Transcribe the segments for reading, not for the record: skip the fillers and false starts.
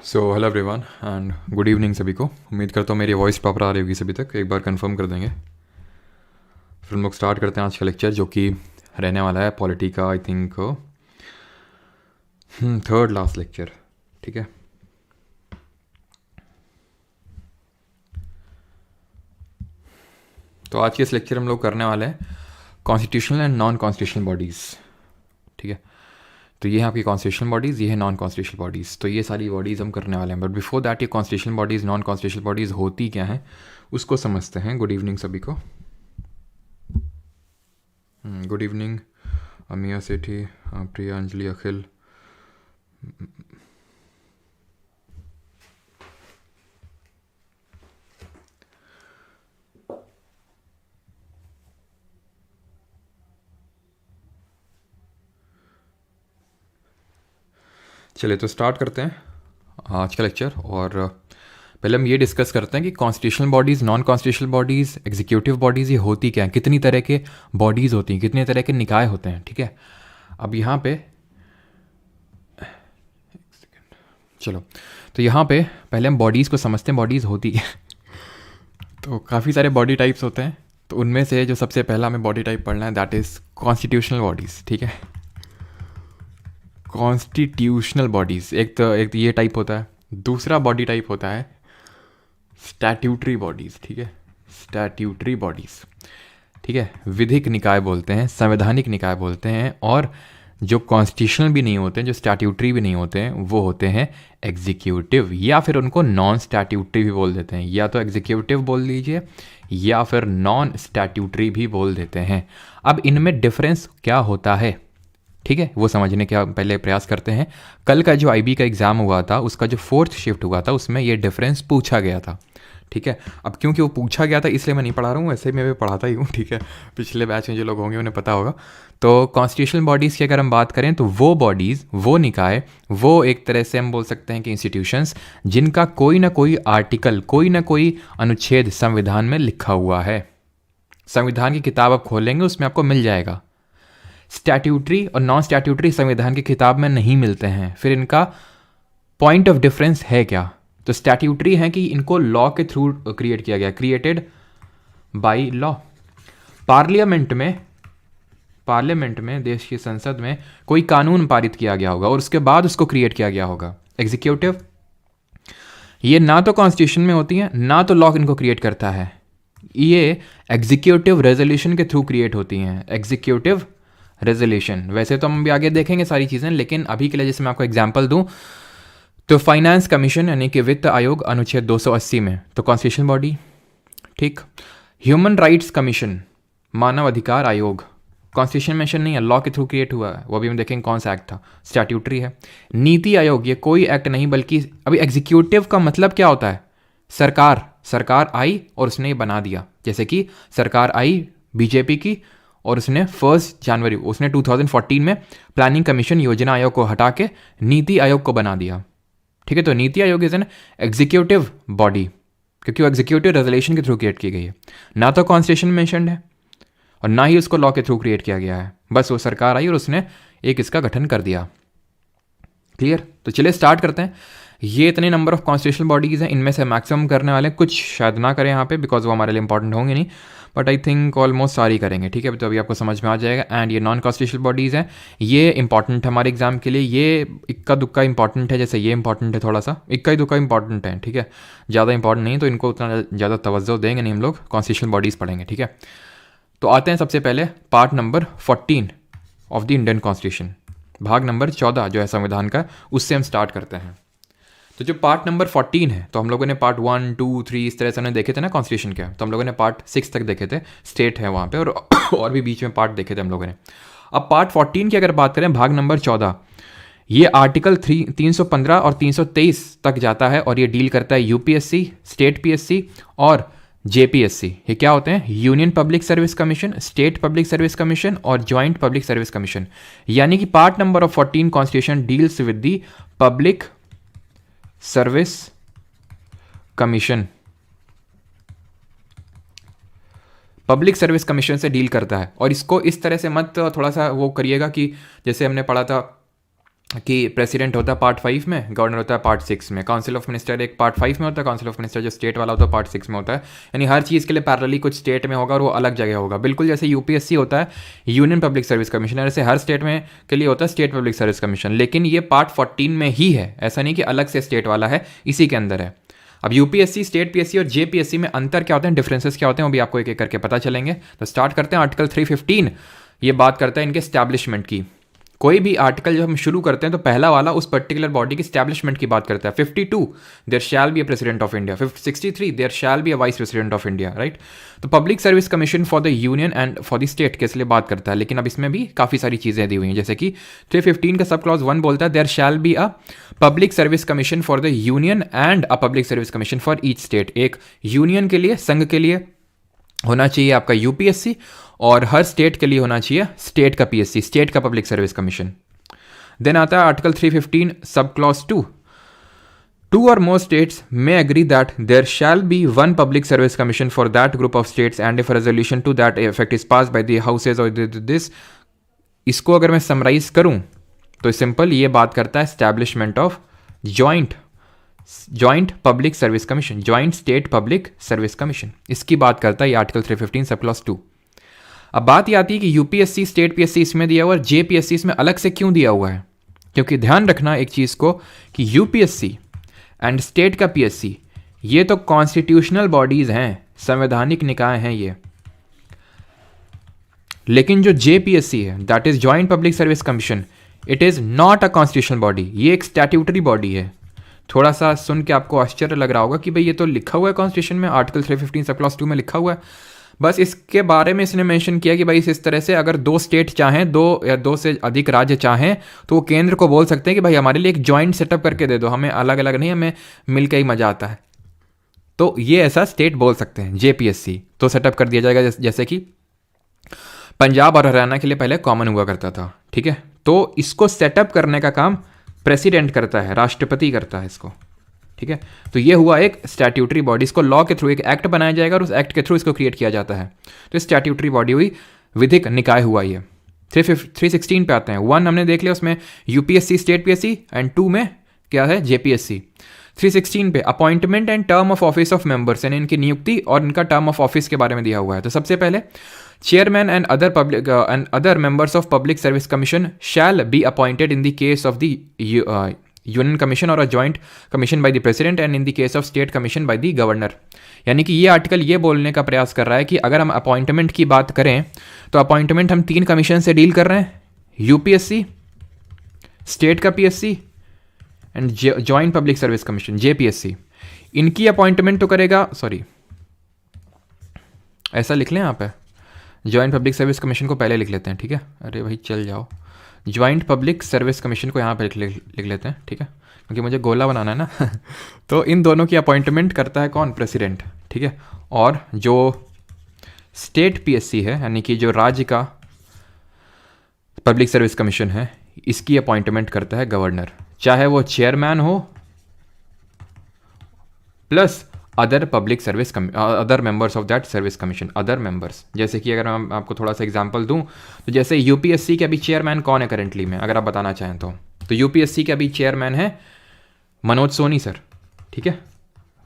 So hello everyone and good evening सभी को। उम्मीद करता हूँ मेरी वॉइस प्रॉपर आ रही होगी सभी तक। एक बार कंफर्म कर देंगे फिर हम लोग स्टार्ट करते हैं आज का लेक्चर, जो कि रहने वाला है पॉलिटी का, I think third last lecture. ठीक है, तो आज के इस लेक्चर हम लोग करने वाले हैं constitutional and non constitutional bodies. ठीक है, तो ये है आपकी कॉन्स्टिट्यूशनल बॉडीज़, ये है नॉन कॉन्स्टिट्यूशनल बॉडीज़। तो ये सारी बॉडीज़ हम करने वाले हैं, बट बिफोर दैट ये constitutional bodies non constitutional bodies होती क्या हैं उसको समझते हैं। गुड इवनिंग सभी को। गुड इवनिंग अमिया सेठी, प्रिया, अंजलि, अखिल। चलिए तो स्टार्ट करते हैं आज का लेक्चर। और पहले हम ये डिस्कस करते हैं कि constitutional bodies, non constitutional bodies, executive bodies ये होती क्या हैं, कितनी तरह के बॉडीज़ होती हैं, कितने तरह के निकाय होते हैं। ठीक है, अब यहाँ पे चलो, तो यहाँ पे पहले हम बॉडीज़ को समझते हैं, बॉडीज़ होती है। तो काफ़ी सारे बॉडी टाइप्स होते हैं, तो उनमें से जो सबसे पहला हमें बॉडी टाइप पढ़ना है दैट इज़ कॉन्स्टिट्यूशनल बॉडीज़। ठीक है, कॉन्स्टिट्यूशनल बॉडीज़ एक तो ये टाइप होता है। दूसरा बॉडी टाइप होता है स्टैट्यूटरी बॉडीज़। ठीक है, स्टैट्यूटरी बॉडीज़। ठीक है, विधिक निकाय बोलते हैं, संवैधानिक निकाय बोलते हैं। और जो कॉन्स्टिट्यूशनल भी नहीं होते हैं, जो स्टैट्यूटरी भी नहीं होते हैं, वो होते हैं एग्जीक्यूटिव, या फिर उनको नॉन स्टैट्यूटरी भी बोल देते हैं। या तो एग्जीक्यूटिव बोल दीजिए या फिर नॉन स्टैट्यूटरी भी बोल देते हैं। अब इनमें डिफरेंस क्या होता है, ठीक है, वो समझने का पहले प्रयास करते हैं। कल का जो आईबी का एग्ज़ाम हुआ था, उसका जो 4th शिफ्ट हुआ था, उसमें ये डिफरेंस पूछा गया था। ठीक है, अब क्योंकि वो पूछा गया था इसलिए मैं नहीं पढ़ा रहा हूँ, वैसे मैं भी पढ़ाता ही हूँ। ठीक है, पिछले बैच में जो लोग होंगे उन्हें पता होगा। तो कॉन्स्टिट्यूशनल बॉडीज़ की अगर हम बात करें तो वो बॉडीज़, वो निकाय, वो एक तरह से हम बोल सकते हैं कि इंस्टीट्यूशंस जिनका कोई ना कोई आर्टिकल, कोई ना कोई अनुच्छेद संविधान में लिखा हुआ है। संविधान की किताब आप खोलेंगे उसमें आपको मिल जाएगा। स्टैट्यूटरी और नॉन स्टैट्यूटरी संविधान की किताब में नहीं मिलते हैं। फिर इनका पॉइंट ऑफ डिफरेंस है क्या? तो स्टैट्यूटरी है कि इनको लॉ के थ्रू क्रिएट किया गया, क्रिएटेड बाय लॉ। पार्लियामेंट में देश की संसद में कोई कानून पारित किया गया होगा और उसके बाद उसको क्रिएट किया गया होगा। एग्जीक्यूटिव, ये ना तो कॉन्स्टिट्यूशन में होती है ना तो लॉ इनको क्रिएट करता है। ये एग्जीक्यूटिव रेजोल्यूशन के थ्रू क्रिएट होती हैं, एग्जीक्यूटिव रेजोल्यूशन। वैसे तो हम भी आगे देखेंगे सारी चीज़ें, लेकिन अभी के लिए जैसे मैं आपको एग्जांपल दूं तो फाइनेंस कमीशन यानी कि वित्त आयोग अनुच्छेद 280 में तो कॉन्स्टिट्यूशनल बॉडी। ठीक, ह्यूमन राइट्स कमीशन, मानव अधिकार आयोग, कॉन्स्टिट्यूशन मेंशन नहीं है, लॉ के थ्रू क्रिएट हुआ है, वो भी हम देखेंगे कौन सा एक्ट था, स्टैट्यूटरी है। नीति आयोग, ये कोई एक्ट नहीं बल्कि अभी एग्जीक्यूटिव का मतलब क्या होता है? सरकार आई और उसने ये बना दिया। जैसे कि सरकार आई बीजेपी की और उसने 1 जनवरी उसने 2014 में प्लानिंग कमीशन योजना आयोग को हटा के नीति आयोग को बना दिया। ठीक है, तो NITI Aayog is an executive body क्योंकि वो एग्जीक्यूटिव रेजोल्यूशन के थ्रू क्रिएट की गई है। ना तो कॉन्स्टिट्यूशन मेंशन्ड है और ना ही उसको लॉ के थ्रू क्रिएट किया गया है, बस वो सरकार आई और उसने एक इसका गठन कर दिया। क्लियर? तो चलिए स्टार्ट करते हैं। ये इतने नंबर ऑफ कॉन्स्टिट्यूशनल बॉडीज़ हैं, इनमें से मैक्सिमम करने वाले, कुछ शायद ना करें यहाँ पे बिकॉज वो हमारे लिए इंपॉर्टेंट होंगे नहीं, बट आई थिंक ऑलमोस्ट सारी करेंगे। ठीक है, तो अभी आपको समझ में आ जाएगा। एंड ये नॉन कॉन्स्टिट्यूशनल बॉडीज़ हैं, ये इंपॉर्टेंट है हमारे एग्जाम के लिए। ये इक्का दुक्का इंपॉर्टेंट है, जैसे ये इंपॉर्टेंट है, थोड़ा सा इक्का ही दुक्का इंपॉर्टेंट है। ठीक है, ज़्यादा इंपॉर्टेंट नहीं, तो इनको उतना ज़्यादा तवज्जो देंगे नहीं हम लोग, कॉन्स्टिट्यूशनल बॉडीज़ पढ़ेंगे। ठीक है, तो आते हैं सबसे पहले part number 14 of the Indian constitution, भाग नंबर 14 जो है संविधान का, उससे हम स्टार्ट करते हैं। तो जो पार्ट नंबर 14 है, तो हम लोगों ने पार्ट 1, 2, 3 इस तरह से हमने देखे थे ना कॉन्स्टिट्यूशन के, तो हम लोगों ने पार्ट 6 तक देखे थे, स्टेट है वहाँ पे, और भी बीच में पार्ट देखे थे हम लोगों ने। अब पार्ट 14 की अगर बात करें, भाग नंबर 14, ये आर्टिकल 315 और 323 तक जाता है और ये डील करता है यूपीएससी, स्टेट पीएससी और जेपीएससी। ये क्या होते हैं? Union public service commission, state public service commission और ज्वाइंट पब्लिक सर्विस कमीशन। यानी कि part number of 14 constitution deals with the public service commission, public service commission से डील करता है। और इसको इस तरह से मत थोड़ा सा वो करिएगा कि जैसे हमने पढ़ा था कि प्रेसिडेंट होता है पार्ट 5 में, गवर्नर होता है पार्ट 6 में, काउंसिल ऑफ मिनिस्टर एक पार्ट 5 में होता है, काउंसिल ऑफ मिनिस्टर जो स्टेट वाला होता है पार्ट 6 में होता है। यानी हर चीज़ के लिए पैरेलली कुछ स्टेट में होगा और वो अलग जगह होगा। बिल्कुल जैसे यूपीएससी होता है यूनियन पब्लिक सर्विस कमीशन, ऐसे हर स्टेट में के लिए होता है स्टेट पब्लिक सर्विस कमीशन, लेकिन ये पार्ट 14 में ही है, ऐसा नहीं कि अलग से स्टेट वाला है, इसी के अंदर है। अब यूपीएससी, स्टेट पीएससी और जेपीएससी में अंतर क्या होते हैं, डिफरेंसेस क्या होते हैं, वो भी आपको एक एक करके पता चलेंगे। तो स्टार्ट करते हैं। आर्टिकल 315 ये बात करता है इनके स्टैब्लिशमेंट की। कोई भी आर्टिकल जब हम शुरू करते हैं तो पहला वाला उस पर्टिकुलर बॉडी की स्टैब्लिशमेंट की बात करता है। 52 there shall be a president of India, 63 there shall be a vice president of India, right. तो public service commission for the union and for the state के लिए बात करता है, लेकिन अब इसमें भी काफ़ी सारी चीज़ें दी हुई हैं, जैसे कि 315 का सब क्लॉज 1 बोलता है there shall be a public service commission for the union and a public service commission for each state. एक यूनियन के लिए, संघ के लिए होना चाहिए आपका यूपीएससी, और हर स्टेट के लिए होना चाहिए स्टेट का पीएससी, स्टेट का पब्लिक सर्विस कमीशन। देन आता है article 315 sub clause 2, 2 or more states may agree that there shall be one public service commission for that group of states and if a resolution to that effect is passed by the houses or this। इसको अगर मैं summarise करूं तो simple ये बात करता है establishment of joint public service commission, joint state public service commission, इसकी बात करता है ये आर्टिकल 315 सब क्लॉज 2। अब बात ये आती है कि यूपीएससी, स्टेट पीएससी इसमें दिया हुआ है, जेपीएससी इसमें अलग से क्यों दिया हुआ है, क्योंकि ध्यान रखना एक चीज़ को कि यूपीएससी एंड स्टेट का पीएससी ये तो कॉन्स्टिट्यूशनल बॉडीज हैं, संवैधानिक निकाय हैं ये, लेकिन जो जेपीएससी है that is joint public service commission, it is not a constitutional body, ये एक स्टैट्यूटरी बॉडी है। थोड़ा सा सुन के आपको आश्चर्य लग रहा होगा कि भाई ये तो लिखा हुआ है कॉन्स्टिट्यूशन में, आर्टिकल 315 सब क्लॉज 2 में लिखा हुआ है। बस इसके बारे में इसने मेंशन किया कि भाई इस तरह से अगर 2 स्टेट चाहें, 2 या 2 से अधिक राज्य चाहें, तो वो केंद्र को बोल सकते हैं कि भाई हमारे लिए एक जॉइंट सेटअप करके दे दो, हमें अलग अलग नहीं, हमें मिल के ही मजा आता है। तो ये ऐसा स्टेट बोल सकते हैं जेपीएससी, तो सेटअप कर दिया जाएगा। जैसे कि पंजाब और हरियाणा के लिए पहले कॉमन हुआ करता था, ठीक है, तो इसको सेटअप करने का काम प्रेसिडेंट करता है, राष्ट्रपति करता है इसको, ठीक है। तो ये हुआ एक स्टैट्यूटरी बॉडी, इसको लॉ के थ्रू एक एक्ट बनाया जाएगा और उस एक्ट के थ्रू इसको क्रिएट किया जाता है। तो स्टैट्यूटरी बॉडी हुई, विधिक निकाय हुआ ये। 316 पे आते हैं। 1 हमने देख लिया, उसमें यूपीएससी, स्टेट पीएससी, एंड 2 में क्या है, जेपीएससी। 316 पे appointment and term of office of members, यानी इनकी नियुक्ति और इनका टर्म ऑफ ऑफिस के बारे में दिया हुआ है। तो सबसे पहले chairman and other members of public service commission shall be appointed in the case of the union commission और a joint commission by the president and in the case of state commission by the governor. यानी कि ये article ये बोलने का प्रयास कर रहा है कि अगर हम अपॉइंटमेंट की बात करें तो अपॉइंटमेंट हम 3 कमीशन से डील कर रहे हैं, यूपीएससी, स्टेट का PSC and joint public service commission JPSC. इनकी अपॉइंटमेंट तो करेगा, सॉरी ऐसा लिख लें यहाँ पे, जॉइंट पब्लिक सर्विस कमीशन को पहले लिख लेते हैं, ठीक है। अरे भाई चल जाओ, जॉइंट पब्लिक सर्विस कमीशन को यहाँ पे लिख लेते हैं, ठीक है, क्योंकि मुझे गोला बनाना है ना तो इन दोनों की अपॉइंटमेंट करता है कौन, प्रेसिडेंट, ठीक है। और जो स्टेट पीएससी है, यानी कि जो राज्य का पब्लिक सर्विस कमीशन है, इसकी अपॉइंटमेंट करता है गवर्नर, चाहे वो चेयरमैन हो plus other public service other members of that service commission, other members. जैसे कि अगर मैं आपको थोड़ा सा एग्जांपल दूं तो जैसे यूपीएससी के अभी चेयरमैन कौन है करेंटली में, अगर आप बताना चाहें तो यूपीएससी के अभी चेयरमैन है मनोज सोनी सर, ठीक है,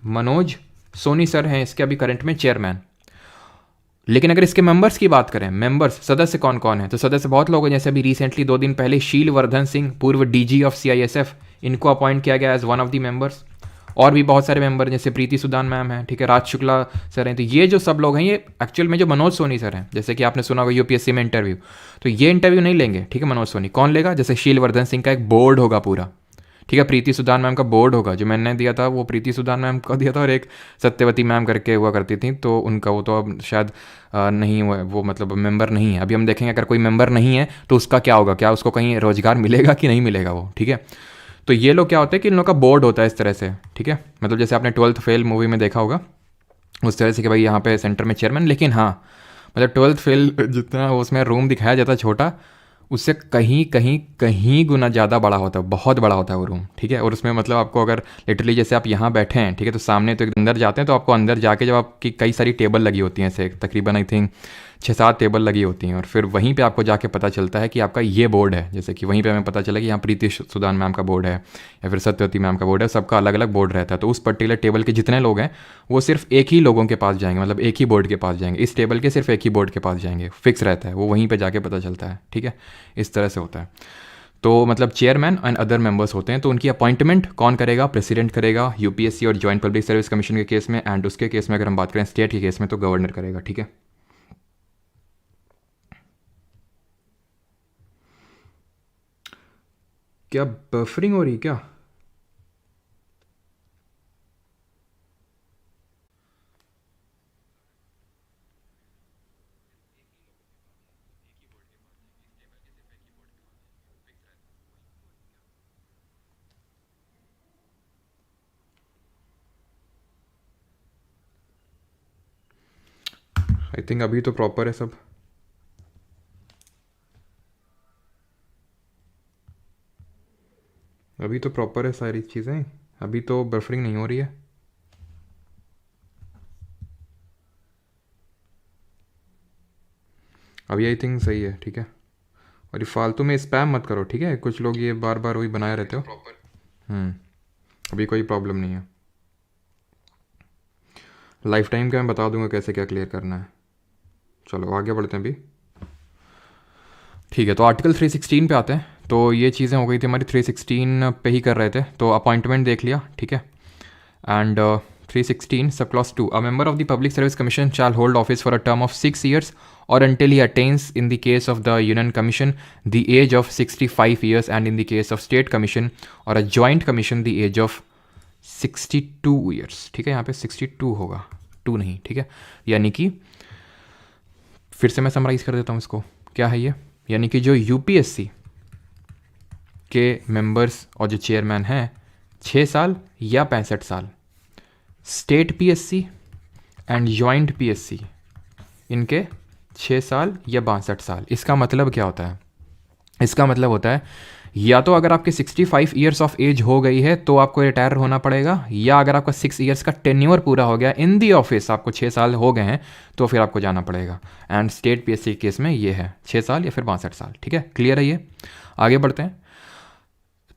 मनोज सोनी सर हैं इसके अभी करंट में चेयरमैन। लेकिन अगर इसके मेंबर्स की बात करें, मेंबर्स सदस्य कौन कौन है, तो सदस्य बहुत लोग हैं। जैसे अभी रिसेंटली 2 दिन पहले शील वर्धन सिंह, पूर्व डीजी ऑफ सीआईएसएफ, इनको अपॉइंट किया गया as one of the members. और भी बहुत सारे मेंबर जैसे प्रीति सुदान मैम हैं, ठीक है, राज शुक्ला सर हैं। तो ये जो सब लोग हैं ये एक्चुअल में जो मनोज सोनी सर हैं, जैसे कि आपने सुना होगा यूपीएससी में इंटरव्यू, तो ये इंटरव्यू नहीं लेंगे, ठीक है, मनोज सोनी। कौन लेगा, जैसे शील वर्धन सिंह का एक बोर्ड होगा पूरा, ठीक है, प्रीति सुदान मैम का बोर्ड होगा, जो मैंने दिया था वो प्रीति सुदान मैम का दिया था, और एक सत्यवती मैम करके हुआ करती थी, तो उनका वो तो अब शायद नहीं हुआ, वो मतलब मेंबर नहीं है। अभी हम देखेंगे अगर कोई मेंबर नहीं है तो उसका क्या होगा, क्या उसको कहीं रोजगार मिलेगा कि नहीं मिलेगा वो, ठीक है। तो ये लोग क्या होते हैं कि इन लोगों का बोर्ड होता है इस तरह से, ठीक है, मतलब जैसे आपने 12th फेल मूवी में देखा होगा उस तरह से कि भाई यहाँ पे सेंटर में चेयरमैन, लेकिन हाँ मतलब 12th फेल जितना उसमें रूम दिखाया जाता है छोटा, उससे कहीं गुना ज़्यादा बड़ा होता है, बहुत बड़ा होता है वो रूम, ठीक है। और उसमें मतलब आपको अगर लिटरली जैसे आप यहाँ बैठे हैं, ठीक है, तो सामने तो अंदर जाते हैं तो आपको अंदर जाके जब आपकी कई सारी टेबल लगी होती हैं ऐसे, तकरीबन आई थिंक 6-7 टेबल लगी होती हैं और फिर वहीं पे आपको जाके पता चलता है कि आपका ये बोर्ड है। जैसे कि वहीं पे हमें पता चला कि यहाँ प्रीति सुदान मैम का बोर्ड है या फिर सत्यवती मैम का बोर्ड है, सबका अलग अलग बोर्ड रहता है। तो उस पर्टिकुलर टेबल के जितने लोग हैं वो सिर्फ एक ही लोगों के पास जाएंगे, मतलब एक ही बोर्ड के पास जाएंगे, इस टेबल के सिर्फ एक ही बोर्ड के पास जाएंगे, फिक्स रहता है, वो वहीं पर जाके पता चलता है। ठीक है, इस तरह से होता है। तो मतलब चेयरमैन एंड अदर मेंबर्स होते हैं, तो उनकी अपॉइंटमेंट कौन करेगा? प्रेसिडेंट करेगा यूपीएससी और जॉइंट पब्लिक सर्विस कमीशन के केस में, एंड उसके केस में अगर हम बात करें स्टेट के केस में तो गवर्नर करेगा। ठीक है, क्या बफरिंग हो रही है क्या? आई थिंक अभी तो प्रॉपर है सब। अभी तो प्रॉपर है सारी चीज़ें, अभी तो बफरिंग नहीं हो रही है। अभी आई थिंक सही है। ठीक है, और ये फालतू में स्पैम मत करो। ठीक है, कुछ लोग ये बार बार वही बनाए रहते हो। अभी कोई प्रॉब्लम नहीं है। लाइफ टाइम का मैं बता दूंगा कैसे क्या क्लियर करना है। चलो आगे बढ़ते हैं अभी। ठीक है, तो आर्टिकल 316 पे आते हैं। तो ये चीज़ें हो गई थी हमारी, 316 पे ही कर रहे थे, तो अपॉइंटमेंट देख लिया। ठीक है, and 316 sub clause 2, a member of the public service commission shall hold office for a term of 6 years or until he attains in the case of the union commission the age of 65 years and in the case of state commission or a joint commission the age of 62 years। ठीक है, यहाँ पे 62 होगा, 2 नहीं। ठीक है, यानी कि फिर से मैं समराइज कर देता हूँ इसको। क्या है ये? यानी कि जो यूपीएससी के मेंबर्स और जो चेयरमैन हैं 6 साल या 65 साल, state PSC and joint PSC इनके 6 साल या 62 साल। इसका मतलब क्या होता है? इसका मतलब होता है या तो अगर आपके 65 ईयर्स ऑफ एज हो गई है तो आपको रिटायर होना पड़ेगा, या अगर आपका 6 ईयर्स का टेन्योर पूरा हो गया इन दी ऑफिस, आपको 6 साल हो गए हैं तो फिर आपको जाना पड़ेगा। एंड स्टेट पीएससी केस में ये है 6 साल या फिर 62 साल। ठीक है, क्लियर है ये? आगे बढ़ते हैं।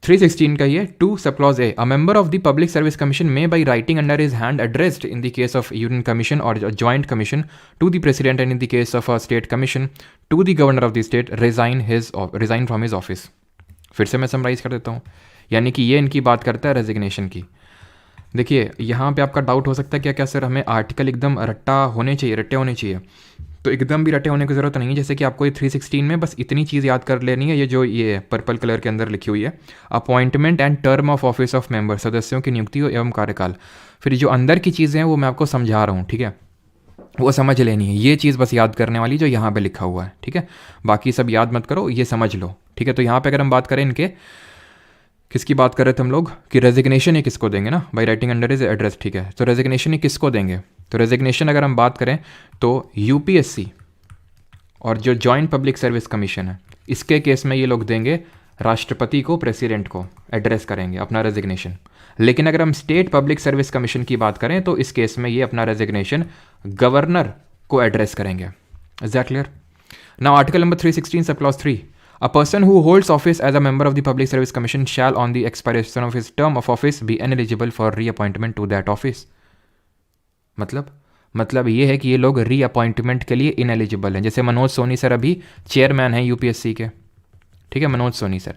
316 का ये 2 सब clause A, a member of the public service commission may by writing under his hand addressed in the case of union commission और joint commission to the president and in the case of a state commission to the governor of the state resign from his office. फिर से मैं summarise कर देता हूँ। यानी कि ये इनकी बात करता है रेजिग्नेशन की। देखिए यहाँ पे आपका डाउट हो सकता है क्या क्या सर हमें आर्टिकल एकदम रट्टे होने चाहिए। तो एकदम भी रटे होने की ज़रूरत नहीं है। जैसे कि आपको ये 316 में बस इतनी चीज़ याद कर लेनी है, ये जो ये पर्पल कलर के अंदर लिखी हुई है, appointment and term of office of member, सदस्यों की नियुक्ति एवं कार्यकाल। फिर जो अंदर की चीज़ें हैं वो मैं आपको समझा रहा हूँ। ठीक है, वो समझ लेनी है, ये चीज़ बस याद करने वाली जो यहाँ पे लिखा हुआ है। ठीक है, बाकी सब याद मत करो, ये समझ लो। ठीक है, तो यहाँ पे अगर हम बात करें इनके, किसकी बात कर रहे थे हम लोग कि रेजिग्नेशन ये किसको देंगे ना, by writing under is address. ठीक है, तो रेजिग्नेशन ये किसको देंगे? तो रेजिग्नेशन अगर हम बात करें तो यूपीएससी और जो जॉइंट पब्लिक सर्विस कमीशन है इसके केस में ये लोग देंगे राष्ट्रपति को, प्रेसिडेंट को एड्रेस करेंगे अपना रेजिग्नेशन। लेकिन अगर हम स्टेट पब्लिक सर्विस कमीशन की बात करें तो इस केस में ये अपना रेजिग्नेशन गवर्नर को एड्रेस करेंगे। Is that clear? Now article number 316 sub clause 3, a person who holds office as a member of the public service commission shall on the expiration of his term of office be ineligible for reappointment to that office। मतलब ये है कि ये लोग reappointment के लिए ineligible हैं। जैसे मनोज सोनी सर अभी चेयरमैन हैं यूपीएससी के। ठीक है, मनोज सोनी सर,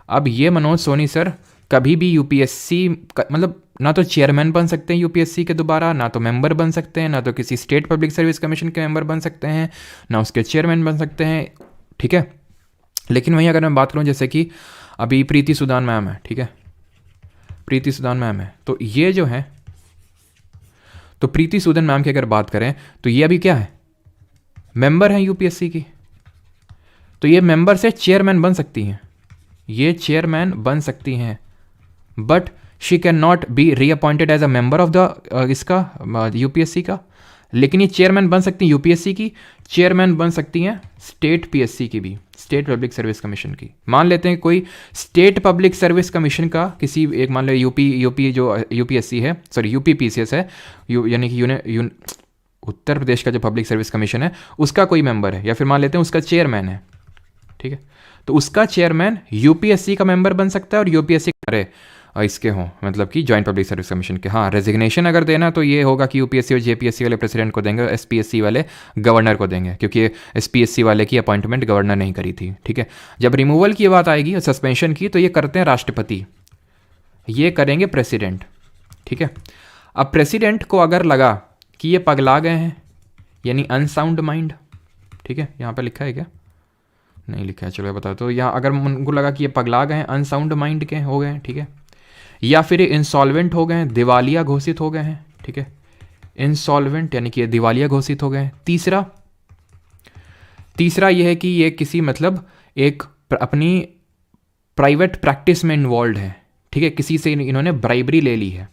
अब ये मनोज सोनी सर कभी भी यूपीएससी मतलब ना तो चेयरमैन बन सकते हैं यूपीएससी के दोबारा, ना तो मेंबर बन सकते हैं, ना तो किसी स्टेट पब्लिक सर्विस कमीशन के मेंबर बन सकते हैं, ना उसके चेयरमैन बन सकते हैं। ठीक है, लेकिन वहीं अगर मैं बात करूं जैसे कि अभी प्रीति सुदान मैम है। ठीक है, प्रीति सुदान मैम है, तो ये जो है, तो प्रीति सुदन मैम की अगर बात करें तो ये अभी क्या है, मेंबर हैं यूपीएससी की। तो ये मेंबर से चेयरमैन बन सकती हैं, ये चेयरमैन बन सकती हैं, but she can not be reappointed as a member of the इसका यूपीएससी का। लेकिन ये चेयरमैन बन सकती हैं यूपीएससी की, चेयरमैन बन सकती हैं स्टेट पीएससी की भी, स्टेट पब्लिक सर्विस कमीशन की। मान लेते हैं कोई स्टेट पब्लिक सर्विस कमीशन का किसी एक, मान लो यूपी जो यूपीएससी है, सॉरी यूपी पीसीएस है, यानी कि उत्तर प्रदेश का जो पब्लिक सर्विस कमीशन है उसका कोई मेंबर है, या फिर मान लेते हैं उसका चेयरमैन है, ठीक है, तो उसका चेयरमैन यूपीएससी का मेंबर बन सकता है और यूपीएससी अरे इसके हों, मतलब कि जॉइंट पब्लिक सर्विस कमीशन के। हाँ, रेजिग्नेशन अगर देना तो ये होगा कि यूपीएससी और जेपीएससी वाले प्रेसिडेंट को देंगे, एसपीएससी वाले गवर्नर को देंगे, क्योंकि एसपीएससी वाले की अपॉइंटमेंट गवर्नर नहीं करी थी, ठीक है। जब रिमूवल की बात आएगी और सस्पेंशन की, तो ये करते हैं राष्ट्रपति, ये करेंगे प्रेसिडेंट, ठीक है। अब प्रेसिडेंट को अगर लगा कि ये पगला गए हैं, यानी अनसाउंड माइंड, ठीक है, यहाँ पे लिखा है क्या, नहीं लिखा है, चलो बताओ, तो यहाँ अगर उनको लगा कि ये पगला गए हैं, अनसाउंड माइंड के हो गए हैं, ठीक है, या फिर ये इंसॉल्वेंट हो गए हैं, दिवालिया घोषित हो गए हैं, ठीक है, इंसॉल्वेंट यानी कि ये दिवालिया घोषित हो गए हैं। तीसरा ये है कि ये किसी मतलब एक अपनी प्राइवेट प्रैक्टिस में इन्वॉल्व है, ठीक है, किसी से इन्होंने ब्राइबरी ले ली है,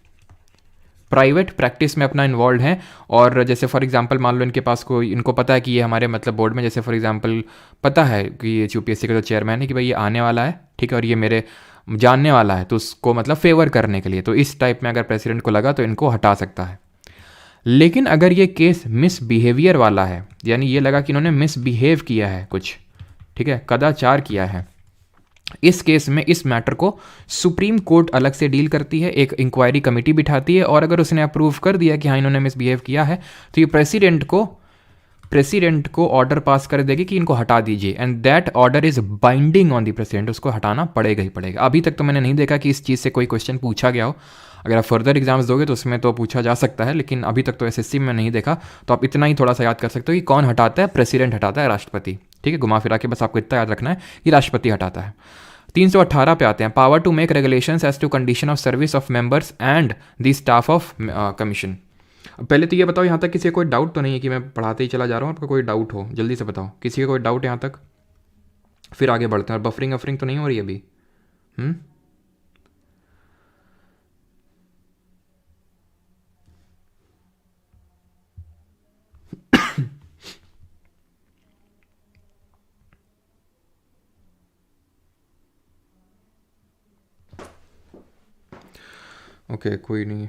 प्राइवेट प्रैक्टिस में अपना इन्वॉल्व है, और जैसे फॉर एग्जांपल मान लो इनके पास कोई, इनको पता है कि ये हमारे मतलब बोर्ड में, जैसे फॉर एग्जांपल पता है कि ये यूपीएससी का जो चेयरमैन है कि भाई ये आने वाला है, ठीक है, और ये मेरे जानने वाला है, तो उसको मतलब फेवर करने के लिए, तो इस टाइप में अगर प्रेसिडेंट को लगा तो इनको हटा सकता है। लेकिन अगर ये केस मिसबिहेवियर वाला है, यानी ये लगा कि इन्होंने मिसबिहेव किया है कुछ, ठीक है, कदाचार किया है, इस केस में इस मैटर को सुप्रीम कोर्ट अलग से डील करती है, एक इंक्वायरी कमेटी बिठाती है, और अगर उसने अप्रूव कर दिया कि हाँ इन्होंने मिसबिहेव किया है, तो ये प्रेसिडेंट को ऑर्डर पास कर देगी कि इनको हटा दीजिए, and that order is binding on the president, उसको हटाना पड़ेगा ही पड़ेगा। अभी तक तो मैंने नहीं देखा कि इस चीज़ से कोई क्वेश्चन पूछा गया हो, अगर आप फर्दर एग्जाम्स दोगे तो उसमें तो पूछा जा सकता है, लेकिन अभी तक तो एसएससी में नहीं देखा, तो आप इतना ही थोड़ा सा याद कर सकते हो कि कौन हटाता है, प्रेसिडेंट हटाता है, राष्ट्रपति, ठीक है, घुमा फिरा के बस आपको इतना याद रखना है कि राष्ट्रपति हटाता है। 318 पे आते हैं, power to make regulations as to condition of service of members and the staff of commission. पहले तो ये बताओ यहाँ तक किसी का कोई डाउट तो नहीं है कि मैं पढ़ाते ही चला जा रहा हूँ, आपका कोई डाउट हो जल्दी से बताओ, किसी का कोई डाउट यहाँ तक, फिर आगे बढ़ते हैं। और बफरिंग वफरिंग तो नहीं हो रही अभी? ओके, कोई नहीं।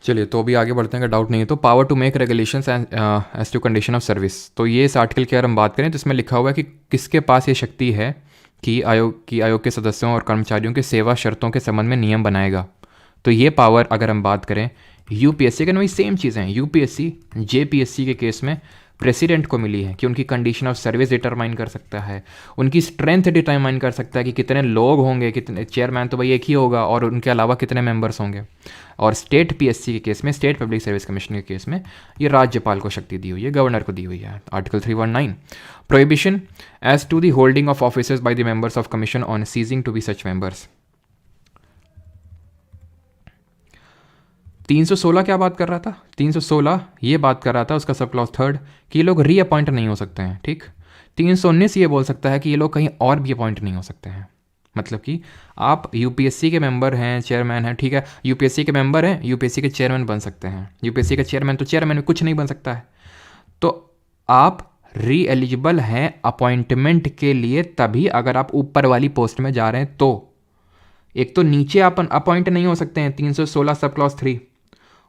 चलिए, तो अभी आगे बढ़ते हैं, अगर डाउट नहीं है तो। Power to make regulations as to condition of service, तो ये इस आर्टिकल की अगर हम बात करें तो इसमें लिखा हुआ है कि किसके पास ये शक्ति है कि आयोग के सदस्यों और कर्मचारियों के सेवा शर्तों के संबंध में नियम बनाएगा। तो ये पावर अगर हम बात करें यूपीएससी के, वही सेम चीज़ें हैं, यूपीएससी जेपीएससी के केस में प्रेसिडेंट को मिली है कि उनकी कंडीशन ऑफ सर्विस डिटरमाइन कर सकता है, उनकी स्ट्रेंथ डिटरमाइन कर सकता है कि कितने लोग होंगे, कितने, चेयरमैन तो भाई एक ही होगा, और उनके अलावा कितने मेंबर्स होंगे। और स्टेट पीएससी के केस में, स्टेट पब्लिक सर्विस कमीशन के केस में, ये राज्यपाल को शक्ति दी हुई है, गवर्नर को दी हुई है। Article 319, prohibition as to the holding of officers by the members of commission on ceasing to be such members. 316 क्या बात कर रहा था? 316 ये बात कर रहा था, उसका सब क्लॉज थर्ड, कि ये लोग रीअपॉइंट नहीं हो सकते हैं, ठीक। 319 ये बोल सकता है कि ये लोग कहीं और भी अपॉइंट नहीं हो सकते हैं, मतलब कि आप यूपीएससी के मेंबर हैं, चेयरमैन हैं, ठीक है, यूपीएससी के मेंबर हैं, यूपीएससी के चेयरमैन बन सकते हैं, यूपीएससी के चेयरमैन तो चेयरमैन में कुछ नहीं बन सकता है, तो आप री एलिजिबल हैं अपॉइंटमेंट के लिए तभी अगर आप ऊपर वाली पोस्ट में जा रहे हैं तो। एक तो नीचे आप अपॉइंट नहीं हो सकते हैं, 316 सब क्लॉज 3,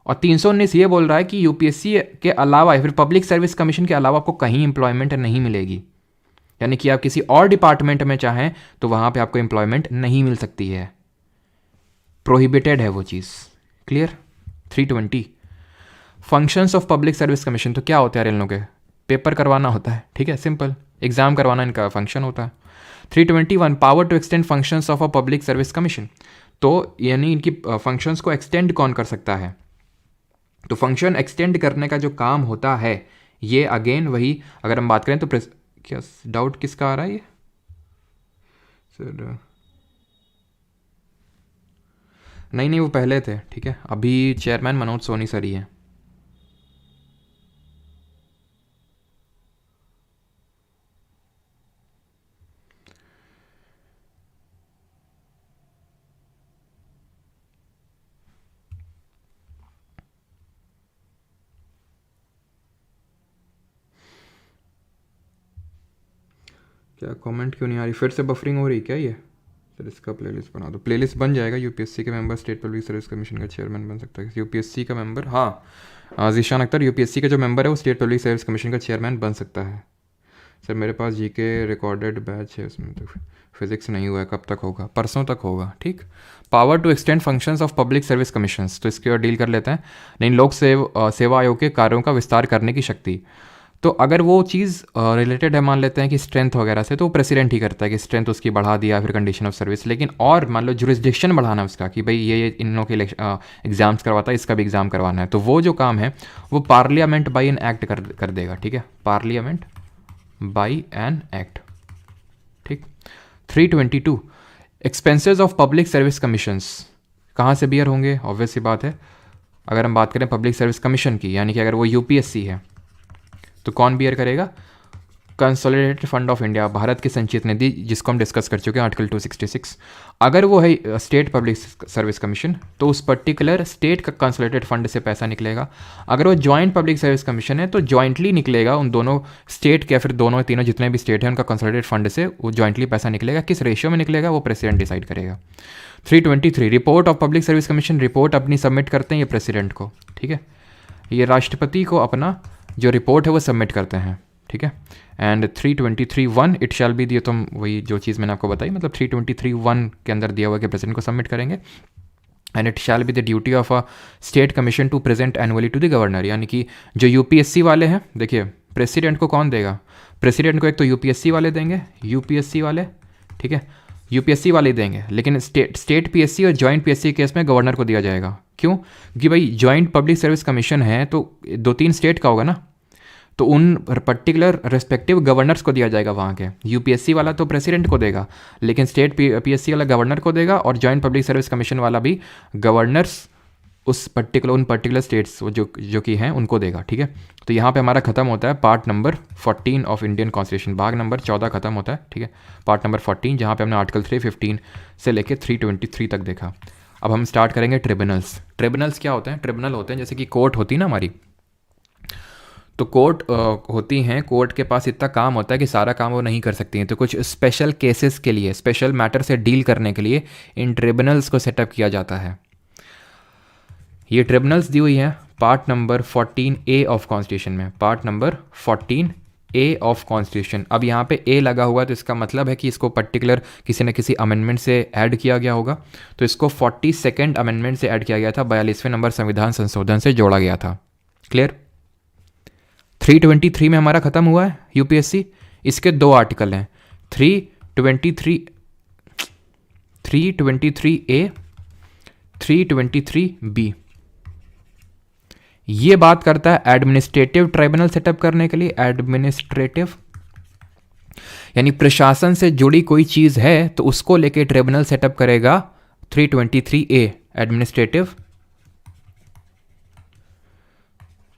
और 319 ये बोल रहा है कि यूपीएससी के अलावा या फिर पब्लिक सर्विस कमीशन के अलावा आपको कहीं एम्प्लॉयमेंट नहीं मिलेगी, यानी कि आप किसी और डिपार्टमेंट में चाहें तो वहां पे आपको एम्प्लॉयमेंट नहीं मिल सकती है, प्रोहिबिटेड है वो चीज़। Clear? 320, functions of public service commission, तो क्या होता है इन लोगों के? पेपर करवाना होता है, ठीक है, सिंपल, एग्जाम करवाना इनका फंक्शन होता है। 321, power to extend functions of a public service commission, तो यानी इनकी फंक्शंस को एक्सटेंड कौन कर सकता है? तो फंक्शन एक्सटेंड करने का जो काम होता है, ये अगेन वही, अगर हम बात करें तो क्या डाउट किसका आ रहा है ये सर? नहीं, वो पहले थे, ठीक है, अभी चेयरमैन मनोज सोनी सर ही है। क्या कमेंट क्यों नहीं आ रही? फिर से बफरिंग हो रही क्या ये? सर इसका प्लेलिस्ट बना दो। प्लेलिस्ट बन जाएगा। यूपीएससी के member state public service commission का चेयरमैन बन सकता है। यूपीएससी का मेंबर, हाँ जीशान अख्तर यूपीएससी का जो मेंबर है वो स्टेट पब्लिक सर्विस कमीशन का चेयरमैन बन सकता है। सर मेरे पास जीके रिकॉर्डेड बैच है, उसमें तो फिजिक्स नहीं हुआ है। कब तक होगा? परसों तक होगा। ठीक। Power to extend functions of public service commissions, तो इसके और डील कर लेते हैं। नहीं, लोक सेवा आयोग के कार्यों का विस्तार करने की शक्ति। तो अगर वो चीज़ रिलेटेड है, मान लेते हैं कि स्ट्रेंथ वगैरह से, तो वो प्रेसिडेंट ही करता है कि स्ट्रेंथ उसकी बढ़ा दिया, फिर कंडीशन ऑफ सर्विस। लेकिन और मान लो जुरिस्डिक्शन बढ़ाना उसका कि भाई ये इन लोगों के एग्जाम्स करवाता है, इसका भी एग्ज़ाम करवाना है, तो वो जो काम है वो पार्लियामेंट बाई एन एक्ट कर देगा। ठीक है, पार्लियामेंट बाई एन एक्ट। ठीक। 322 expenses of public service commissions कहाँ से बियर होंगे? ऑब्वियस सी बात है, अगर हम बात करें पब्लिक सर्विस कमीशन की, यानी कि अगर वो यूपीएससी है तो कौन बियर करेगा? Consolidated fund of India, Bharat की संचित निधि, जिसको हम डिस्कस कर चुके हैं आर्टिकल 266। अगर वो है स्टेट पब्लिक सर्विस कमीशन तो उस पर्टिकुलर स्टेट का कंसोलिडेटेड फंड से पैसा निकलेगा। अगर वो जॉइंट पब्लिक सर्विस कमीशन है तो जॉइंटली निकलेगा, उन दोनों स्टेट के, या फिर दोनों तीनों जितने भी स्टेट हैं उनका कंसोलिडेटेड फंड से वो जॉइंटली पैसा निकलेगा। किस रेशियो में निकलेगा वो प्रेसिडेंट डिसाइड करेगा। 323 report of public service commission, report अपनी सबमिट करते हैं ये प्रेसिडेंट को। ठीक है, ये राष्ट्रपति को अपना जो रिपोर्ट है वो सबमिट करते हैं। ठीक है। And 323(1) it shall be the, तुम वही जो चीज़ मैंने आपको बताई, मतलब 323(1) के अंदर दिया हुआ कि प्रेसिडेंट को सबमिट करेंगे। And it shall be the duty of a state commission to present annually to the governor, यानी कि जो यूपीएससी वाले हैं, देखिए प्रेसिडेंट को कौन देगा? प्रेसिडेंट को एक तो यूपीएससी वाले देंगे, यूपीएससी वाले, ठीक है, यूपीएससी वाले देंगे, लेकिन स्टेट पीएससी और जॉइंट पीएससी के केस में गवर्नर को दिया जाएगा। क्यों? कि भाई जॉइंट पब्लिक सर्विस कमीशन है तो 2-3 स्टेट का होगा ना, तो उन पर्टिकुलर रेस्पेक्टिव गवर्नर्स को दिया जाएगा वहाँ के। यूपीएससी वाला तो प्रेसिडेंट को देगा, लेकिन स्टेट पीएससी वाला गवर्नर को देगा, और जॉइंट पब्लिक सर्विस कमीशन वाला भी गवर्नर्स उन पर्टिकुलर स्टेट्स जो कि हैं उनको देगा। ठीक है, तो यहाँ पे हमारा खत्म होता है part number 14 of Indian constitution, भाग नंबर 14 खत्म होता है। ठीक है, पार्ट नंबर 14, जहाँ पे हमने आर्टिकल 315 से लेके 323 तक देखा। अब हम स्टार्ट करेंगे ट्रिब्यूनल्स। ट्रिब्यूनल्स क्या होते हैं? ट्रिब्यूनल होते हैं जैसे कि कोर्ट होती है ना हमारी, तो कोर्ट होती हैं, कोर्ट के पास इतना काम होता है कि सारा काम वो नहीं कर सकती हैं, तो कुछ स्पेशल केसेस के लिए, स्पेशल मैटर से डील करने के लिए इन ट्रिब्यूनल्स को सेटअप किया जाता है। ये ट्रिब्यूनल्स दी हुई हैं part number 14A of constitution में, part number 14A of constitution. अब यहाँ पे ए लगा हुआ तो इसका मतलब है कि इसको पर्टिकुलर किसी न किसी अमेंडमेंट से ऐड किया गया होगा, तो इसको 42nd अमेंडमेंट से ऐड किया गया था, 42वें नंबर संविधान संशोधन से जोड़ा गया था। क्लियर? 323 में हमारा खत्म हुआ है यूपीएससी। इसके 2 आर्टिकल हैं, 323A, 323B। ये बात करता है एडमिनिस्ट्रेटिव ट्राइब्यूनल सेटअप करने के लिए। एडमिनिस्ट्रेटिव यानी प्रशासन से जुड़ी कोई चीज है तो उसको लेके ट्राइब्यूनल सेटअप करेगा 323A, एडमिनिस्ट्रेटिव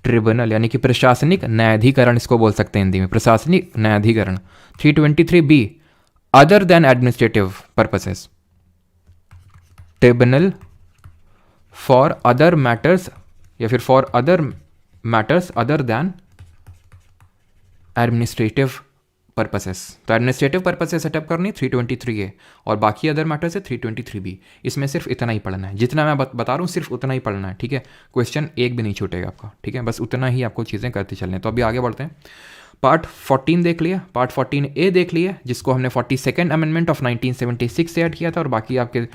ट्रिब्यूनल, यानी कि प्रशासनिक न्यायाधिकरण इसको बोल सकते हैं हिंदी में, प्रशासनिक न्यायाधिकरण। 323B, other than administrative purposes, tribunal for other matters, या फिर for other matters other than administrative purposes. तो एडमिनिस्ट्रेटिव पर्पसेस सेटअप करनी 323A, और बाकी अदर मैटर्स है 323B। इसमें सिर्फ इतना ही पढ़ना है, जितना मैं बता रहा हूँ सिर्फ उतना ही पढ़ना है। ठीक है, क्वेश्चन एक भी नहीं छूटेगा आपका। ठीक है, बस उतना ही आपको चीज़ें करते चलने। तो अभी आगे बढ़ते हैं। पार्ट 14 देख लिया, पार्ट 14A देख लिया, जिसको हमने 42nd अमेंडमेंट ऑफ 1976 से ऐड किया था, और बाकी आपके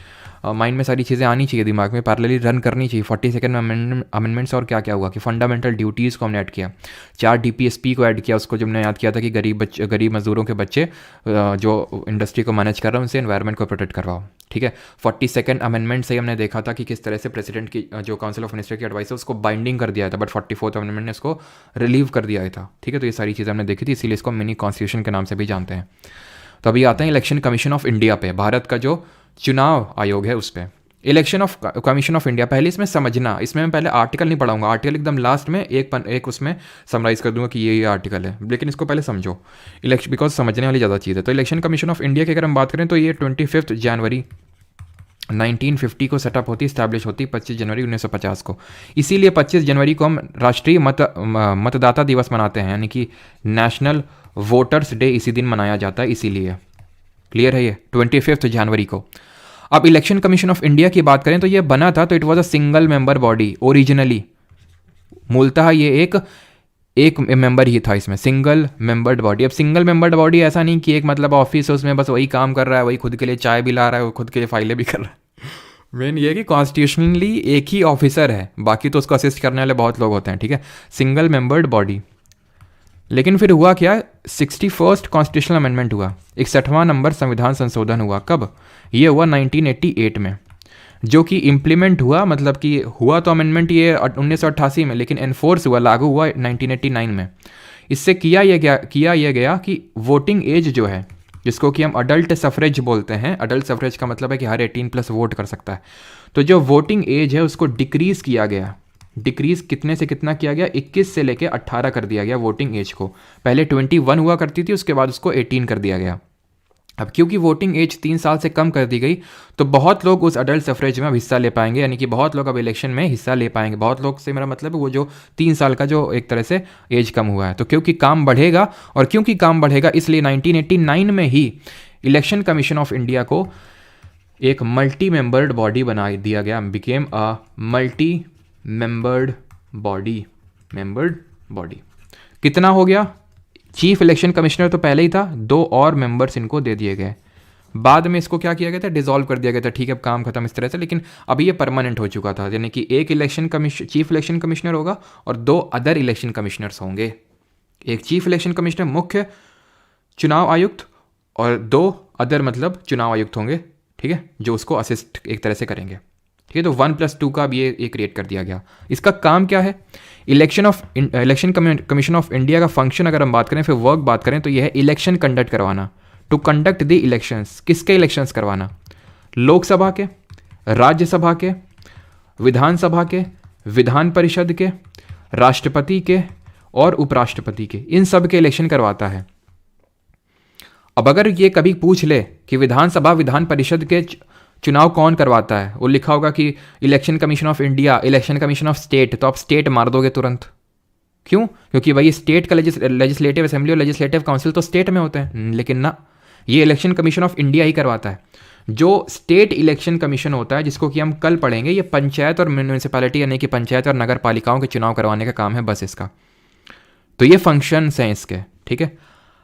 माइंड में सारी चीज़ें आनी चाहिए, दिमाग में पैरेलली रन करनी चाहिए। 42nd अमेंडमेंट्स और क्या क्या हुआ कि फंडामेंटल ड्यूटीज़ को हमने ऐड किया, 4 DPSP को ऐड किया, उसको जब हमने याद किया था कि गरीब मजदूरों के बच्चे जो इंडस्ट्री को मैनेज कर रहे हैं उनसे एनवायरनमेंट को प्रोटेक्ट करवाओ। ठीक है, 42nd अमेंडमेंट से हमने देखा था कि किस तरह से प्रेसिडेंट की जो काउंसिल ऑफ मिनिस्टर की एडवाइस है उसको बाइंडिंग कर दिया था, बट 44th अमेंडमेंट ने उसको रिलीव कर दिया था। ठीक है, तो ये सारी चीज़ें हमने देखी थी, इसीलिए इसको मिनी कॉन्स्टिट्यूशन के नाम से भी जानते हैं। तो अभी आते हैं इलेक्शन कमीशन ऑफ इंडिया पे, भारत का जो चुनाव आयोग है उस पर। Election of commission of India, पहले इसमें समझना, इसमें मैं पहले आर्टिकल नहीं पढ़ाऊंगा, आर्टिकल एकदम लास्ट में एक उसमें समराइज कर दूंगा कि ये आर्टिकल है, लेकिन इसको पहले समझो इलेक्शन, बिकॉज समझने वाली ज़्यादा चीज़ है। तो इलेक्शन कमीशन ऑफ इंडिया की अगर हम बात करें तो ये 25 जनवरी 1950 को सेटअप होती, इस्टेब्लिश होती 25 जनवरी 1950 को। इसीलिए 25 जनवरी को हम राष्ट्रीय मतदाता दिवस मनाते हैं, यानी कि नेशनल वोटर्स डे इसी दिन मनाया जाता है, इसीलिए। क्लियर है ये? 25 जनवरी को। अब इलेक्शन कमीशन ऑफ इंडिया की बात करें तो ये बना था, तो it was a single member body originally. मूलतः ये एक मेंबर ही था इसमें, सिंगल मेंबर्ड बॉडी। अब सिंगल मेंबर्ड बॉडी ऐसा नहीं कि एक मतलब ऑफिस है उसमें बस वही काम कर रहा है, वही खुद के लिए चाय भी ला रहा है, वो खुद के लिए फाइलें भी कर रहा है। मेन ये कि कॉन्स्टिट्यूशनली एक ही ऑफिसर है, बाकी तो उसको असिस्ट करने वाले बहुत लोग होते हैं, ठीक है। Single membered body. लेकिन फिर हुआ क्या, 61st कॉन्स्टिट्यूशनल अमेंडमेंट हुआ, 61वां नंबर संविधान संशोधन हुआ। कब? ये हुआ 1988 में, जो कि इम्प्लीमेंट हुआ, मतलब कि हुआ तो अमेंडमेंट ये 1988 में, लेकिन एनफोर्स हुआ, लागू हुआ 1989 में। इससे किया यह गया कि वोटिंग एज जो है, जिसको कि हम अडल्ट सफरेज बोलते हैं, अडल्ट सफरेज का मतलब है कि हर 18+ वोट कर सकता है, तो जो वोटिंग एज है उसको डिक्रीज़ किया गया। डिक्रीज़ कितने से कितना किया गया? 21 से लेके 18 कर दिया गया वोटिंग एज को। पहले 21 हुआ करती थी, उसके बाद उसको 18 कर दिया गया। अब क्योंकि वोटिंग एज 3 साल से कम कर दी गई, तो बहुत लोग उस अडल्ट सफरेज में अब हिस्सा ले पाएंगे, यानी कि बहुत लोग अब इलेक्शन में हिस्सा ले पाएंगे। बहुत लोग से मेरा मतलब है वो जो 3 साल का जो एक तरह से एज कम हुआ है। तो क्योंकि काम बढ़ेगा, और क्योंकि काम बढ़ेगा इसलिए 1989 में ही इलेक्शन कमीशन ऑफ इंडिया को एक मल्टी मेंबर्ड बॉडी बना दिया गया, became a multi membered body. कितना हो गया? चीफ इलेक्शन कमिश्नर तो पहले ही था, 2 और मेंबर्स इनको दे दिए गए। बाद में इसको क्या किया गया था? डिसॉल्व कर दिया गया था, ठीक है, अब काम खत्म इस तरह से। लेकिन अभी ये परमानेंट हो चुका था, यानी कि एक चीफ इलेक्शन कमिश्नर होगा और 2 अदर इलेक्शन कमिश्नर्स होंगे। एक चीफ इलेक्शन कमिश्नर, मुख्य चुनाव आयुक्त, और 2 अदर मतलब चुनाव आयुक्त होंगे, ठीक है, जो उसको असिस्ट एक तरह से करेंगे, ठीक है। तो 1+2 का भी ये क्रिएट कर दिया गया। इसका काम क्या है? इलेक्शन कमीशन ऑफ इंडिया का फंक्शन अगर हम बात करें, फिर वर्क बात करें, तो यह है इलेक्शन कंडक्ट करवाना। To conduct the elections. किसके इलेक्शंस करवाना? लोकसभा के, राज्यसभा के, विधानसभा के, विधान परिषद के, राष्ट्रपति के और उपराष्ट्रपति के, इन सब के इलेक्शन करवाता है। अब अगर ये कभी पूछ ले कि विधानसभा विधान परिषद के चुनाव कौन करवाता है, वो लिखा होगा कि election commission of India, election commission of state, तो आप स्टेट मार दोगे तुरंत। क्यों? क्योंकि भाई स्टेट का लेजिस्लेटिव असेंबली और लेजिस्लेटिव काउंसिल तो स्टेट में होते हैं, लेकिन ना, ये इलेक्शन कमीशन ऑफ इंडिया ही करवाता है। जो स्टेट इलेक्शन कमीशन होता है, जिसको कि हम कल पढ़ेंगे, ये पंचायत और म्यूनिसिपैलिटी यानी कि पंचायत और नगर पालिकाओं के चुनाव करवाने का काम है बस इसका। तो ये फंक्शंस हैं इसके, ठीक है।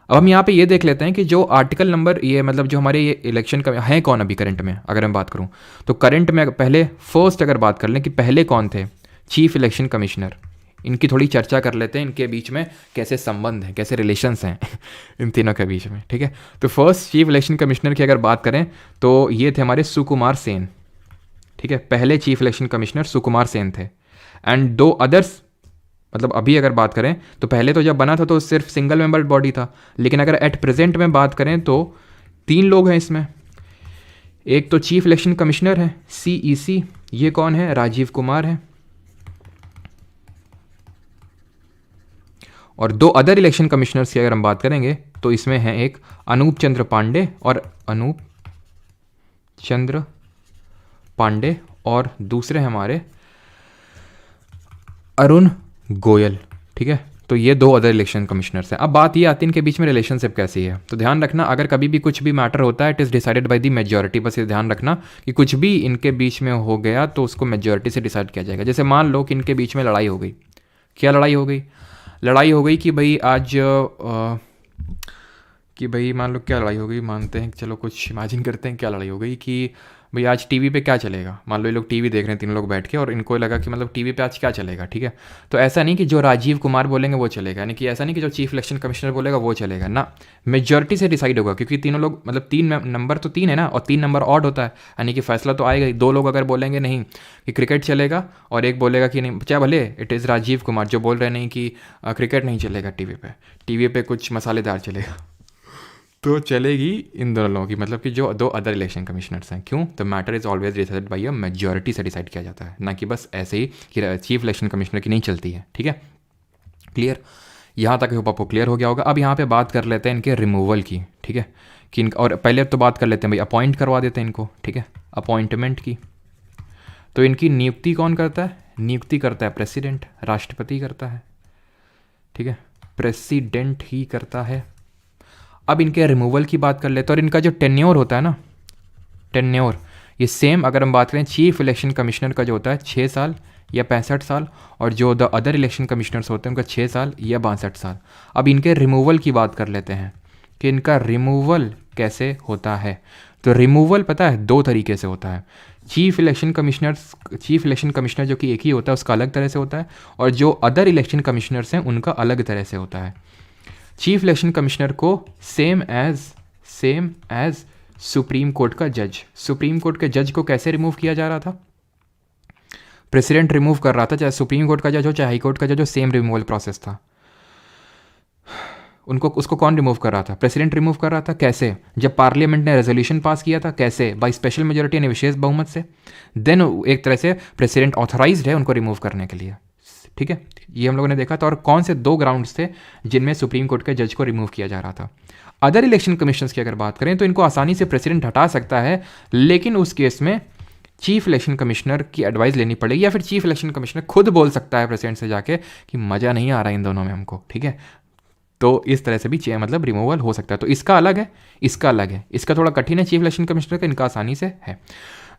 अब हम यहाँ पे ये देख लेते हैं कि जो आर्टिकल नंबर, ये मतलब जो हमारे ये इलेक्शन का है कौन अभी करंट में, अगर मैं बात करूँ तो करंट में पहले फर्स्ट अगर बात कर लें कि पहले कौन थे, चीफ इलेक्शन कमिश्नर। इनकी थोड़ी चर्चा कर लेते हैं, इनके बीच में कैसे संबंध हैं, कैसे रिलेशंस हैं इन तीनों के बीच में, ठीक है। तो फर्स्ट चीफ इलेक्शन कमिश्नर की अगर बात करें तो ये थे हमारे सुकुमार सेन, ठीक है। पहले chief election commissioner Sukumar Sen थे। एंड 2 अदर्स, मतलब अभी अगर बात करें तो पहले तो जब बना था तो सिर्फ सिंगल मेंबर बॉडी था, लेकिन अगर एट प्रेजेंट में बात करें तो 3 लोग हैं इसमें। एक तो चीफ इलेक्शन कमिश्नर है, CEC, ये कौन है? राजीव कुमार है। और 2 अदर इलेक्शन कमिश्नर्स की अगर हम बात करेंगे तो इसमें है एक अनूप चंद्र पांडे और दूसरे हमारे अरुण गोयल, ठीक है। तो ये 2 अदर इलेक्शन कमिश्नर्स हैं। अब बात ये आती है इनके बीच में रिलेशनशिप कैसी है। तो ध्यान रखना, अगर कभी भी कुछ भी मैटर होता है, it is decided by the majority. बस ये ध्यान रखना कि कुछ भी इनके बीच में हो गया तो उसको मेजॉरिटी से डिसाइड किया जाएगा। जैसे मान लो कि इनके बीच में लड़ाई हो गई। क्या लड़ाई हो गई? लड़ाई हो गई कि भाई आज मान लो क्या लड़ाई हो गई, मानते हैं, चलो कुछ इमेजिन करते हैं क्या लड़ाई हो गई कि भाई आज टीवी पे क्या चलेगा। मान लो ये लोग टीवी देख रहे हैं 3 लोग बैठ के, और इनको लगा कि मतलब टीवी पे आज क्या चलेगा, ठीक है। तो ऐसा नहीं कि जो राजीव कुमार बोलेंगे वो चलेगा, यानी कि ऐसा नहीं कि जो चीफ इलेक्शन कमिश्नर बोलेगा वो चलेगा ना, मेजॉरिटी से डिसाइड होगा। क्योंकि तीनों लोग मतलब 3 नंबर तो 3 है ना, और 3 नंबर ऑड होता है, यानी कि फैसला तो आएगा ही। 2 लोग अगर बोलेंगे नहीं कि क्रिकेट चलेगा, और एक बोलेगा कि नहीं, चाहे भले इट इज़ राजीव कुमार जो बोल रहे नहीं कि क्रिकेट नहीं चलेगा टीवी पे कुछ मसालेदार चलेगा, तो चलेगी इन दोनों लोगों की, मतलब कि जो 2 अदर इलेक्शन कमिश्नर्स हैं। क्यों? The matter is always decided by a majority से डिसाइड किया जाता है, ना कि बस ऐसे ही कि चीफ इलेक्शन कमिश्नर की नहीं चलती है, ठीक है। क्लियर? यहाँ तक होप आपको क्लियर हो गया होगा। अब यहाँ पे बात कर लेते हैं इनके रिमूवल की, ठीक है, कि और पहले तो बात कर लेते हैं भाई अपॉइंट करवा देते हैं इनको, ठीक है। अपॉइंटमेंट की। तो इनकी नियुक्ति कौन करता है? नियुक्ति करता है प्रेसिडेंट, राष्ट्रपति करता है, ठीक है, प्रेसिडेंट ही करता है। अब इनके रिमूवल की बात कर लेते हैं। और इनका जो टेन्योर होता है ना, टेन्योर, ये सेम अगर हम बात करें चीफ इलेक्शन कमिश्नर का जो होता है 6 साल या 65 साल, और जो द अदर इलेक्शन कमिश्नर्स होते हैं उनका 6 साल या 62 साल। अब इनके रिमूवल की बात कर लेते हैं कि इनका रिमूवल कैसे होता है। तो रिमूवल पता है 2 तरीके से होता है। चीफ इलेक्शन कमिश्नर जो कि एक ही होता है उसका अलग तरह से होता है, और जो अदर इलेक्शन कमिश्नर्स हैं उनका अलग तरह से होता है। चीफ इलेक्शन कमिश्नर को सेम एज सुप्रीम कोर्ट का जज, सुप्रीम कोर्ट के जज को कैसे रिमूव किया जा रहा था? प्रेसिडेंट रिमूव कर रहा था, चाहे सुप्रीम कोर्ट का जज हो चाहे हाई कोर्ट का जज हो, सेम रिमूवल प्रोसेस था। उसको कौन रिमूव कर रहा था? प्रेसिडेंट रिमूव कर रहा था। कैसे? जब पार्लियामेंट ने रेजोल्यूशन पास किया था। कैसे? बाय स्पेशल मेजोरिटी यानी विशेष बहुमत से। देन एक तरह से प्रेसिडेंट ऑथराइज्ड है उनको रिमूव करने के लिए, ठीक है। ये हम लोगों ने देखा था। और कौन से 2 ग्राउंड्स थे जिनमें सुप्रीम कोर्ट के जज को रिमूव किया जा रहा था? अदर इलेक्शन कमिश्नर्स की अगर बात करें तो इनको आसानी से प्रेसिडेंट हटा सकता है, लेकिन उस केस में चीफ इलेक्शन कमिश्नर की एडवाइस लेनी पड़ेगी, या फिर चीफ इलेक्शन कमिश्नर खुद बोल सकता है प्रेसिडेंट से जाके कि मज़ा नहीं आ रहा इन दोनों में हमको, ठीक है। तो इस तरह से भी मतलब रिमूवल हो सकता है। तो इसका अलग है, इसका अलग है। इसका थोड़ा कठिन है चीफ इलेक्शन कमिश्नर का, इनका आसानी से है।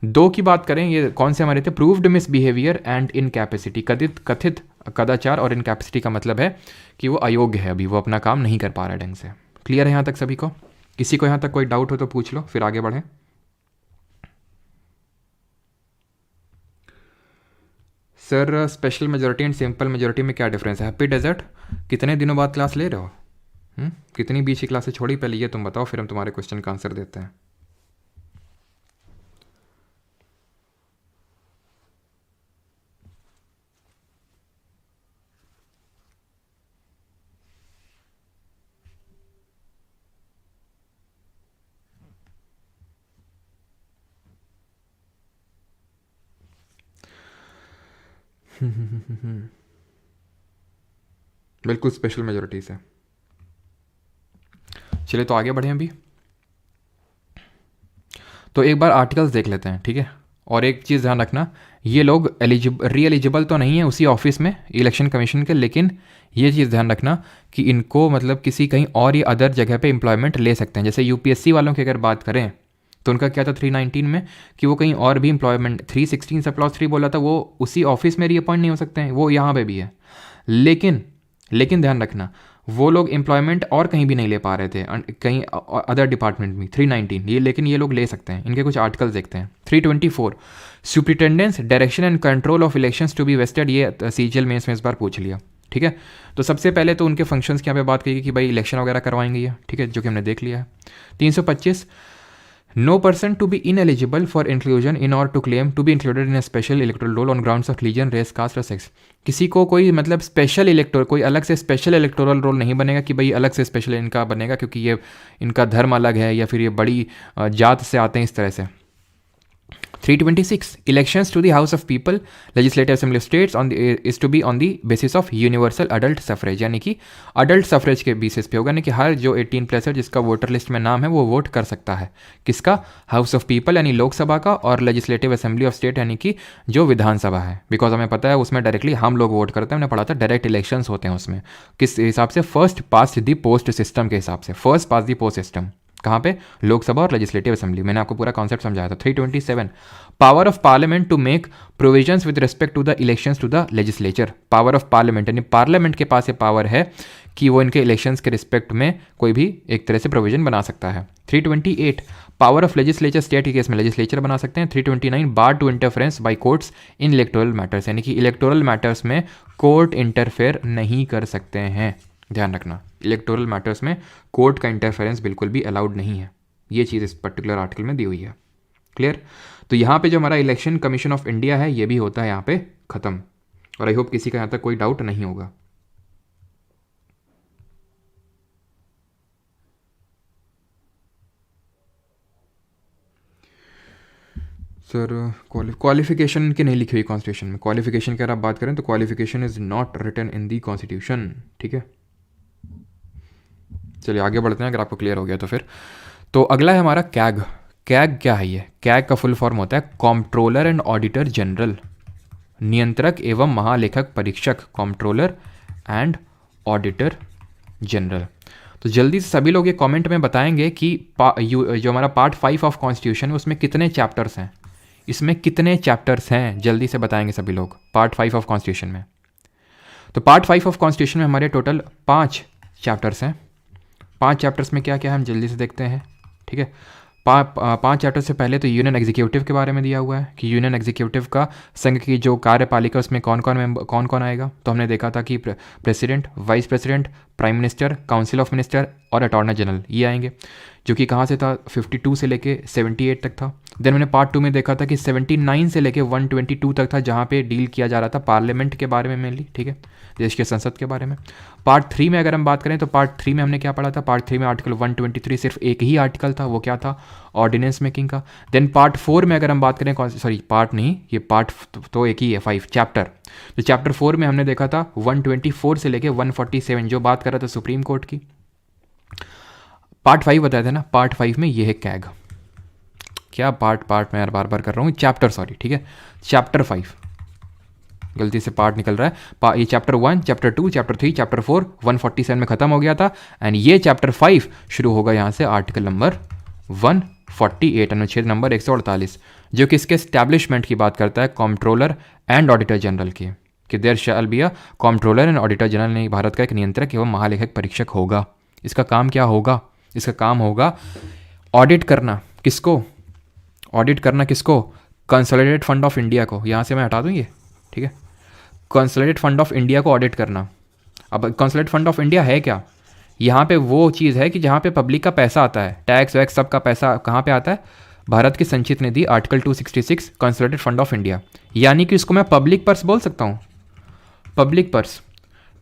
2 की बात करें, ये कौन से हमारे थे? प्रूव्ड मिसबिहेवियर एंड इनकैपेसिटी, कथित कदाचार और इनकैपेसिटी का मतलब है कि वो अयोग्य है, अभी वो अपना काम नहीं कर पा रहा है ढंग से। क्लियर है यहाँ तक सभी को? किसी को यहाँ तक कोई डाउट हो तो पूछ लो, फिर आगे बढ़ें। Sir special majority and simple majority में क्या डिफरेंस है? हैप्पी डेजर्ट, कितने दिनों बाद क्लास ले रहे हो? कितनी बीच की क्लासेस छोड़ी? पहले ये तुम बताओ, फिर हम तुम्हारे क्वेश्चन का आंसर देते हैं। बिल्कुल स्पेशल मेजोरिटी से। चलिए तो आगे बढ़ें अभी। तो एक बार आर्टिकल्स देख लेते हैं, ठीक है। और एक चीज़ ध्यान रखना, ये लोग री एलिजिबल तो नहीं है उसी ऑफिस में इलेक्शन कमीशन के, लेकिन ये चीज़ ध्यान रखना कि इनको मतलब किसी कहीं और या अदर जगह पे एम्प्लॉयमेंट ले सकते हैं। जैसे यूपीएससी वालों की अगर बात करें तो उनका क्या था 319 में कि वो कहीं और भी एम्प्लॉयमेंट, 316 से क्लॉज 3 बोला था, वो उसी ऑफिस में रीअपॉइंट नहीं हो सकते हैं, वो यहाँ पे भी है। लेकिन ध्यान रखना, वो लोग एम्प्लॉयमेंट और कहीं भी नहीं ले पा रहे थे, कहीं अदर डिपार्टमेंट में 319 ये, लेकिन ये लोग ले सकते हैं। इनके कुछ आर्टिकल्स देखते हैं। 324 superintendence direction and control of elections to be vested, ये सीजीएल मेंस में इस बार पूछ लिया, ठीक है। तो सबसे पहले तो उनके फंक्शंस की यहाँ पे बात की कि भाई इलेक्शन वगैरह करवाएंगे ये, ठीक है, जो कि हमने देख लिया है। 325 no person to be ineligible for inclusion in or to claim to be included in a special electoral roll on grounds of religion, race, caste और सेक्स। किसी को कोई मतलब स्पेशल कोई अलग से स्पेशल इलेक्टोरल रोल नहीं बनेगा कि भाई अलग से स्पेशल इनका बनेगा क्योंकि ये इनका धर्म अलग है या फिर ये बड़ी जात से आते हैं, इस तरह से। 326 elections to the house of people legislative assembly of states is to be on the basis of universal adult suffrage, यानी कि अडल्ट सफरेज के बेसिस पे होगा, यानी कि हर जो 18+ है जिसका वोटर लिस्ट में नाम है वो वोट कर सकता है। किसका? हाउस ऑफ पीपल यानी लोकसभा का, और लेजिस्लेटिव असेंबली ऑफ स्टेट यानी कि जो विधानसभा है। बिकॉज हमें पता है उसमें डायरेक्टली हम लोग वोट करते हैं, हमने पढ़ा था डायरेक्ट इलेक्शंस होते हैं उसमें। किस हिसाब से? First past the post system के हिसाब से, first past the post system. कहाँ पे? लोकसभा और लेजिस्लेटिव असेंबली। मैंने आपको पूरा कॉन्सेप्ट समझाया था। 327 power of parliament to make provisions with respect to the elections to the legislature. Power of parliament यानी पार्लियामेंट के पास ये पावर है कि वो इनके इलेक्शंस के रिस्पेक्ट में कोई भी एक तरह से प्रोविजन बना सकता है। 328 पावर ऑफ लेजिस्लेचर, स्टेट के केस में लेजिस्लेचर बना सकते हैं। 329 bar to interference by courts in electoral matters, यानी कि इलेक्टोरल मैटर्स में कोर्ट इंटरफेयर नहीं कर सकते हैं। ध्यान रखना, इलेक्टोरल मैटर्स में कोर्ट का इंटरफेरेंस बिल्कुल भी अलाउड नहीं है। ये चीज़ इस पर्टिकुलर आर्टिकल में दी हुई है। क्लियर? तो यहाँ पे जो हमारा इलेक्शन कमीशन ऑफ इंडिया है ये भी होता है यहाँ पे ख़त्म, और आई होप किसी का यहाँ तक कोई डाउट नहीं होगा। सर क्वालिफिकेशन की नहीं लिखी हुई कॉन्स्टिट्यूशन में। क्वालिफिकेशन की अगर आप बात करें तो qualification is not written in the constitution, ठीक है। चलिए आगे बढ़ते हैं, अगर आपको क्लियर हो गया तो फिर। तो अगला है हमारा कैग। कैग क्या है? ये कैग का फुल फॉर्म होता है कॉम्प्ट्रोलर एंड ऑडिटर जनरल, नियंत्रक एवं महालेखक परीक्षक, कॉम्प्ट्रोलर एंड ऑडिटर जनरल। तो जल्दी से सभी लोग ये कमेंट में बताएंगे कि जो हमारा पार्ट 5 ऑफ कॉन्स्टिट्यूशन है उसमें कितने चैप्टर्स हैं, इसमें कितने चैप्टर्स हैं, जल्दी से बताएंगे सभी लोग पार्ट 5 ऑफ कॉन्स्टिट्यूशन में। तो पार्ट 5 ऑफ कॉन्स्टिट्यूशन में हमारे टोटल 5 चैप्टर्स हैं। 5 चैप्टर्स में क्या क्या है हम जल्दी से देखते हैं, ठीक है। 5 चैप्टर से पहले तो यूनियन एग्जीक्यूटिव के बारे में दिया हुआ है कि यूनियन एग्जीक्यूटिव का संघ की जो कार्यपालिका उसमें कौन कौन आएगा। तो हमने देखा था कि president, vice president, prime minister, council of minister और अटॉर्नी जनरल ये आएंगे, जो कि कहाँ से था 52 से लेके 78 तक था। देन मैंने पार्ट 2 में देखा था कि 79 से लेके 122 तक था, जहाँ पे डील किया जा रहा था पार्लियामेंट के बारे में मेनली, ठीक है, देश के संसद के बारे में। पार्ट 3 में अगर हम बात करें तो पार्ट 3 में हमने क्या पढ़ा था, पार्ट 3 में आर्टिकल 123 सिर्फ एक ही आर्टिकल था, वो क्या था, ऑर्डिनेंस मेकिंग का। देन पार्ट 4 में अगर हम बात करें, सॉरी पार्ट नहीं, ये पार्ट तो एक ही है 5 चैप्टर। तो चैप्टर 4 में हमने देखा था 124 से लेके 147 जो बात कर रहा था सुप्रीम कोर्ट की। पार्ट 5 बताया था ना, पार्ट 5 में ये है कैग। क्या पार्ट मैं यार बार बार कर रहा हूँ, चैप्टर, सॉरी, ठीक है, चैप्टर 5, गलती से पार्ट निकल रहा है। ये चैप्टर 1, चैप्टर 2, चैप्टर 3, चैप्टर 4 147 में ख़त्म हो गया था, एंड ये चैप्टर 5 शुरू होगा यहाँ से आर्टिकल नंबर 148, अनुच्छेद नंबर 148, जो कि इसके एस्टैब्लिशमेंट की बात करता है कॉम्प्ट्रोलर एंड ऑडिटर जनरल की, कि there shall be a comptroller and auditor general, ने भारत का एक नियंत्रक एवं महालेखक परीक्षक होगा। इसका काम क्या होगा? इसका काम होगा ऑडिट करना। किसको ऑडिट करना? किसको? कंसोलिडेटेड फंड ऑफ इंडिया को। यहाँ से मैं हटा दूँ ये, ठीक है, कंसोलिडेटेड फंड ऑफ इंडिया को ऑडिट करना। अब कंसोलिडेटेड फंड ऑफ इंडिया है क्या? यहाँ पे वो चीज़ है कि जहाँ पे पब्लिक का पैसा आता है, टैक्स वैक्स सब का पैसा कहाँ पे आता है? भारत की संचित निधि, article 266 consolidated fund of India, यानी कि इसको मैं पब्लिक पर्स बोल सकता हूँ, पब्लिक पर्स।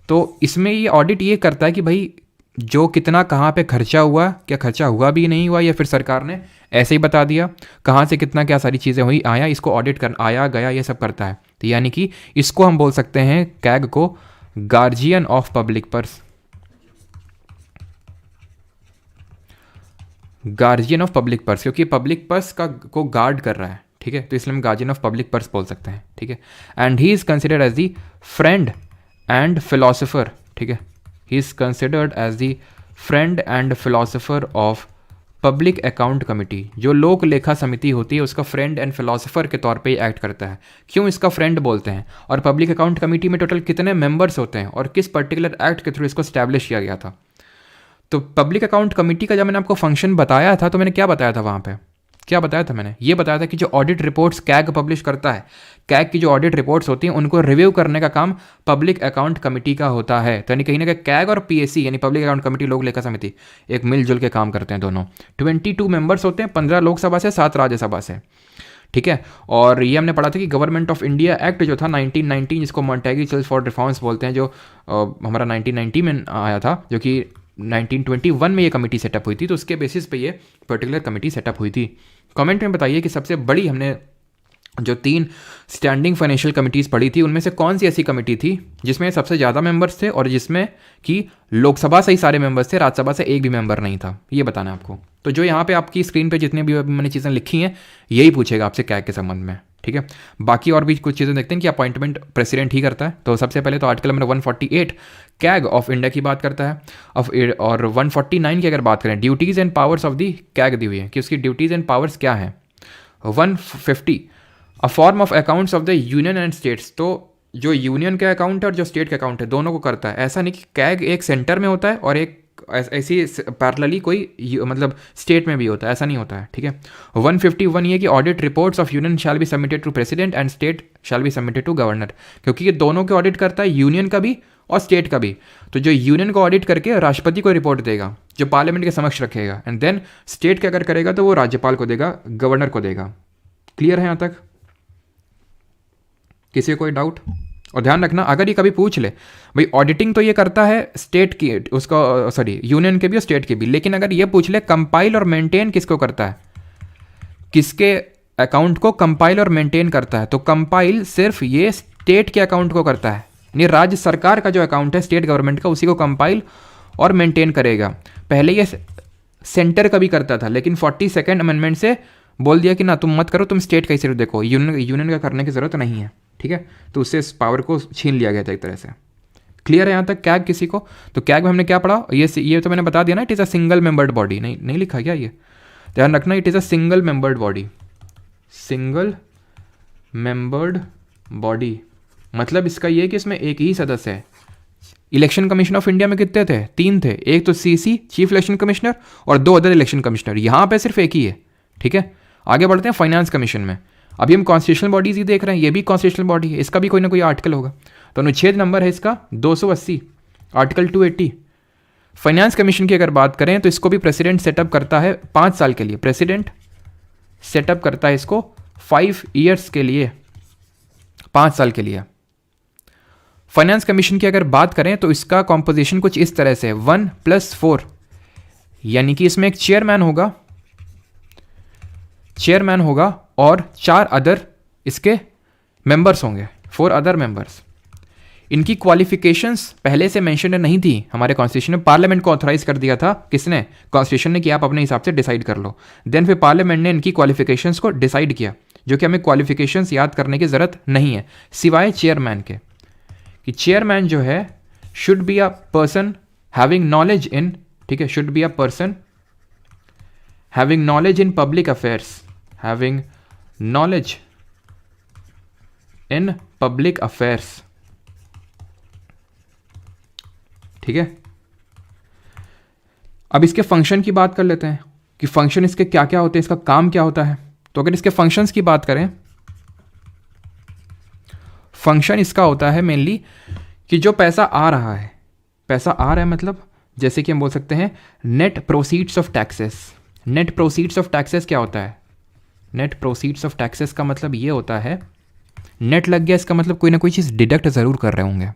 तो इसमें ये ऑडिट ये करता है कि भाई जो कितना कहाँ पे खर्चा हुआ, क्या खर्चा हुआ भी नहीं हुआ, या फिर सरकार ने ऐसे ही बता दिया, कहाँ से कितना क्या सारी चीज़ें हुई, आया, इसको ऑडिट कर आया गया, ये सब करता है। तो यानी कि इसको हम बोल सकते हैं कैग को guardian of public purse, guardian of public purse, क्योंकि पब्लिक पर्स को गार्ड कर रहा है, ठीक है, तो इसलिए हम गार्जियन ऑफ पब्लिक पर्स बोल सकते हैं, ठीक है। And he is considered as the friend and philosopher, ठीक है, he is considered as the friend and philosopher of public account committee. जो लोक लेखा समिति होती है उसका फ्रेंड एंड फिलोसोफर के तौर पे ही एक्ट करता है। क्यों इसका फ्रेंड बोलते हैं? और पब्लिक अकाउंट कमेटी में टोटल कितने मेंबर्स होते हैं और किस पर्टिकुलर एक्ट के थ्रू इसको स्टैब्लिश किया गया था? तो पब्लिक अकाउंट कमेटी का जब मैंने आपको फंक्शन बताया था तो मैंने क्या बताया था वहाँ पे? क्या बताया था मैंने? ये बताया था कि जो ऑडिट रिपोर्ट्स कैग पब्लिश करता है, कैग की जो ऑडिट रिपोर्ट्स होती हैं उनको रिव्यू करने का काम पब्लिक अकाउंट कमेटी का होता है। तो यानी कहीं ना कहीं कैग और पीएससी यानी पब्लिक अकाउंट कमेटी, लोक लेखा समिति, एक मिलजुल के काम करते हैं दोनों। 22 मेंबर्स होते हैं, 15 लोकसभा से, 7 राज्यसभा से, ठीक है। और ये हमने पढ़ा था कि गवर्नमेंट ऑफ इंडिया एक्ट जो था 1919, जिसको मॉन्टेगी चर्च फॉर रिफॉर्म्स बोलते हैं, जो हमारा 1990 में आया था, जो कि 1921 में ये कमेटी सेटअप हुई थी, तो उसके बेसिस पे ये पर्टिकुलर कमेटी सेटअप हुई थी। कमेंट में बताइए कि सबसे बड़ी हमने जो 3 स्टैंडिंग फाइनेंशियल कमिटीज़ पढ़ी थी उनमें से कौन सी ऐसी कमेटी थी जिसमें सबसे ज़्यादा मेंबर्स थे और जिसमें कि लोकसभा से ही सारे मेंबर्स थे, राज्यसभा से एक भी मेंबर नहीं था? ये बताना है आपको। तो जो यहाँ पे आपकी स्क्रीन पे जितने भी मैंने चीज़ें लिखी हैं यही पूछेगा आपसे कैग के संबंध में, ठीक है। बाकी और भी कुछ चीज़ें देखते हैं कि अपॉइंटमेंट प्रेसिडेंट ही करता है। तो सबसे पहले तो article number 148 CAG of India की बात करता है। और 149 की अगर बात करें, duties and powers of the CAG दी हुई है कि उसकी ड्यूटीज़ एंड पावर्स क्या हैं। 150 a form of accounts of the union and states, तो जो यूनियन के अकाउंट है और जो स्टेट के अकाउंट है दोनों को करता है। ऐसा नहीं कि कैग एक सेंटर में होता है और एक ऐसी पैरेलली कोई मतलब स्टेट में भी होता है, ऐसा नहीं होता है, ठीक है। 151 ये कि audit reports of union shall be submitted to president and state shall be submitted to governor, क्योंकि ये दोनों के ऑडिट करता है, यूनियन का भी और स्टेट का भी। तो जो यूनियन को ऑडिट करके राष्ट्रपति को रिपोर्ट देगा, जो पार्लियामेंट के समक्ष रखेगा, एंड देन स्टेट का अगर करेगा तो वो राज्यपाल को देगा, गवर्नर को देगा। क्लियर है यहाँ तक? किसी को कोई डाउट? और ध्यान रखना अगर ये कभी पूछ ले भाई ऑडिटिंग तो ये करता है स्टेट की, उसको सॉरी यूनियन के भी और स्टेट के भी, लेकिन अगर ये पूछ ले कंपाइल और मेंटेन किसको करता है, किसके अकाउंट को कंपाइल और मेंटेन करता है, तो कंपाइल सिर्फ ये स्टेट के अकाउंट को करता है, यानी राज्य सरकार का जो अकाउंट है स्टेट गवर्नमेंट का उसी को कंपाइल और मेंटेन करेगा। पहले ये सेंटर का भी करता था, लेकिन 42nd अमेंडमेंट से बोल दिया कि ना तुम मत करो, तुम स्टेट का ही सिर्फ देखो, यूनियन का करने की ज़रूरत नहीं है, ठीक है। तो उससे इस पावर को छीन लिया गया था एक तरह से। क्लियर है यहाँ तक कैग किसी को? तो कैग में हमने क्या पढ़ा, ये तो मैंने बता दिया ना, it is a single membered body. नहीं लिखा क्या ये? ध्यान रखना, it is a single membered body. Single membered body मतलब इसका ये कि इसमें एक ही सदस्य है। इलेक्शन कमीशन ऑफ इंडिया में कितने थे? 3 थे। एक तो सीसी चीफ इलेक्शन कमिश्नर और 2 अदर इलेक्शन कमिश्नर। यहाँ पे सिर्फ एक ही है, ठीक है। आगे बढ़ते हैं फाइनेंस कमीशन में। अभी हम कॉन्स्टिट्यूशनल बॉडीज ही देख रहे हैं, ये भी कॉन्स्टिट्यूशनल बॉडी है, इसका भी कोई ना कोई आर्टिकल होगा। तो अनुच्छेद नंबर है इसका 280, आर्टिकल 280। फाइनेंस कमीशन की अगर बात करें तो इसको भी प्रेसिडेंट सेटअप करता है 5 साल के लिए। प्रेसिडेंट सेटअप करता है इसको 5 ईयर्स के लिए, 5 साल के लिए। फाइनेंस कमीशन की अगर बात करें तो इसका कॉम्पोजिशन कुछ इस तरह से है, 1+4, यानी कि इसमें एक चेयरमैन होगा और 4 अदर इसके मेंबर्स होंगे, 4 अदर मेंबर्स। इनकी क्वालिफिकेशंस पहले से मेंशन नहीं थी हमारे कॉन्स्टिट्यूशन में, पार्लियामेंट को ऑथराइज कर दिया था किसने? कॉन्स्टिट्यूशन ने, कि आप अपने हिसाब से डिसाइड कर लो। देन फिर पार्लियामेंट ने इनकी क्वालिफिकेशंस को डिसाइड किया, जो कि हमें क्वालिफिकेशंस याद करने की ज़रूरत नहीं है सिवाय चेयरमैन के, कि चेयरमैन जो है should be a person having knowledge इन, ठीक है, should be a person having knowledge in public affairs, having knowledge in public affairs, ठीक है। अब इसके फंक्शन की बात कर लेते हैं कि फंक्शन इसके क्या क्या होते हैं, इसका काम क्या होता है। तो अगर इसके फंक्शंस की बात करें, फंक्शन इसका होता है मेनली कि जो पैसा आ रहा है मतलब जैसे कि हम बोल सकते हैं net proceeds of taxes. Net proceeds of taxes क्या होता है? नेट प्रोसीड्स ऑफ टैक्सेस का मतलब ये होता है, नेट लग गया इसका मतलब कोई ना कोई चीज़ डिडक्ट ज़रूर कर रहे होंगे।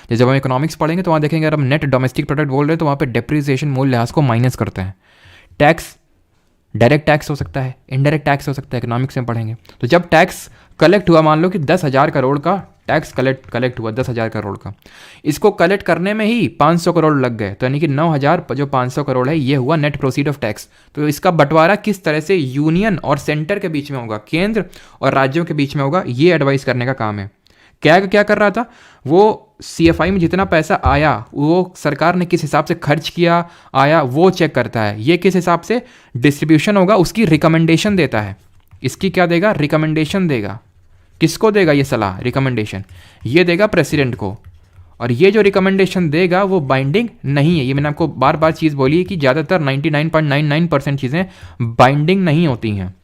जब हम इकोनॉमिक्स पढ़ेंगे तो वहाँ देखेंगे अगर हम नेट डोमेस्टिक प्रोडक्ट बोल रहे हैं तो वहाँ पे डेप्रिसिएशन मूल लिहाज को माइनस करते हैं। टैक्स डायरेक्ट टैक्स हो सकता है, इनडायरेक्ट टैक्स हो सकता है, इकोनॉमिक्स में पढ़ेंगे। तो जब टैक्स कलेक्ट हुआ, मान लो कि 10,000 करोड़ का टैक्स कलेक्ट हुआ, 10,000 करोड़ का, इसको कलेक्ट करने में ही 500 करोड़ लग गए, तो यानी कि 9,000 जो 500 करोड़ है ये हुआ नेट प्रोसीड ऑफ टैक्स। तो इसका बंटवारा किस तरह से यूनियन और सेंटर के बीच में होगा, केंद्र और राज्यों के बीच में होगा, ये एडवाइस करने का काम है। क्या कर रहा था वो, CFI में जितना पैसा आया वो सरकार ने किस हिसाब से खर्च किया आया वो चेक करता है, ये किस हिसाब से डिस्ट्रीब्यूशन होगा उसकी रिकमेंडेशन देता है। इसकी क्या देगा? रिकमेंडेशन देगा। किसको देगा ये सलाह, रिकमेंडेशन? ये देगा प्रेसिडेंट को। और ये जो रिकमेंडेशन देगा वो बाइंडिंग नहीं है। ये मैंने आपको बार बार चीज़ बोली है कि ज़्यादातर 99.99% चीज़ें बाइंडिंग नहीं होती हैं।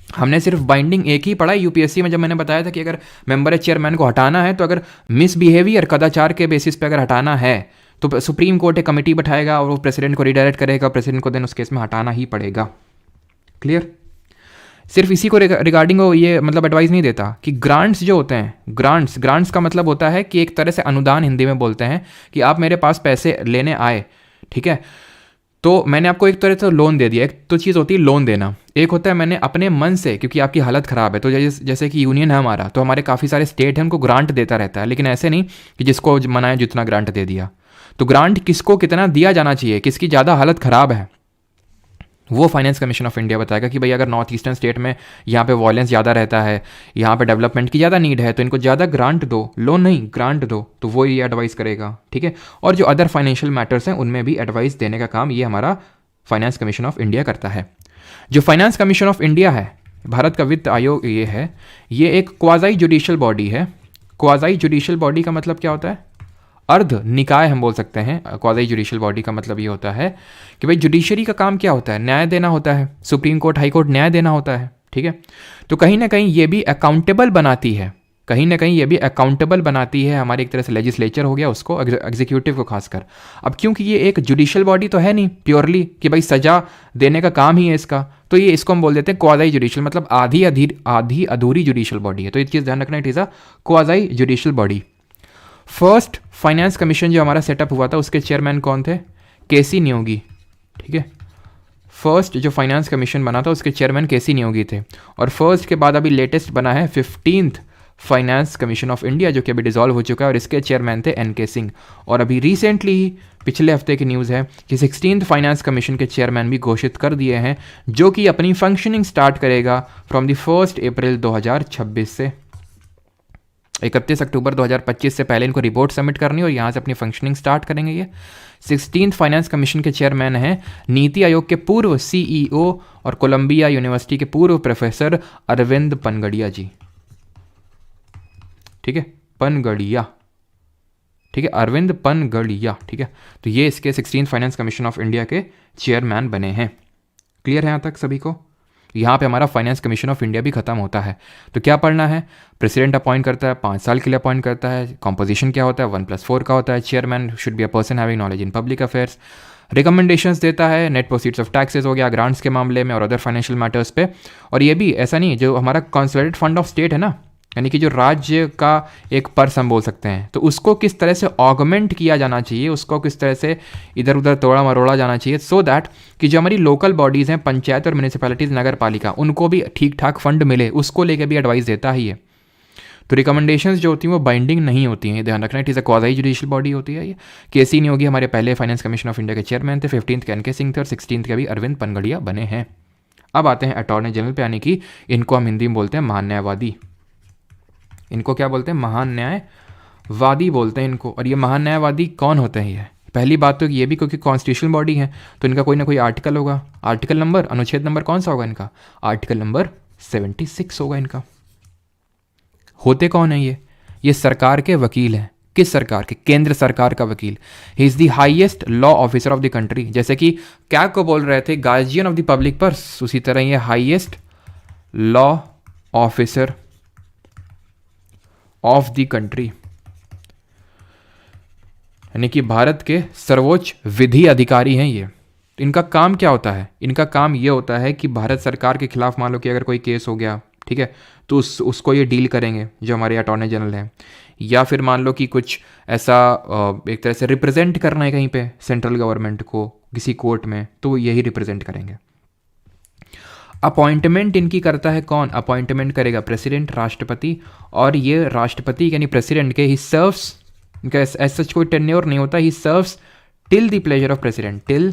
हमने सिर्फ बाइंडिंग एक ही पढ़ा यूपीएससी में, जब मैंने बताया था कि अगर मेंबर चेयरमैन को हटाना है तो अगर मिसबिहेवियर कदाचार के बेसिस पे अगर हटाना है तो सुप्रीम कोर्ट एक कमेटी बैठाएगा और वो प्रेसिडेंट को रिडायरेक्ट करेगा, प्रेसिडेंट को देन उस केस में हटाना ही पड़ेगा। क्लियर? सिर्फ इसी को रिगार्डिंग वो ये मतलब एडवाइस नहीं देता कि ग्रांट्स जो होते हैं, ग्रांट्स का मतलब होता है कि एक तरह से अनुदान हिंदी में बोलते हैं कि आप मेरे पास पैसे लेने आए, ठीक है, तो मैंने आपको एक तरह से लोन दे दिया। एक तो चीज़ होती है लोन देना, एक होता है मैंने अपने मन से, क्योंकि आपकी हालत ख़राब है, तो जैसे कि यूनियन है हमारा, तो हमारे काफ़ी सारे स्टेट हैं उनको ग्रांट देता रहता है, लेकिन ऐसे नहीं कि जिसको मनाया जितना ग्रांट दे दिया। तो ग्रांट किसको कितना दिया जाना चाहिए, किसकी ज़्यादा हालत ख़राब है, वो फाइनेंस कमीशन ऑफ इंडिया बताएगा कि भाई अगर नॉर्थ ईस्टर्न स्टेट में यहाँ पे वॉयलेंस ज़्यादा रहता है, यहाँ पे डेवलपमेंट की ज़्यादा नीड है, तो इनको ज़्यादा ग्रांट दो, लोन नहीं ग्रांट दो, तो वो ये एडवाइस करेगा, ठीक है। और जो अदर फाइनेंशियल मैटर्स हैं उनमें भी एडवाइस देने का काम ये हमारा फाइनेंस कमीशन ऑफ इंडिया करता है। जो फाइनेंस कमीशन ऑफ इंडिया है, भारत का वित्त आयोग ये है, ये एक क्वाज़ाई जुडिशियल बॉडी है। क्वाज़ाई जुडिशियल बॉडी का मतलब क्या होता है? अर्ध निकाय हम बोल सकते हैं। क्वाज़ाई जुडिशियल बॉडी का मतलब ये होता है कि भाई जुडिशरी का काम क्या होता है? न्याय देना होता है, सुप्रीम कोर्ट हाई कोर्ट न्याय देना होता है, ठीक है। तो कहीं ना कहीं ये भी अकाउंटेबल बनाती है, कहीं ना कहीं ये भी अकाउंटेबल बनाती है हमारी एक तरह से लेजिस्लेचर हो गया उसको, एग्जीक्यूटिव को खासकर। अब क्योंकि ये एक जुडिशियल बॉडी तो है नहीं प्योरली कि भाई सजा देने का काम ही है इसका, तो ये इसको हम बोल देते हैं क्वाज़ाई जुडिशियल, मतलब आधी अधूरी जुडिशियल बॉडी है। तो ये चीज़ ध्यान रखना, it is a quasi judicial body. First finance commission जो हमारा सेटअप हुआ था उसके चेयरमैन कौन थे? केसी नियोगी, ठीक है। फर्स्ट जो फाइनेंस कमीशन बना था उसके चेयरमैन केसी नियोगी थे। और फर्स्ट के बाद अभी लेटेस्ट बना है 15th finance commission of India, जो कि अभी डिसॉल्व हो चुका है, और इसके चेयरमैन थे एन के सिंह। और अभी रिसेंटली ही पिछले हफ्ते की न्यूज़ है कि 16th फाइनेंस कमीशन के चेयरमैन भी घोषित कर दिए हैं, जो कि अपनी फंक्शनिंग स्टार्ट करेगा फ्रॉम द 1 अप्रैल 2026 से। 31 अक्टूबर 2025 से पहले इनको रिपोर्ट सबमिट करनी और यहाँ से अपनी फंक्शनिंग स्टार्ट करेंगे। ये 16th फाइनेंस कमीशन के चेयरमैन हैं नीति आयोग के पूर्व CEO और कोलंबिया यूनिवर्सिटी के पूर्व प्रोफेसर अरविंद पनगड़िया जी। ठीक है, पनगड़िया, ठीक है, अरविंद पनगड़िया। ठीक है, तो ये इसके 16th finance commission of India के चेयरमैन बने हैं। क्लियर है यहाँ तक सभी को? यहाँ पे हमारा फाइनेंस कमीशन ऑफ इंडिया भी खत्म होता है। तो क्या पढ़ना है? प्रेसिडेंट अपॉइंट करता है, 5 साल के लिए अपॉइंट करता है। कॉम्पोजिशन क्या होता है? 1+4 का होता है। Chairman should be a person having knowledge in public affairs. Recommendations देता है नेट प्रोसीड्स ऑफ टैक्सेस हो गया, ग्रांट्स के मामले में और अदर फाइनेंशियल मैटर्स पे। और ये भी ऐसा नहीं, जो हमारा कंसोलिडेटेड फंड ऑफ स्टेट है ना, यानी कि जो राज्य का एक पर्स हम बोल सकते हैं, तो उसको किस तरह से ऑगमेंट किया जाना चाहिए, उसको किस तरह से इधर उधर तोड़ा मरोड़ा जाना चाहिए, सो दैट कि जो हमारी लोकल बॉडीज़ हैं, पंचायत और म्यूनिसिपैलिटीज़, नगर पालिका, उनको भी ठीक ठाक फंड मिले, उसको लेकर भी एडवाइस देता ही है। तो रिकमेंडेशंस जो होती हैं वो बाइंडिंग नहीं होती हैं, ध्यान रखना। It is a quasi judicial body होती है ये। केसी नहीं होगी, हमारे पहले फाइनेंस कमीशन ऑफ इंडिया के चेयरमैन थे, 15th के एन.के. सिंह थे और 16th के अभी अरविंद पनगड़िया बने हैं। अब आते हैं अटॉर्नी जनरल पे, यानी कि इनको हम हिंदी में बोलते हैं महान्यायवादी। इनको क्या बोलते हैं? महान न्यायवादी बोलते हैं इनको। और ये महान न्यायवादी कौन होते हैं? ये पहली बात तो ये भी क्योंकि कॉन्स्टिट्यूशनल बॉडी है, तो इनका कोई ना कोई आर्टिकल होगा। आर्टिकल नंबर, अनुच्छेद नंबर कौन सा होगा इनका? आर्टिकल नंबर 76 होगा इनका। होते कौन है ये सरकार के वकील हैं। किस सरकार के? केंद्र सरकार का वकील। He is the highest law officer of the country. जैसे कि क्या को बोल रहे थे, guardian of the public purse, उसी तरह ये highest law officer of the country, यानी कि भारत के सर्वोच्च विधि अधिकारी हैं ये। तो इनका काम क्या होता है? इनका काम ये होता है कि भारत सरकार के खिलाफ मान लो कि अगर कोई केस हो गया, ठीक है, तो उसको ये डील करेंगे जो हमारे अटॉर्नी जनरल हैं। या फिर मान लो कि कुछ ऐसा एक तरह से रिप्रेजेंट करना है कहीं पे सेंट्रल गवर्नमेंट को किसी कोर्ट में, तो यही रिप्रेजेंट करेंगे। अपॉइंटमेंट इनकी करता है कौन? अपॉइंटमेंट करेगा प्रेसिडेंट, राष्ट्रपति। और ये राष्ट्रपति यानी प्रेसिडेंट के ही सर्व्स, इनका एज सच कोई टेन्योर नहीं होता, he serves till the pleasure of president, till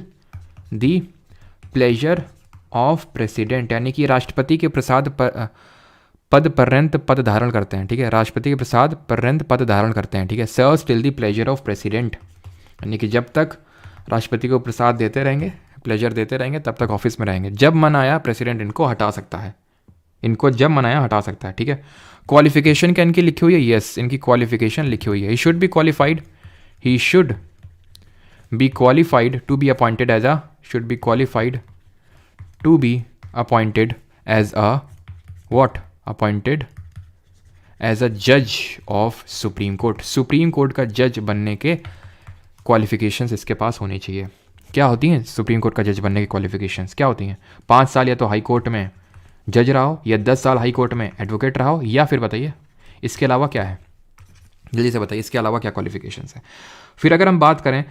the pleasure of president, यानी कि राष्ट्रपति के प्रसाद पद पर्यंत पद धारण करते हैं। ठीक है, राष्ट्रपति के प्रसाद पर्यंत पद धारण करते हैं। ठीक है, serves till the pleasure of president, यानी कि जब तक राष्ट्रपति को प्रसाद देते रहेंगे, प्लेजर देते रहेंगे, तब तक ऑफिस में रहेंगे। जब मन आया प्रेसिडेंट इनको हटा सकता है, इनको जब मन आया हटा सकता है। ठीक है, क्वालिफिकेशन क्या इनकी लिखी हुई है? यस, इनकी क्वालिफिकेशन लिखी हुई है। He should be qualified, he should be qualified to be appointed as a, should be qualified to be appointed as a what? Appointed as a जज of supreme court. Supreme court का जज बनने के qualifications इसके पास होनी चाहिए। क्या होती हैं सुप्रीम कोर्ट का जज बनने की क्वालिफिकेशंस? क्या होती हैं? 5 साल या तो हाई कोर्ट में जज रहा हो, या 10 साल हाई कोर्ट में एडवोकेट रहा हो, या फिर बताइए इसके अलावा क्या है? जल्दी से बताइए इसके अलावा क्या क्वालिफिकेशंस है। फिर अगर हम बात करें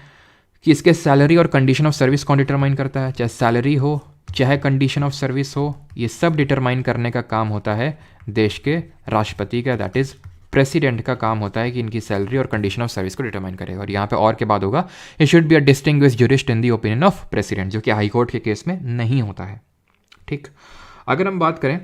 कि इसके सैलरी और कंडीशन ऑफ सर्विस कौन डिटरमाइन करता है? चाहे सैलरी हो, चाहे कंडीशन ऑफ सर्विस हो, ये सब डिटरमाइन करने का काम होता है देश के राष्ट्रपति का, दैट इज प्रेसिडेंट का काम होता है कि इनकी सैलरी और कंडीशन ऑफ सर्विस को डिटरमाइन करेगा। और यहाँ पे और के बाद होगा, it should be a distinguished jurist in the opinion of president, जो कि हाई कोर्ट के केस में नहीं होता है। ठीक, अगर हम बात करें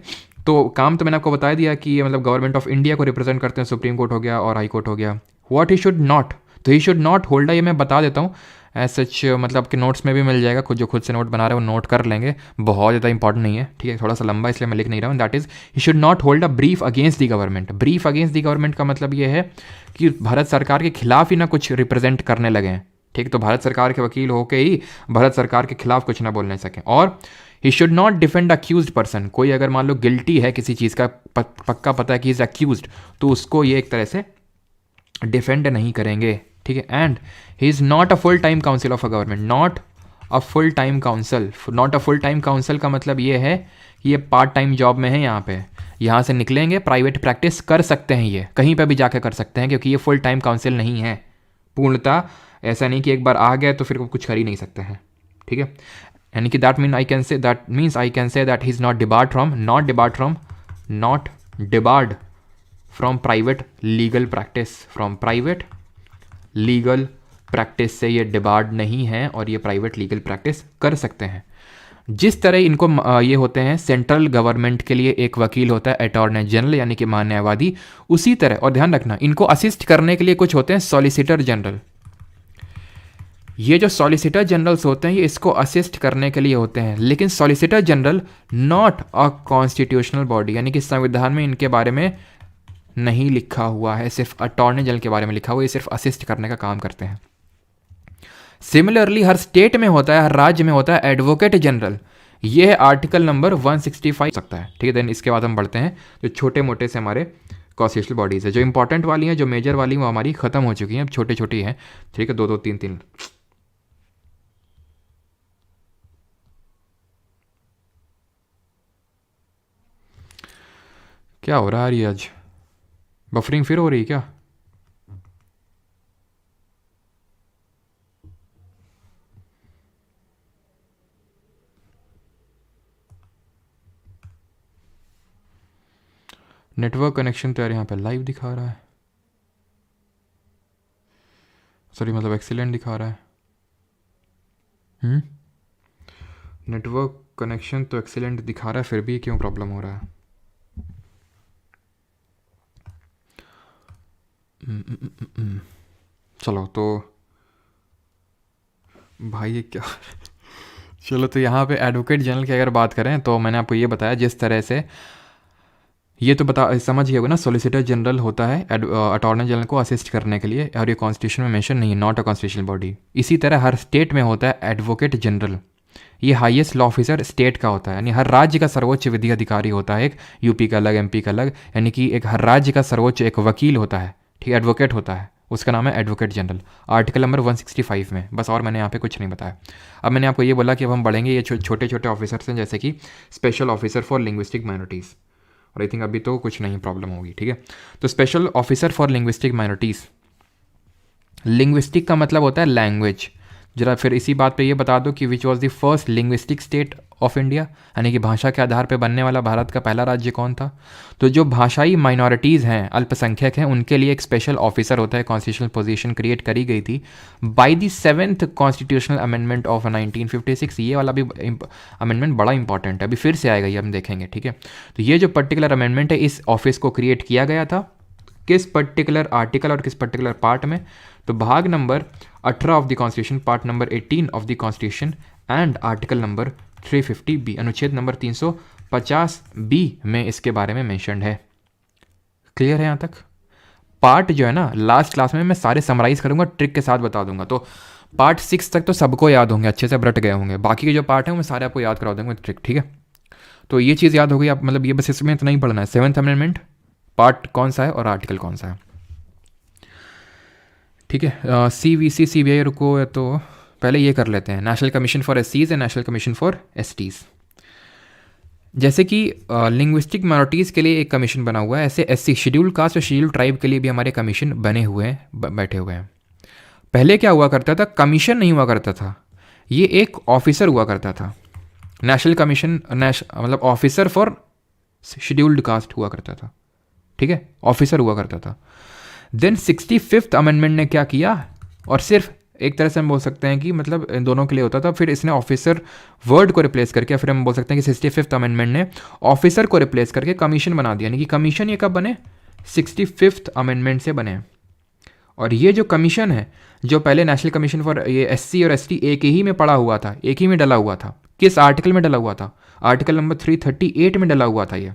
तो काम तो मैंने आपको बता दिया कि ये मतलब गवर्नमेंट ऑफ इंडिया को रिप्रेजेंट करते हैं, सुप्रीम कोर्ट हो गया और हाई कोर्ट हो गया। व्हाट ही शुड नॉट, तो ही शुड नॉट होल्ड, ये मैं बता देता हूँ एज सच, मतलब आपके नोट्स में भी मिल जाएगा, खुद जो खुद से नोट बना रहे हैं वो नोट कर लेंगे, बहुत ज़्यादा इंपॉर्टेंट नहीं है। ठीक है, थोड़ा सा लंबा इसलिए मैं लिख नहीं रहा हूँ। That is he should not hold a brief against the government. Brief against the government का मतलब ये है कि भारत सरकार के खिलाफ ही ना कुछ रिप्रेजेंट करने लगे हैं। ठीक, तो भारत सरकार के वकील होकर ही भारत सरकार के खिलाफ कुछ ना बोलने सकें। और he should not defend accused person. कोई अगर मान लो गिल्टी है किसी चीज़ का, पक्का पता है कि इज अक्यूज्ड, तो उसको ये एक तरह से डिफेंड नहीं करेंगे। ठीक है, and he is not a full time council of a government, not a full time council. Not a full time council का मतलब ये है कि ये पार्ट टाइम जॉब में है, यहाँ से निकलेंगे, प्राइवेट प्रैक्टिस कर सकते हैं, ये कहीं पर भी जाकर कर सकते हैं, क्योंकि ये फुल टाइम काउंसिल नहीं है पूर्णतः। ऐसा नहीं कि एक बार आ गए तो फिर कुछ कर ही नहीं सकते हैं। ठीक है, यानी कि that mean I can say that he is not debarred from from private legal practice, from private legal practice से ये डिबार्ड नहीं है और ये प्राइवेट लीगल प्रैक्टिस कर सकते हैं। जिस तरह इनको ये होते हैं, सेंट्रल गवर्नमेंट के लिए एक वकील होता है अटॉर्नी जनरल यानी कि महान्यायवादी, उसी तरह, और ध्यान रखना इनको असिस्ट करने के लिए कुछ होते हैं सॉलिसिटर जनरल। ये जो सॉलिसिटर जनरल्स होते हैं ये इसको असिस्ट करने के लिए होते हैं, लेकिन solicitor general not a constitutional body, यानी कि संविधान में इनके बारे में नहीं लिखा हुआ है, सिर्फ अटॉर्नी जनरल के बारे में लिखा हुआ है, ये सिर्फ असिस्ट करने का काम करते हैं। सिमिलरली हर स्टेट में होता है, हर राज्य में होता है एडवोकेट जनरल, ये है आर्टिकल नंबर 165 सकता है, ठीक है। देन इसके बाद हम बढ़ते हैं जो छोटे मोटे से हमारे कॉन्स्टिट्यूशनल बॉडीज़ है, जो इंपॉर्टेंट वाली हैं, जो मेजर वाली वो हमारी खत्म हो चुकी हैं, अब छोटे छोटी हैं, ठीक है, 2 2 3 3। क्या हो रहा है ये आज, बफरिंग फिर हो रही क्या? नेटवर्क कनेक्शन तो यार यहाँ पे लाइव दिखा रहा है, सॉरी मतलब एक्सीलेंट दिखा रहा है। नेटवर्क कनेक्शन तो एक्सीलेंट दिखा रहा है, फिर भी क्यों प्रॉब्लम हो रहा है? चलो तो भाई ये क्या चलो तो यहाँ पे एडवोकेट जनरल की अगर बात करें तो मैंने आपको ये बताया जिस तरह से, ये तो बता समझिए होगा ना, सॉलिसिटर जनरल होता है अटॉर्नी जनरल को असिस्ट करने के लिए, और ये कॉन्स्टिट्यूशन में मेंशन नहीं है, नॉट अ कॉन्स्टिट्यूशनल बॉडी। इसी तरह हर स्टेट में होता है एडवोकेट जनरल, ये हाईएस्ट लॉ ऑफिसर स्टेट का होता है, यानी हर राज्य का सर्वोच्च विधि अधिकारी होता है, एक यूपी का अलग, एमपी का अलग, यानी कि एक हर राज्य का सर्वोच्च एक वकील होता है, ठीक है, एडवोकेट होता है, उसका नाम है एडवोकेट जनरल, आर्टिकल नंबर 165 में, बस। और मैंने यहाँ पे कुछ नहीं बताया। अब मैंने आपको ये बोला कि अब हम बढ़ेंगे, ये छोटे छोटे ऑफिसर्स हैं, जैसे कि special officer for linguistic minorities, और आई थिंक अभी तो कुछ नहीं प्रॉब्लम होगी, ठीक है। तो special officer for linguistic minorities, linguistic का मतलब होता है लैंग्वेज। जरा फिर इसी बात पे ये बता दो कि which was the first linguistic state of India, यानी कि भाषा के आधार पे बनने वाला भारत का पहला राज्य कौन था? तो जो भाषाई माइनॉरिटीज़ हैं, अल्पसंख्यक हैं, उनके लिए एक स्पेशल ऑफिसर होता है, कॉन्स्टिट्यूशनल पोजीशन क्रिएट करी गई थी by the 7th constitutional amendment of 1956। ये वाला भी अमेंडमेंट बड़ा इंपॉर्टेंट है, अभी फिर से आएगा, ये हम देखेंगे, ठीक है। तो ये जो पर्टिकुलर अमेंडमेंट है, इस ऑफिस को क्रिएट किया गया था, किस पर्टिकुलर आर्टिकल और किस पर्टिकुलर पार्ट में? तो भाग number 18 of the constitution, part number 18 of the constitution and article number 350 B, अनुच्छेद नंबर 350 बी में इसके बारे में मेंशन्ड है। क्लियर है यहाँ तक? पार्ट जो है ना, लास्ट क्लास में मैं सारे समराइज करूंगा, ट्रिक के साथ बता दूंगा, तो पार्ट 6 तक तो सबको याद होंगे, अच्छे से रट गए होंगे, बाकी के जो पार्ट हैं मैं सारे आपको याद करा दूंगा ट्रिक, ठीक है। तो ये चीज़ याद हो गई आप, मतलब ये बस इसमें इतना ही पढ़ना है, 7th अमेंडमेंट पार्ट कौन सा है और आर्टिकल कौन सा है, ठीक है। CVC CBI रुको, तो पहले ये कर लेते हैं, national commission for SCs and national commission for STs। जैसे कि लिंग्विस्टिक माइनॉरिटीज़ के लिए एक कमीशन बना हुआ है, ऐसे SC शेड्यूल्ड कास्ट और शेड्यूल्ड ट्राइब के लिए भी हमारे कमीशन बने हुए हैं, बैठे हुए हैं। पहले क्या हुआ करता था, कमीशन नहीं हुआ करता था, ये एक ऑफिसर हुआ करता था, नेशनल कमीशन मतलब ऑफिसर फॉर शेड्यूल्ड कास्ट हुआ करता था, ठीक है, ऑफिसर हुआ करता था। देन 65th अमेंडमेंट ने क्या किया, और सिर्फ एक तरह से हम बोल सकते हैं कि मतलब इन दोनों के लिए होता था, फिर इसने ऑफिसर वर्ड को रिप्लेस करके, फिर हम बोल सकते हैं कि 65th अमेंडमेंट ने ऑफिसर को रिप्लेस करके कमीशन बना दिया, यानी कि कमीशन ये कब बने, 65th अमेंडमेंट से बने। और ये जो कमीशन है, जो पहले नेशनल कमीशन फॉर ये SC और ST एक ही में पड़ा हुआ था, एक ही में डला हुआ था, किस आर्टिकल में डला हुआ था, आर्टिकल नंबर 338 में डला हुआ था, ये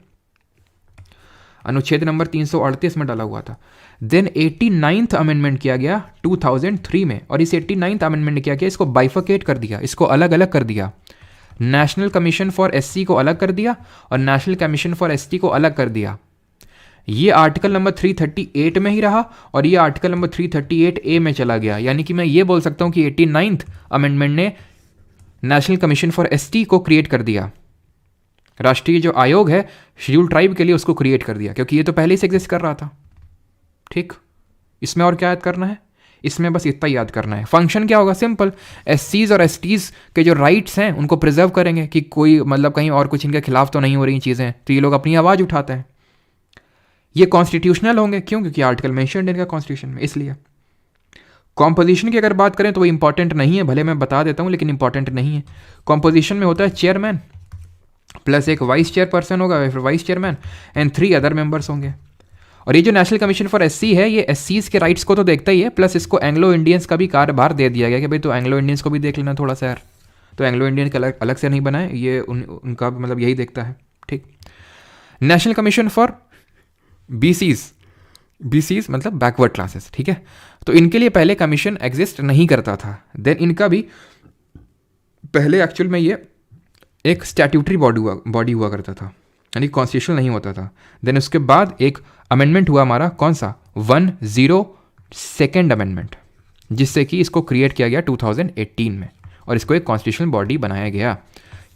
अनुच्छेद नंबर 338 में डाला हुआ था। देन 89th अमेंडमेंट किया गया 2003 में, और इस 89th अमेंडमेंट ने क्या किया, इसको बाइफर्केट कर दिया, इसको अलग अलग कर दिया, नेशनल कमीशन फॉर SC को अलग कर दिया और नेशनल कमीशन फॉर ST को अलग कर दिया। ये आर्टिकल नंबर 338 में ही रहा और ये आर्टिकल नंबर 338A में चला गया, यानी कि मैं ये बोल सकता हूं कि 89th अमेंडमेंट ने नेशनल कमीशन फॉर ST को क्रिएट कर दिया, राष्ट्रीय जो आयोग है शेड्यूल्ड ट्राइब के लिए उसको क्रिएट कर दिया, क्योंकि ये तो पहले ही से एग्जिस्ट कर रहा था, ठीक। इसमें और क्या याद करना है, इसमें बस इतना याद करना है। फंक्शन क्या होगा, सिंपल, SCs और STs के जो राइट्स हैं उनको प्रिजर्व करेंगे कि कोई मतलब कहीं और कुछ इनके खिलाफ तो नहीं हो रही चीज़ें, तो ये लोग अपनी आवाज़ उठाते हैं। ये कॉन्स्टिट्यूशनल होंगे, क्यों? क्योंकि आर्टिकल मेंशन्ड इनका कॉन्स्टिट्यूशन में, इसलिए। कॉम्पोजिशन की अगर बात करें तो वो इंपॉर्टेंट नहीं है, भले मैं बता देता हूँ लेकिन इंपॉर्टेंट नहीं है। कॉम्पोजिशन में होता है चेयरमैन प्लस एक वाइस चेयरपर्सन होगा, फिर vice chairman and 3 other members होंगे। और ये जो नेशनल कमीशन फॉर एससी है, ये एससीज के राइट्स को तो देखता ही है, प्लस इसको एंग्लो इंडियंस का भी कार्यभार दे दिया गया कि भाई तो एंग्लो इंडियंस को भी देख लेना थोड़ा सा यार। तो एंग्लो इंडियन के अलग अलग से नहीं बनाए, ये उनका मतलब यही देखता है, ठीक। नेशनल कमीशन फॉर बीसीज मतलब बैकवर्ड क्लासेस, ठीक है। तो इनके लिए पहले कमीशन एग्जिस्ट नहीं करता था, देन इनका भी पहले एक्चुअल में ये एक स्टैट्यूटरी बॉडी हुआ करता था, यानी कॉन्स्टिट्यूशनल नहीं होता था। देन उसके बाद एक अमेंडमेंट हुआ हमारा, कौन सा? 102nd अमेंडमेंट, जिससे कि इसको क्रिएट किया गया 2018 में और इसको एक कॉन्स्टिट्यूशनल बॉडी बनाया गया।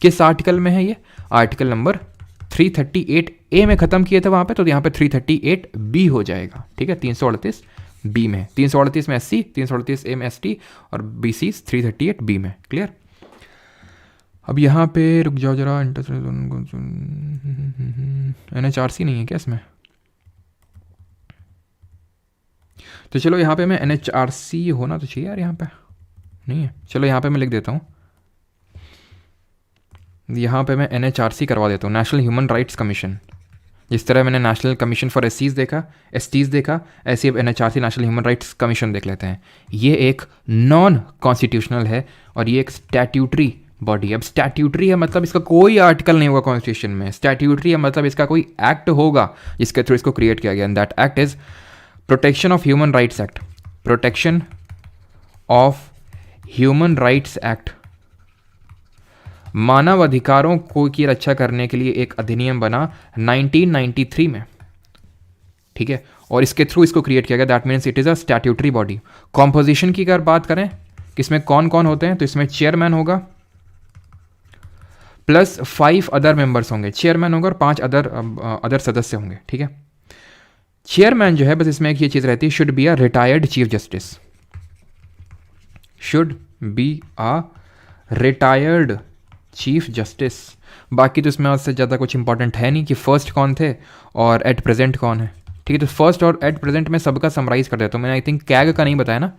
किस आर्टिकल में है ये? आर्टिकल नंबर 338A में ख़त्म किए थे वहाँ पे, तो यहाँ पे 338B हो जाएगा, ठीक है। 338B में, 338 में SC, 338A में ST और BC 338B में, क्लियर। अब यहाँ पे रुक जाओ जरा, NHRC नहीं है क्या इसमें? तो चलो यहाँ पे मैं NHRC होना तो चाहिए यार, यहाँ पे नहीं है। चलो यहाँ पे मैं लिख देता हूँ, यहाँ पे मैं NHRC करवा देता हूँ, नेशनल ह्यूमन राइट्स कमीशन। जिस तरह मैंने नेशनल कमीशन फॉर एससीज देखा, एसटीज देखा, ऐसे अब NHRC national human rights commission देख लेते हैं। ये एक नॉन कॉन्स्टिट्यूशनल है और ये एक स्टैट्यूटरी बॉडी। अब स्टैट्यूटरी है मतलब इसका कोई आर्टिकल नहीं होगा कॉन्स्टिट्यूशन में, स्टैट्यूटरी है मतलब इसका कोई एक्ट होगा जिसके थ्रू इसको क्रिएट किया गया, and that act is protection of human rights act. Protection of human rights act मानव अधिकारों को की रक्षा करने के लिए एक अधिनियम बना 1993 में, ठीक है, और इसके थ्रू इसको क्रिएट किया गया। That means it is a statutory body. Composition की अगर बात करें कि इसमें कौन कौन होते हैं, तो इसमें चेयरमैन होगा प्लस 5 अदर मेंबर्स होंगे, चेयरमैन होगा और 5 अदर सदस्य होंगे, ठीक है। चेयरमैन जो है बस इसमें एक ये चीज़ रहती है, should be a retired chief justice, should be a retired chief justice. बाकी तो इसमें उससे ज़्यादा कुछ इंपॉर्टेंट है नहीं कि फर्स्ट कौन थे और एट प्रेजेंट कौन है, ठीक है। तो फर्स्ट और एट प्रेजेंट में सबका समराइज कर देता हूँ मैंने। आई थिंक कैग का नहीं बताया ना,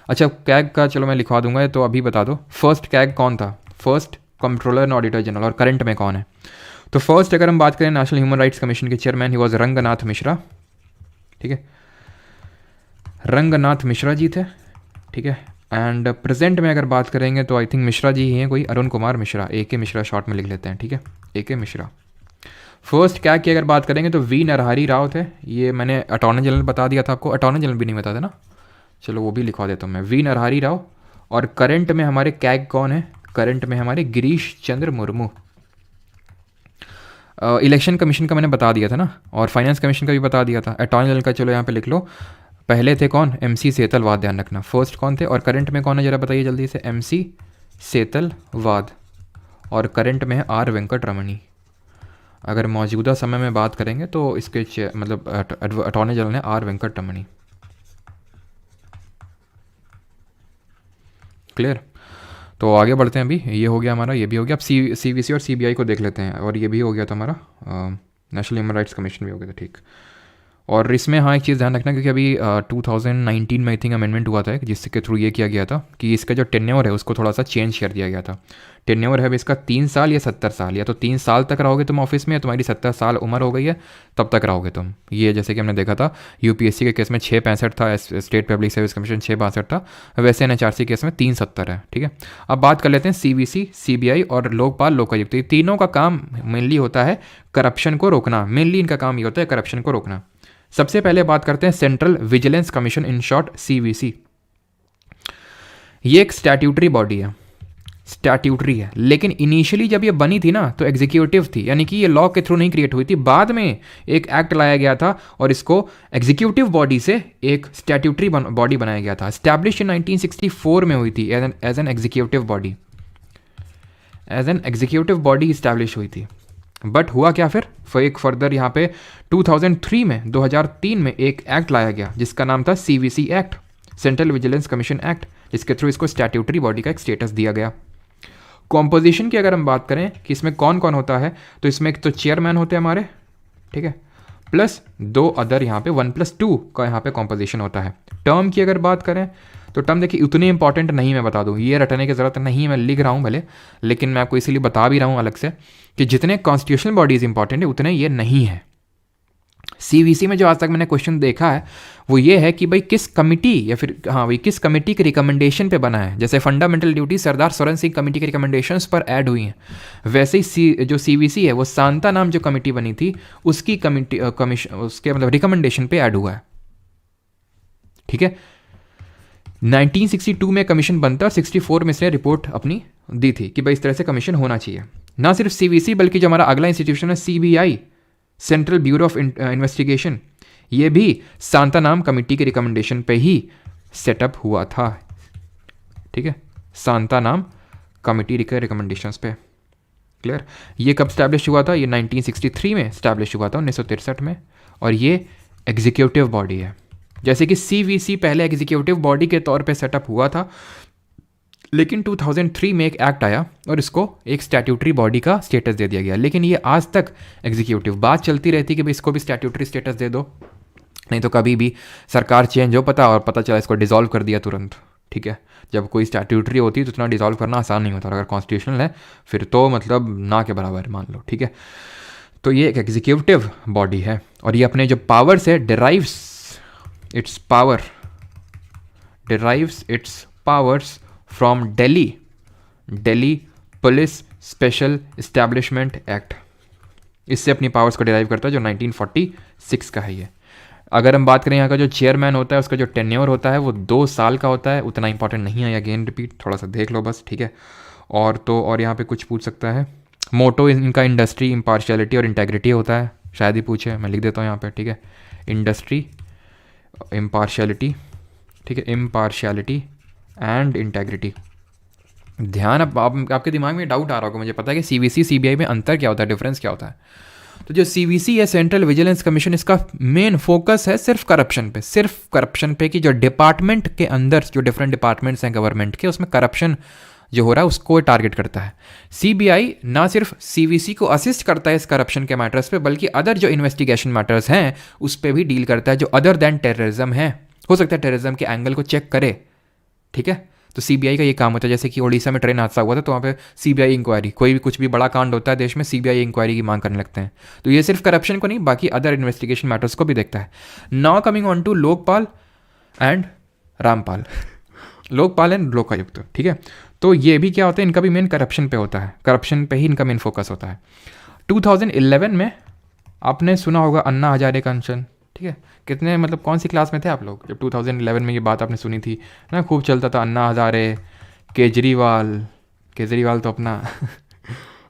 अच्छा कैग का चलो मैं लिखवा दूंगा, तो अभी बता दो। फर्स्ट कैग कौन था? First controller and auditor general. और करंट में कौन है? तो फर्स्ट अगर हम बात करें नेशनल ह्यूमन राइट्स कमीशन के chairman, he was Ranganath Mishra, ठीक है, रंगनाथ मिश्रा जी थे, ठीक है। एंड प्रेजेंट में अगर बात करेंगे तो आई थिंक मिश्रा जी ही हैं, कोई अरुण कुमार मिश्रा, AK मिश्रा शॉर्ट में लिख लेते हैं, ठीक है, AK मिश्रा। फर्स्ट कैग की अगर बात करेंगे तो V नरहरी राव थे, ये मैंने अटॉर्नी जनरल बता दिया था आपको, अटॉर्नी जनरल भी नहीं बताते ना, चलो वो भी लिखवा देता हूँ मैं, V नरहरी राव। और करंट में हमारे कैग कौन है? करंट में हमारे गिरीश चंद्र मुर्मू। इलेक्शन कमीशन का मैंने बता दिया था ना, और फाइनेंस कमीशन का भी बता दिया था। अटॉर्नी जनरल का चलो यहाँ पे लिख लो, पहले थे कौन? MC सेतलवाद, ध्यान रखना फर्स्ट कौन थे। और करंट में कौन है जरा बताइए जल्दी से? MC सेतलवाद। और करंट में है R वेंकटरमणी। अगर मौजूदा समय में बात करेंगे तो इसके मतलब अटॉर्नी जनरल ने R वेंकटरमणी, क्लियर। तो आगे बढ़ते हैं, अभी ये हो गया हमारा, ये भी हो गया। अब CVC और CBI को देख लेते हैं, और ये भी हो गया था हमारा, नेशनल ह्यूमन राइट्स कमीशन भी हो गया था, ठीक। और इसमें हाँ एक चीज़ ध्यान रखना, क्योंकि अभी 2019 में आई थिंक अमेंडमेंट हुआ था जिसके थ्रू ये किया गया था कि इसका जो टेन्योर है उसको थोड़ा सा चेंज कर दिया गया था। टेन्योर है अभी इसका 3 साल या 70 साल, या तो 3 साल तक रहोगे तुम ऑफिस में, या तुम्हारी 70 साल उम्र हो गई है तब तक रहोगे तुम। ये जैसे कि हमने देखा था UPSC के केस में 665 था, स्टेट पब्लिक सर्विस कमीशन 662 था, वैसे NHRC केस में 370 है, ठीक है। अब बात कर लेते हैं CVC, CBI और लोकपाल लोकायुक्त। ये तीनों का काम मेनली होता है करप्शन को रोकना, मेनली इनका काम ये होता है करप्शन को रोकना। सबसे पहले बात करते हैं central vigilance commission, in short CVC। ये एक स्टैट्यूटरी बॉडी है, स्टैट्यूटरी है, लेकिन इनिशियली जब ये बनी थी ना तो एग्जीक्यूटिव थी, यानी कि ये लॉ के थ्रू नहीं क्रिएट हुई थी। बाद में एक एक्ट लाया गया था और इसको एग्जीक्यूटिव बॉडी से एक स्टैट्यूटरी बॉडी बनाया गया था। एस्टैब्लिश इन 1964 में हुई थी as an executive body, as an executive body establish हुई थी। बट हुआ क्या फिर एक फर्दर यहाँ पे 2003 में एक एक्ट लाया गया जिसका नाम था CVC act, central vigilance commission act, जिसके थ्रू इसको स्टैट्यूटरी बॉडी का एक स्टेटस दिया गया। कॉम्पोजिशन की अगर हम बात करें कि इसमें कौन कौन होता है, तो इसमें एक तो चेयरमैन होते हैं हमारे, ठीक है, प्लस 2 अदर यहाँ पे 1+2 का यहाँ पे कॉम्पोजिशन होता है। टर्म की अगर बात करें तो टर्म देखिए उतने इंपॉर्टेंट नहीं, मैं बता दूँ, ये रटने की ज़रूरत नहीं है, मैं लिख रहा हूँ भले, लेकिन मैं आपको इसीलिए बता भी रहा हूँ अलग से कि जितने कॉन्स्टिट्यूशनल बॉडीज़ इंपॉर्टेंट है उतने ये नहीं है। सीवीसी में जो आज तक मैंने क्वेश्चन देखा है वो ये है कि भाई किस कमिटी या फिर हाँ भाई किस कमिटी के रिकमेंडेशन पे बना है। जैसे फंडामेंटल ड्यूटी सरदार सोरेन सिंह कमेटी के रिकमेंडेशंस पर ऐड हुई हैं, वैसे ही जो सीवीसी है वो सांता नाम जो कमेटी बनी थी उसकी कमिटी कमीशन उसके मतलब रिकमेंडेशन पे ऐड हुआ है। ठीक है, 1962 में कमीशन बनता और 64 में इसने रिपोर्ट अपनी दी थी कि भाई इस तरह से कमीशन होना चाहिए। ना सिर्फ सीवीसी बल्कि जो हमारा अगला इंस्टीट्यूशन है CBI, central bureau of investigation, ये भी सांता नाम कमेटी के रिकमेंडेशन पे ही सेटअप हुआ था। ठीक है, सांता नाम कमेटी के रिकमेंडेशंस पे। क्लियर? ये कब स्टैब्लिश हुआ था? ये 1963 में स्टैब्लिश हुआ था, 1963 में, और ये एग्जीक्यूटिव बॉडी है। जैसे कि सीवीसी पहले एग्जीक्यूटिव बॉडी के तौर पे सेटअप हुआ था, लेकिन 2003 में एक एक्ट आया और इसको एक स्टैट्यूटरी बॉडी का स्टेटस दे दिया गया। लेकिन ये आज तक एग्जीक्यूटिव, बात चलती रहती कि भाई इसको भी स्टैट्यूटरी स्टेटस दे दो, नहीं तो कभी भी सरकार चेंज हो पता चला इसको डिसॉल्व कर दिया तुरंत। ठीक है, जब कोई स्टैट्यूटरी होती है तो इतना डिसॉल्व करना आसान नहीं होता, और अगर कॉन्स्टिट्यूशनल है फिर तो मतलब ना के बराबर है, मान लो। ठीक है, तो ये एक एग्जीक्यूटिव बॉडी है और ये अपने जो पावर्स है derives its powers from Delhi police special establishment act. इससे अपनी पावर्स को डिराइव करता है, जो 1946 का है ये। अगर हम बात करें यहाँ का जो चेयरमैन होता है उसका जो टेन्योर होता है वो 2 साल का होता है, उतना इंपॉर्टेंट नहीं है, अगेन रिपीट, थोड़ा सा देख लो बस। ठीक है, और यहाँ पे कुछ पूछ सकता है। मोटो इनका इंडस्ट्री, इम्पार्शियलिटी और इंटेग्रिटी होता है, शायद ही पूछे, मैं लिख देता हूँ यहाँ पे। ठीक है, इंडस्ट्री, इम्पार्शियलिटी, ठीक है, इम्पार्शियलिटी एंड इंटेग्रिटी। ध्यान, अब आपके दिमाग में डाउट आ रहा होगा, मुझे पता है कि सीवीसी सीबीआई में अंतर क्या होता है, डिफरेंस क्या होता है। तो जो सीवीसी है, सेंट्रल विजिलेंस कमीशन, इसका मेन फोकस है सिर्फ करप्शन पे कि जो डिपार्टमेंट के अंदर जो डिफरेंट डिपार्टमेंट्स हैं गवर्नमेंट के, उसमें करप्शन जो हो रहा है उसको टारगेट करता है। सीबीआई ना सिर्फ सीवीसी को असिस्ट करता है इस करप्शन के मैटर्स पे, बल्कि अदर जो इन्वेस्टिगेशन मैटर्स हैं उस पर भी डील करता है, जो अदर देन टेररिज्म है। हो सकता है टेररिज्म के एंगल को चेक करे। ठीक है, तो सीबीआई का ये काम होता है। जैसे कि ओडिशा में ट्रेन हादसा हुआ था तो वहाँ पे सीबीआई इंक्वायरी, कोई भी कुछ भी बड़ा कांड होता है देश में, सीबीआई इंक्वायरी की मांग करने लगते हैं। तो ये सिर्फ करप्शन को नहीं, बाकी अदर इन्वेस्टिगेशन मैटर्स को भी देखता है। Now coming on to Lokpal and Rampal, Lokpal and Lokayukta. ठीक है, तो ये भी क्या होता है, इनका भी मेन करप्शन पे होता है, करप्शन पे ही इनका मेन फोकस होता है। 2011 में आपने सुना होगा अन्ना हजारे का अनशन। ठीक है, कितने मतलब कौन सी क्लास में थे आप लोग जब 2011 में ये बात आपने सुनी थी ना? खूब चलता था अन्ना हजारे, केजरीवाल तो अपना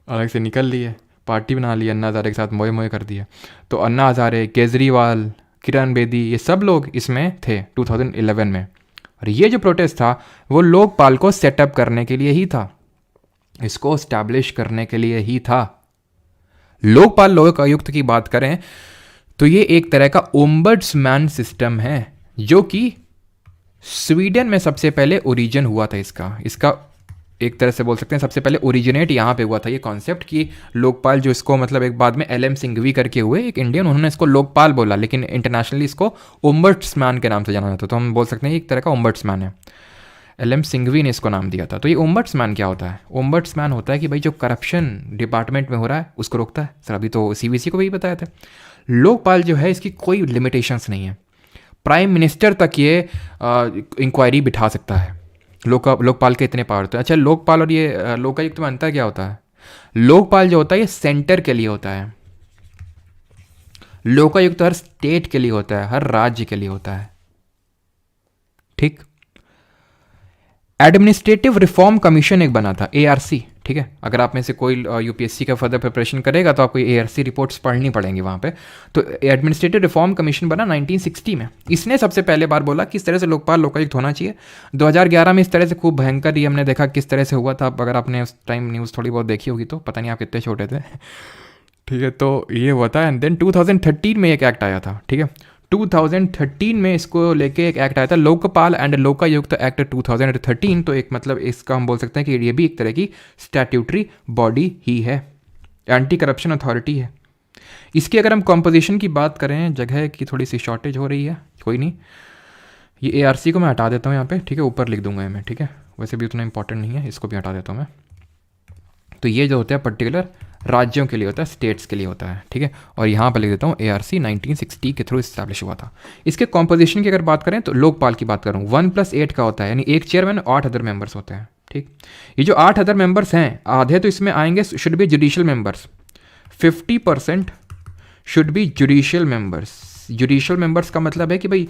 अलग से निकल लिए, पार्टी बना ली, अन्ना हजारे के साथ मोए मोए कर दिया। तो अन्ना हजारे, केजरीवाल, किरण बेदी, ये सब लोग इसमें थे 2011 में। और ये जो प्रोटेस्ट था वो लोकपाल को सेटअप करने के लिए ही था, इसको स्टैब्लिश करने के लिए ही था। लोकपाल लोकायुक्त की बात करें तो ये एक तरह का ओम्बड्समैन सिस्टम है, जो कि स्वीडन में सबसे पहले ओरिजिन हुआ था। इसका एक तरह से बोल सकते हैं सबसे पहले ओरिजिनेट यहाँ पे हुआ था ये कॉन्सेप्ट कि लोकपाल, जो इसको मतलब एक बाद में LM सिंघवी करके हुए एक इंडियन, उन्होंने इसको लोकपाल बोला, लेकिन इंटरनेशनली इसको ओम्बड्समैन के नाम से जाना जाता है। तो हम बोल सकते हैं एक तरह का ओम्बड्समैन है, LM सिंघवी ने इसको नाम दिया था। तो ये ओम्बड्समैन क्या होता है? ओम्बड्समैन होता है कि भाई जो करप्शन डिपार्टमेंट में हो रहा है उसको रोकता है। सर अभी तो सीवीसी को भी बताया था। लोकपाल जो है इसकी कोई लिमिटेशंस नहीं है, प्राइम मिनिस्टर तक ये इंक्वायरी बिठा सकता है। लोकपाल के इतने पावर होते हैं। अच्छा, लोकपाल और ये लोकायुक्त में अंतर क्या होता है? लोकपाल जो होता है ये सेंटर के लिए होता है, लोकायुक्त हर स्टेट के लिए होता है, हर राज्य के लिए होता है। ठीक, एडमिनिस्ट्रेटिव रिफॉर्म कमीशन एक बना था, ARC। ठीक है, अगर आप में से कोई यूपीएससी का फर्दर प्रिपरेशन करेगा तो आपको ARC रिपोर्ट्स पढ़नी पड़ेंगी वहाँ पे। तो एडमिनिस्ट्रेटिव रिफॉर्म कमीशन बना 1960 में। इसने सबसे पहले बार बोला कि इस तरह से लोकपाल लोकायुक्त होना चाहिए। 2011 में इस तरह से खूब भयंकर ही हमने देखा किस तरह से हुआ था। अगर आपने उस टाइम न्यूज़ थोड़ी बहुत देखी होगी तो पता नहीं आप कितने छोटे थे। ठीक है, तो ये हुआ था। एंड देन 2013 में एक एक्ट आया था। ठीक है, 2013 में इसको लेके एक एक्ट आया था, लोकपाल एंड लोकायुक्त एक्ट 2013। तो एक मतलब इसका हम बोल सकते हैं कि ये भी एक तरह की स्टैट्यूटरी बॉडी ही है, एंटी करप्शन अथॉरिटी है। इसकी अगर हम कॉम्पोजिशन की बात करें, जगह की थोड़ी सी शॉर्टेज हो रही है, कोई नहीं, ये ARC को मैं हटा देता हूँ यहाँ पे, ठीक है, ऊपर लिख दूंगा मैं, ठीक है, वैसे भी उतना इंपॉर्टेंट नहीं है, इसको भी हटा देता हूँ मैं। तो ये जो होता है पर्टिकुलर राज्यों के लिए होता है, स्टेट्स के लिए होता है, ठीक है, और यहाँ पर लिख देता हूँ ARC 1960 के थ्रू इस्टेब्लिश हुआ था। इसके कॉम्पोजिशन की अगर बात करें तो लोकपाल की बात करूँ, 1+8 का होता है, यानी एक चेयरमैन 8 अदर मेंबर्स होते हैं, ठीक। ये जो 8 अदर मेंबर्स हैं, आधे तो इसमें आएंगे should be judicial members, 50% should be judicial members. Judicial members का मतलब है कि भाई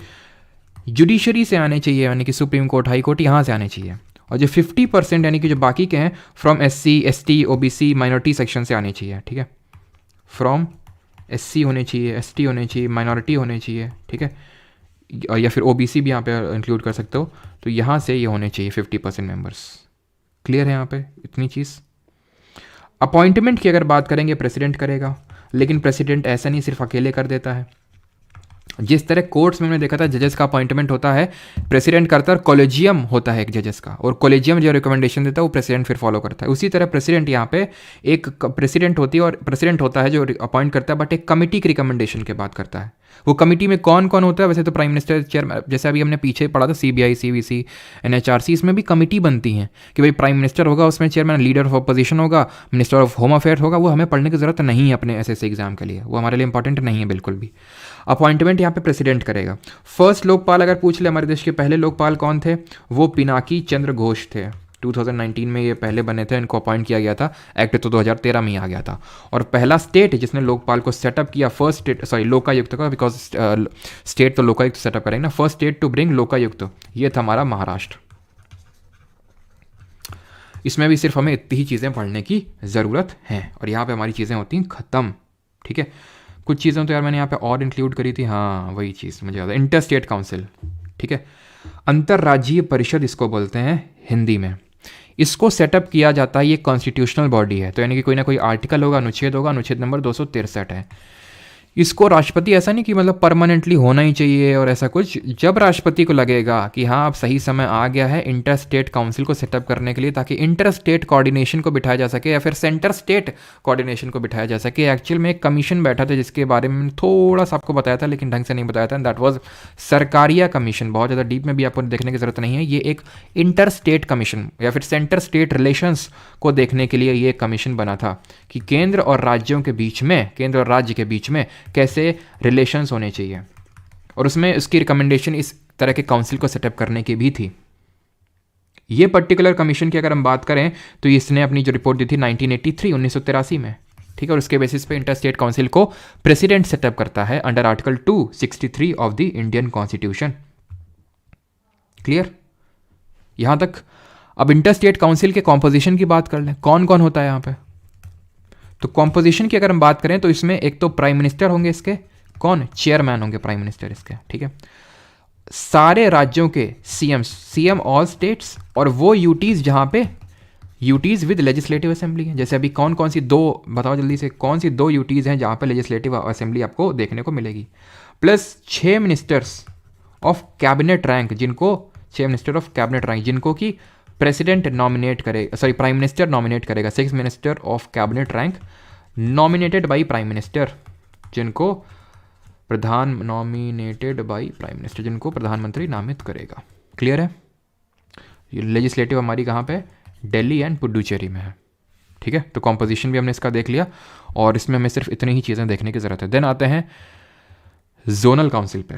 जुडिशरी से आने चाहिए, यानी कि सुप्रीम कोर्ट, हाई कोर्ट, यहाँ से आने चाहिए। और जो 50% यानी कि जो बाकी के हैं from SC ST OBC minority section से आने चाहिए, ठीक है, फ्रॉम SC होने चाहिए, ST होने चाहिए, माइनॉरिटी होने चाहिए, ठीक है, या फिर OBC भी यहाँ पे इंक्लूड कर सकते हो। तो यहाँ से ये होने चाहिए 50% मेंबर्स। क्लियर है यहाँ पे इतनी चीज़। अपॉइंटमेंट की अगर बात करेंगे, प्रेसिडेंट करेगा, लेकिन प्रेसिडेंट ऐसा नहीं सिर्फ अकेले कर देता है। जिस तरह कोर्ट्स में हमने देखा था जजेस का अपॉइंटमेंट होता है, प्रेसिडेंट करता है, कॉलेजियम होता है एक जजेस का, और कॉलेजियम जो रिकमेंडेशन देता है वो प्रेसिडेंट फिर फॉलो करता है। उसी तरह प्रेसिडेंट यहाँ पे एक प्रेसिडेंट होती है, और प्रेसिडेंट होता है जो अपॉइंट करता है, बट एक कमिटी की रिकमेंडेशन के बाद करता है। वो कमिटी में कौन कौन होता है, वैसे तो प्राइम मिनिस्टर, चेयरमैन, जैसे अभी हमने पीछे पढ़ा था CBI CVC NHRC, इसमें भी कमिटी बनती हैं कि भाई प्राइम मिनिस्टर होगा, उसमें चेयरमैन, लीडर ऑफ अपोजिशन होगा, मिनिस्टर ऑफ होम अफेयर्स होगा। वो हमें पढ़ने की जरूरत नहीं है अपने SSC एग्जाम के लिए, वो हमारे लिए इंपॉर्टेंट नहीं है बिल्कुल भी। अपॉइंटमेंट यहाँ पे प्रेसिडेंट करेगा। फर्स्ट लोकपाल अगर पूछ ले, हमारे देश के पहले लोकपाल कौन थे, वो पिनाकी चंद्र घोष थे। 2019 में ये पहले बने थे, इनको अपॉइंट किया गया था, एक्ट तो 2013 में ही आ गया था। और पहला स्टेट जिसने लोकपाल को सेटअप किया, फर्स्ट स्टेट, सॉरी लोकायुक्त का, बिकॉज स्टेट तो लोकायुक्त सेटअप करेंगे ना, first state to bring Lokayukta, ये था हमारा महाराष्ट्र। इसमें भी सिर्फ हमें इतनी ही चीज़ें पढ़ने की ज़रूरत है, और यहाँ पे हमारी चीज़ें होती हैं ख़त्म, ठीक है। कुछ चीज़ें तो यार मैंने यहाँ पे और इंक्लूड करी थी, हाँ वही चीज़ मुझे याद है, इंटर स्टेट काउंसिल, ठीक है, अंतर्राज्यीय परिषद इसको बोलते हैं हिंदी में। इसको सेटअप किया जाता है, ये कॉन्स्टिट्यूशनल बॉडी है, तो यानी कि कोई ना कोई आर्टिकल होगा, अनुच्छेद होगा, अनुच्छेद नंबर 263 है। इसको राष्ट्रपति, ऐसा नहीं कि मतलब परमानेंटली होना ही चाहिए और ऐसा कुछ, जब राष्ट्रपति को लगेगा कि हाँ अब सही समय आ गया है इंटर स्टेट काउंसिल को सेटअप करने के लिए, ताकि इंटर स्टेट कोऑर्डिनेशन को बिठाया जा सके, या फिर सेंटर स्टेट कोऑर्डिनेशन को बिठाया जा सके। एक्चुअल में एक कमीशन बैठा था जिसके बारे में थोड़ा सा आपको बताया था, लेकिन ढंग से नहीं बताया था, दैट वाज सरकारिया कमीशन। बहुत ज़्यादा डीप में भी आपको देखने की जरूरत नहीं है, ये एक इंटर स्टेट कमीशन या फिर सेंटर स्टेट रिलेशंस को देखने के लिए ये कमीशन बना था कि केंद्र और राज्यों के बीच में, केंद्र और राज्य के बीच में कैसे रिलेशंस होने चाहिए, और उसमें उसकी रिकमेंडेशन इस तरह के काउंसिल को सेटअप करने की भी थी। ये पर्टिकुलर कमीशन की अगर हम बात करें तो इसने अपनी जो रिपोर्ट दी थी 1983 में, ठीक है, और उसके बेसिस पे इंटर स्टेट काउंसिल को प्रेसिडेंट सेटअप करता है under article 263 of the Indian constitution. Clear यहां तक। अब इंटर स्टेट काउंसिल के कॉम्पोजिशन की बात कर लें, कौन कौन होता है यहाँ पे। तो कॉम्पोजिशन की अगर हम बात करें तो इसमें एक तो प्राइम मिनिस्टर होंगे, इसके कौन, चेयरमैन होंगे प्राइम मिनिस्टर इसके, ठीक है। सारे राज्यों के सीएम ऑल स्टेट्स, और वो यूटीज जहां पे यूटीज विद लेजिस्लेटिव असेंबली है। जैसे अभी कौन कौन सी दो, बताओ जल्दी से, कौन सी दो यूटीज हैं जहां पे लेजिस्लेटिव असेंबली आपको देखने को मिलेगी, plus 6 ministers of cabinet rank, जिनको 6 मिनिस्टर ऑफ कैबिनेट रैंक जिनको कि प्रेसिडेंट नॉमिनेट करेगा, सॉरी प्राइम मिनिस्टर नॉमिनेट करेगा। 6 minister of cabinet rank nominated by prime minister, जिनको नॉमिनेटेड बाई प्राइम मिनिस्टर, जिनको प्रधानमंत्री नामित करेगा। क्लियर है। ये लेजिस्लेटिव हमारी कहाँ पे, दिल्ली एंड पुडुचेरी में है, ठीक है। तो कॉम्पोजिशन भी हमने इसका देख लिया, और इसमें हमें सिर्फ इतनी ही चीज़ें देखने की ज़रूरत है। देन आते हैं जोनल काउंसिल पे।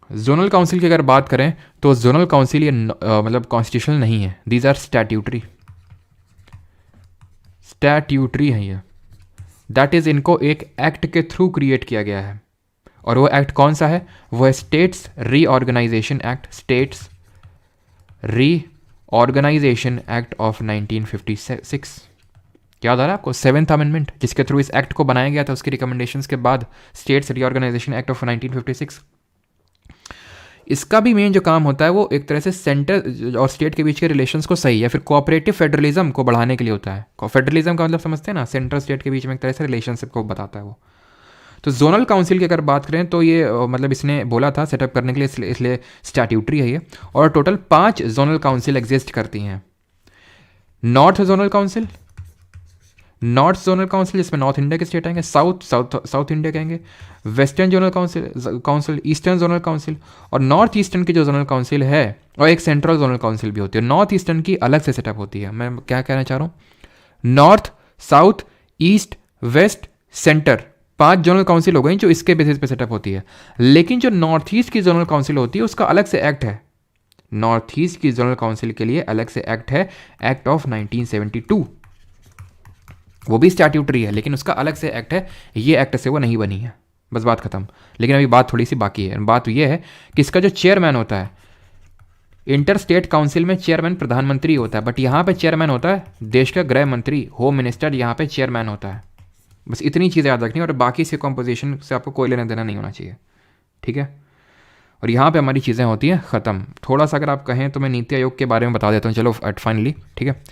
जोनल काउंसिल की अगर बात करें तो जोनल काउंसिल ये मतलब कॉन्स्टिट्यूशनल नहीं है, दीज आर स्टैट्यूटरी है ये। दैट इज, इनको एक एक्ट के थ्रू क्रिएट किया गया है, और वो एक्ट कौन सा है, वो है states reorganisation act, states reorganisation act of 1956। याद आ रहा है आपको, 7th अमेंडमेंट, जिसके थ्रू इस एक्ट को बनाया गया था, उसकी रिकमेंडेशंस के बाद स्टेट्स रीऑर्गेनाइजेशन एक्ट ऑफ 1956। इसका भी मेन जो काम होता है वो एक तरह से सेंटर और स्टेट के बीच के रिलेशंस को सही या फिर कोऑपरेटिव फेडरलिज्म को बढ़ाने के लिए होता है। फेडरलिज्म का मतलब समझते हैं ना, सेंट्रल स्टेट के बीच में एक तरह से रिलेशनशिप को बताता है वो। तो जोनल काउंसिल की अगर बात करें तो ये मतलब इसने बोला था सेटअप करने के लिए, इसलिए स्टैट्यूटरी है ये। और टोटल 5 जोनल काउंसिल एग्जिस्ट करती हैं। North zonal council, north zonal council जिसमें नॉर्थ इंडिया के स्टेट आएंगे, साउथ इंडिया कहेंगे, western zonal council eastern zonal council, और नॉर्थ ईस्टर्न की जो जोनल काउंसिल है, और एक सेंट्रल जोनल काउंसिल भी होती है। नॉर्थ ईस्टर्न की अलग से सेटअप होती है। मैं क्या कहना चाह रहा हूँ, north, south, east, west, centre, 5 zonal council हो गई जो इसके बेसिस पे सेटअप होती है। लेकिन जो नॉर्थ ईस्ट की जोनल काउंसिल होती है उसका अलग से एक्ट है। नॉर्थ ईस्ट की जोनल काउंसिल के लिए अलग से एक्ट है, एक्ट ऑफ 1972। वो भी स्टैट्यूटरी है लेकिन उसका अलग से एक्ट है, ये एक्ट से वो नहीं बनी है। बस बात खत्म। लेकिन अभी बात थोड़ी सी बाकी है। बात ये है कि इसका जो चेयरमैन होता है, इंटर स्टेट काउंसिल में चेयरमैन प्रधानमंत्री होता है, बट यहाँ पे चेयरमैन होता है देश का गृह मंत्री, होम मिनिस्टर यहाँ पे चेयरमैन होता है। बस इतनी चीज़ें याद रखनी, और बाकी से कॉम्पोजिशन से आपको कोई लेना देना नहीं होना चाहिए, ठीक है। और यहाँ पे हमारी चीज़ें होती हैं ख़त्म। थोड़ा सा अगर आप कहें तो मैं नीति आयोग के बारे में बता देता हूँ, चलो फाइनली, ठीक है।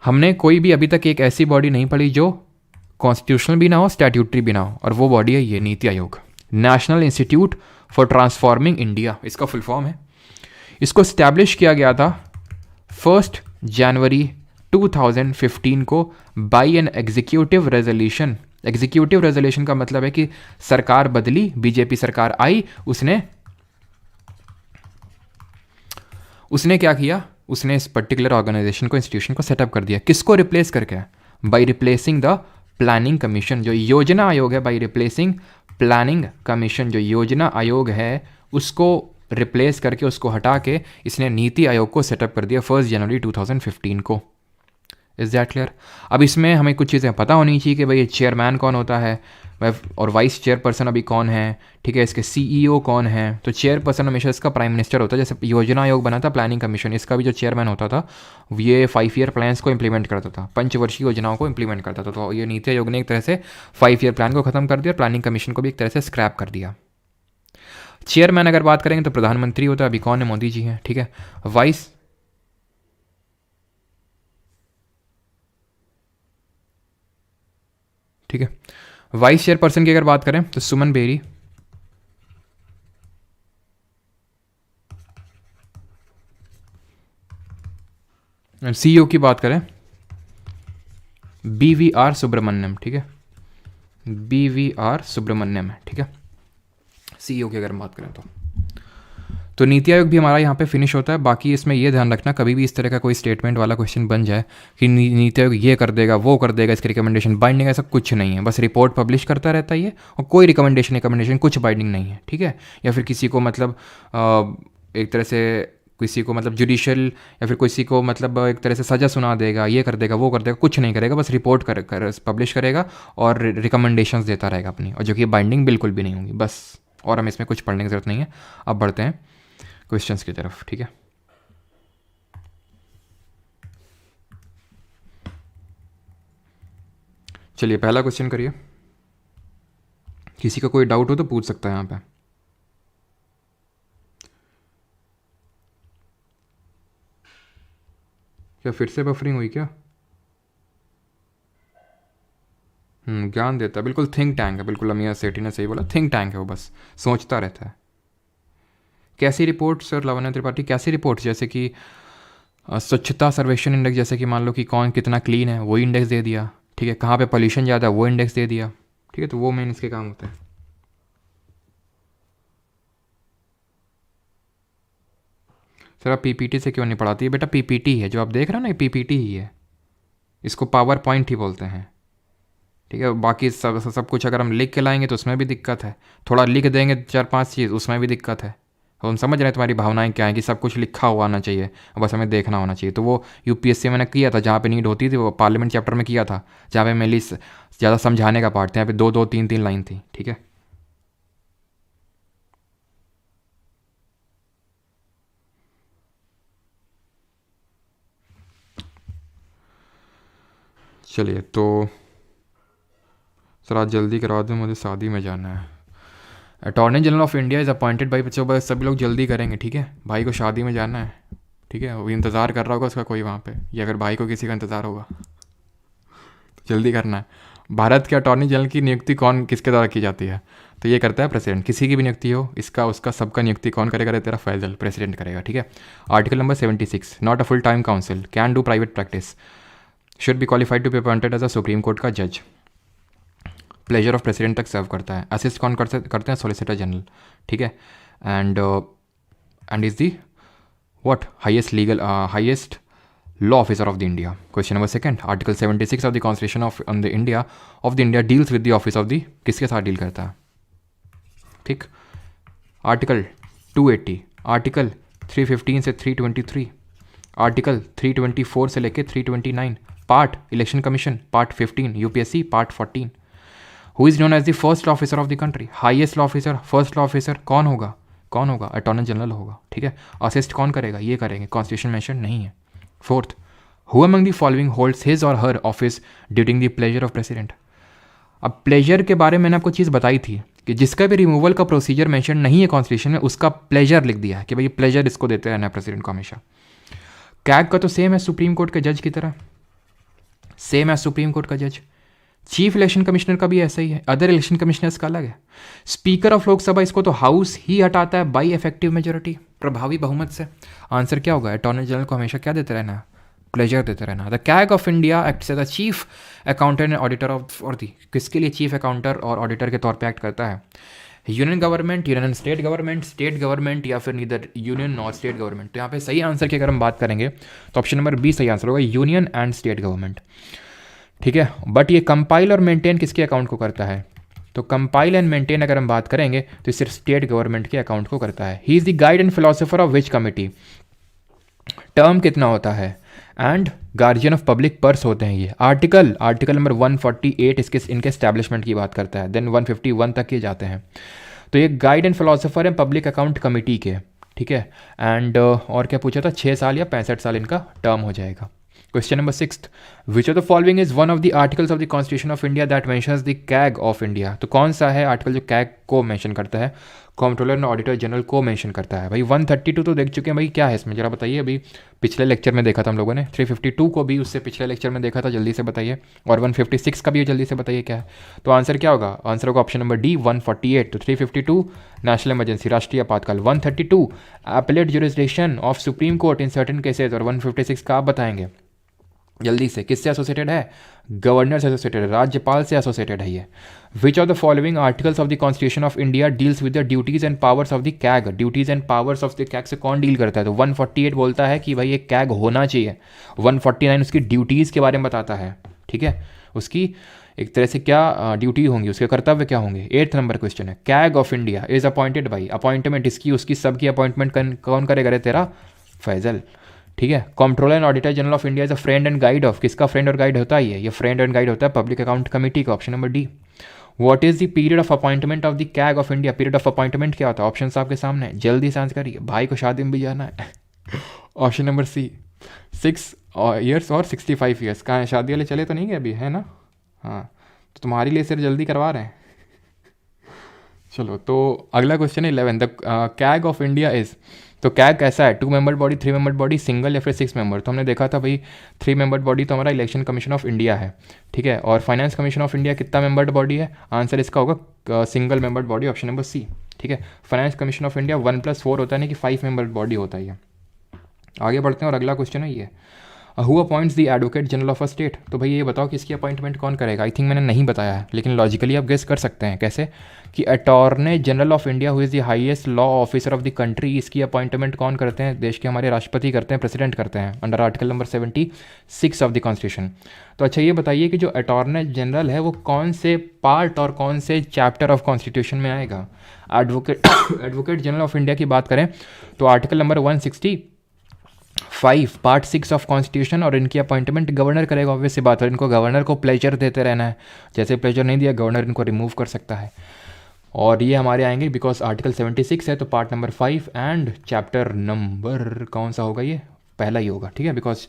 हमने कोई भी अभी तक एक ऐसी बॉडी नहीं पढ़ी जो कॉन्स्टिट्यूशनल भी ना हो, स्टैट्यूटरी भी ना हो, और वो बॉडी है ये NITI Aayog, national institute for transforming India, इसका फुल फॉर्म है। इसको स्टैब्लिश किया गया था 1 जनवरी 2015 को by an executive resolution. Executive resolution का मतलब है कि सरकार बदली, बीजेपी सरकार आई, उसने क्या किया, उसने इस पर्टिकुलर ऑर्गेनाइजेशन को, इंस्टीट्यूशन को सेटअप कर दिया। किसको रिप्लेस करके? By replacing the planning commission, जो योजना आयोग है, बाई रिप्लेसिंग प्लानिंग कमीशन, जो योजना आयोग है उसको रिप्लेस करके, उसको हटा के इसने नीति आयोग को सेटअप कर दिया 1 जनवरी 2015 को। Is that clear? अब इसमें हमें कुछ चीज़ें पता होनी चाहिए कि भाई ये चेयरमैन कौन होता है और वाइस चेयरपर्सन अभी कौन है, ठीक है, इसके सीईओ कौन है। तो चेयरपर्सन हमेशा इसका प्राइम मिनिस्टर होता है। जैसे योजना आयोग बना था प्लानिंग कमीशन, इसका भी जो चेयरमैन होता था ये 5 ईयर प्लान्स को इंप्लीमेंट करता था, पंचवर्षीय योजनाओं को इंप्लीमेंट करता था। तो ये नीति आयोग ने एक तरह से 5 ईयर प्लान को खत्म कर दिया, प्लानिंग कमीशन को भी एक तरह से स्क्रैप कर दिया। चेयरमैन अगर बात करेंगे तो प्रधानमंत्री होता है, अभी कौन है, मोदी जी हैं, ठीक है। वाइस ठीक है, वाइस चेयरपर्सन की अगर बात करें तो सुमन बेरी, सीईओ की बात करें BVR सुब्रमण्यम, ठीक है, BVR सुब्रमण्यम है, ठीक है, सीईओ की अगर बात करें तो नीति आयोग भी हमारा यहाँ पे फिनिश होता है। बाकी इसमें ये ध्यान रखना कभी भी इस तरह का कोई स्टेटमेंट वाला क्वेश्चन बन जाए कि नीति आयोग ये कर देगा, वो कर देगा, इसकी रिकमेंडेशन बाइंडिंग, ऐसा कुछ नहीं है। बस रिपोर्ट पब्लिश करता रहता है और कोई रिकमेंडेशन कुछ बाइंडिंग नहीं है, ठीक है। या फिर किसी को मतलब एक तरह से किसी को मतलब जुडिशियल या फिर किसी को मतलब एक तरह से सज़ा सुना देगा, ये कर देगा, वो कर देगा, कुछ नहीं करेगा। बस रिपोर्ट पब्लिश करेगा और रिकमेंडेशंस देता रहेगा अपनी, और जो कि बाइंडिंग बिल्कुल भी नहीं होंगी, बस। और हमें इसमें कुछ पढ़ने की ज़रूरत नहीं है। अब बढ़ते हैं क्वेश्चंस की तरफ, ठीक है। चलिए पहला क्वेश्चन करिए। किसी का कोई डाउट हो तो पूछ सकता है यहाँ पे। क्या फिर से बफरिंग हुई क्या? ज्ञान देता है, बिल्कुल थिंक टैंक है, बिल्कुल अमिया सेठी ने सही बोला, थिंक टैंक है वो, बस सोचता रहता है। कैसी रिपोर्ट सर लावण्य त्रिपाठी? कैसी रिपोर्ट? जैसे कि स्वच्छता सर्वेक्षण इंडेक्स, जैसे कि मान लो कि कौन कितना क्लीन है वो इंडेक्स दे दिया, ठीक है, कहाँ पे पॉल्यूशन ज़्यादा है वो इंडेक्स दे दिया, ठीक है। तो वो मेन इसके काम होते हैं। सर आप पीपीटी से क्यों नहीं पढ़ाती है? बेटा पीपीटी है जो आप देख रहे हो ना, पीपीटी ही है, इसको पावर पॉइंट ही बोलते हैं, ठीक है। बाकी सब कुछ अगर हम लिख के लाएंगे तो उसमें भी दिक्कत है, थोड़ा लिख देंगे 4-5 चीज़ उसमें भी दिक्कत है। हम समझ रहे हैं तुम्हारी भावनाएं क्या है कि सब कुछ लिखा हुआ आना चाहिए, बस हमें देखना होना चाहिए। तो वो यूपीएससी मैंने किया था जहाँ पे नीड होती थी, वो पार्लियामेंट चैप्टर में किया था जहाँ पे मेनली ज़्यादा समझाने का पार्ट था, यहाँ पे 2-2, 3-3 लाइन थी, ठीक है। चलिए तो सर आज जल्दी करा दो, मुझे शादी में जाना है। Attorney general of India is appointed by, बच्चों बस सभी लोग जल्दी करेंगे, ठीक है। भाई को शादी में जाना है, ठीक है, वो इंतज़ार कर रहा होगा उसका कोई वहाँ पे, या अगर भाई को किसी का इंतज़ार होगा तो जल्दी करना है। भारत के अटॉर्नी जनरल की नियुक्ति कौन किसके द्वारा की जाती है? तो ये करता है प्रेसिडेंट। किसी की भी नियुक्ति हो, इसका उसका सबका नियुक्ति कौन करेगा? तेरा फैजल, प्रेसिडेंट करेगा, ठीक है। Article number 76, not a full time council can do private practice, should be qualified to be appointed as a supreme court का जज, प्लेजर ऑफ प्रेसिडेंट तक सर्व करता है, असिस्ट कौन करते हैं, सॉलिसिटर जनरल, ठीक है, and is the what highest law officer of the India. Question number second, article 76 of the constitution of the India deals with the office of the, किसके साथ डील करता है, ठीक, आर्टिकल 280, आर्टिकल 315 से 323, article 324 से लेके 329, part election commission part 15, UPSC part 14. Who is known as the first officer of the country, highest law officer, first law officer कौन होगा, अटॉर्नी जनरल होगा, ठीक है. असिस्ट कौन करेगा, ये करेंगे, कॉन्स्टिट्यूशन मेंशन नहीं है. Fourth, who among the following holds his or her office during the pleasure of president. अब प्लेजर के बारे में मैंने आपको चीज़ बताई थी कि जिसका भी रिमूवल का प्रोसीजर मेंशन नहीं है कॉन्स्टिट्यूशन में, उसका प्लेजर लिख दिया है कि भाई प्लेजर इसको देते रहना है प्रेसिडेंट को हमेशा. कैग का तो सेम है सुप्रीम कोर्ट के जज की तरह, सेम है सुप्रीम कोर्ट का जज. चीफ इलेक्शन कमिश्नर का भी ऐसा ही है, अदर इलेक्शन कमिश्नर्स का अलग है. स्पीकर ऑफ लोकसभा, इसको तो हाउस ही हटाता है बाई इफेक्टिव मेजोरिटी, प्रभावी बहुमत से. आंसर क्या होगा, अटॉर्नी जनरल को हमेशा क्या देते रहना, प्लेजर देते रहना. The CAG of India acts as the chief accountant and auditor of, और दी किसके लिए चीफ अकाउंटर और ऑडिटर के तौर पर एक्ट करता है, union government, union and state government या फिर नीदर यूनियन और स्टेट गवर्नमेंट. तो यहाँ पे सही आंसर की अगर हम बात करेंगे तो ऑप्शन नंबर बी सही आंसर होगा, यूनियन एंड स्टेट गवर्नमेंट, ठीक है. बट ये कंपाइल और मेंटेन किसके अकाउंट को करता है, तो कंपाइल एंड मेंटेन अगर हम बात करेंगे तो ये सिर्फ स्टेट गवर्नमेंट के अकाउंट को करता है. He is the guide and philosopher of which committee, term कितना होता है, and guardian of public purse होते हैं ये. आर्टिकल नंबर 148 इसके इनके एस्टैब्लिशमेंट की बात करता है, देन 151 तक ये जाते हैं. तो ये गाइड एंड फिलोसोफर है पब्लिक अकाउंट कमेटी के, ठीक है. एंड और क्या पूछा था, 6 साल या 65 साल इनका टर्म हो जाएगा. Question number 6, which of the following is one of the articles of the Constitution of India that mentions the CAG of India. तो कौन सा है आर्टिकल जो CAG को मेंशन करता है, कंट्रोलर एंड ऑडिटर जनरल को मेंशन करता है. भाई 132 तो देख चुके हैं भाई, क्या है इसमें जरा बताइए. अभी पिछले लेक्चर में देखा था हम लोगों ने, 352 को भी उससे पिछले लेक्चर में देखा था, जल्दी से बताइए. और 156 का भी जल्दी से बताइए क्या है. तो आंसर क्या होगा, आंसर होगा ऑप्शन नंबर डी 148. तो 352 नेशनल इमरजेंसी, राष्ट्रीय आपातकाल. 132 appellate jurisdiction of supreme court in certain cases. और 156 का आप बताएंगे जल्दी से, किससे एसोसिएटेड है, गवर्नर से एसोसिएटेड है, राज्यपाल से एसोसिएटेड है ये. Which of the following articles of the constitution of India deals with the duties and powers of the CAG. Duties and powers of the CAG से कौन डील करता है, तो 148 बोलता है कि भाई ये कैग होना चाहिए. 149 उसकी ड्यूटीज़ के बारे में बताता है, ठीक है, उसकी एक तरह से क्या ड्यूटी होंगी, उसके कर्तव्य क्या होंगे. 8th नंबर क्वेश्चन है, CAG of India is appointed by, appointment इसकी उसकी सबकी अपॉइंटमेंट कौन करेगा रे तेरा, फैजल, ठीक है. Controller and auditor general of India is a friend and guide of, किसका फ्रेंड और गाइड होता है ये फ्रेंड एंड गाइड होता है पब्लिक अकाउंट कमेटी का. Option number D. What is the period of appointment of the CAG of India, period of appointment क्या होता है, ऑप्शन आपके सामने, जल्दी से आंसर करिए, भाई को शादी में भी जाना है. ऑप्शन नंबर सी 6 ईयर्स और 65 ईयर्स. कहाँ है, शादी वाले चले तो नहीं गए अभी, है ना, हाँ, तो तुम्हारे लिए सिर्फ जल्दी करवा रहे हैं. चलो, तो अगला क्वेश्चन है 11, the CAG of India is. तो कैग कैसा है, 2 member body, 3 member body, single या फिर 6 मेंबर. तो हमने देखा था भाई 3 मेंबर बॉडी तो हमारा इलेक्शन कमीशन ऑफ इंडिया है, ठीक है. और फाइनेंस कमीशन ऑफ इंडिया कितना मेंबर्ड बॉडी है, आंसर इसका होगा single membered body, option number C, ठीक है. फाइनेंस कमीशन ऑफ इंडिया 1+4 होता है, नहीं कि 5 मेंबर्ड बॉडी होता है ये. आगे बढ़ते हैं और अगला क्वेश्चन है ये, who appoints the advocate general of a state. तो भाई ये बताओ कि इसकी अपॉइंटमेंट कौन करेगा. आई थिंक मैंने नहीं बताया है, लेकिन लॉजिकली आप गेस कर सकते हैं. कैसे, कि attorney general of India who is the highest law officer of the country, इसकी अपॉइंटमेंट कौन करते हैं, देश के हमारे राष्ट्रपति करते हैं, प्रेसिडेंट करते हैं, under article number 76 of the constitution. तो अच्छा ये बताइए कि जो अटॉर्नी जनरल है वो कौन से पार्ट और कौन से चैप्टर ऑफ कॉन्स्टिट्यूशन में आएगा. एडवोकेट जनरल ऑफ इंडिया की बात करें तो article number 165 part 6 of constitution, और इनकी अपॉइंटमेंट गवर्नर करेगा. ऑब्वियस सी बात है, इनको गवर्नर को प्लेजर देते रहना है, जैसे प्लेजर नहीं दिया गवर्नर इनको रिमूव कर सकता है. और ये हमारे आएंगे बिकॉज आर्टिकल 76 है, तो part number 5 and chapter number कौन सा होगा, ये पहला ही होगा, ठीक है. बिकॉज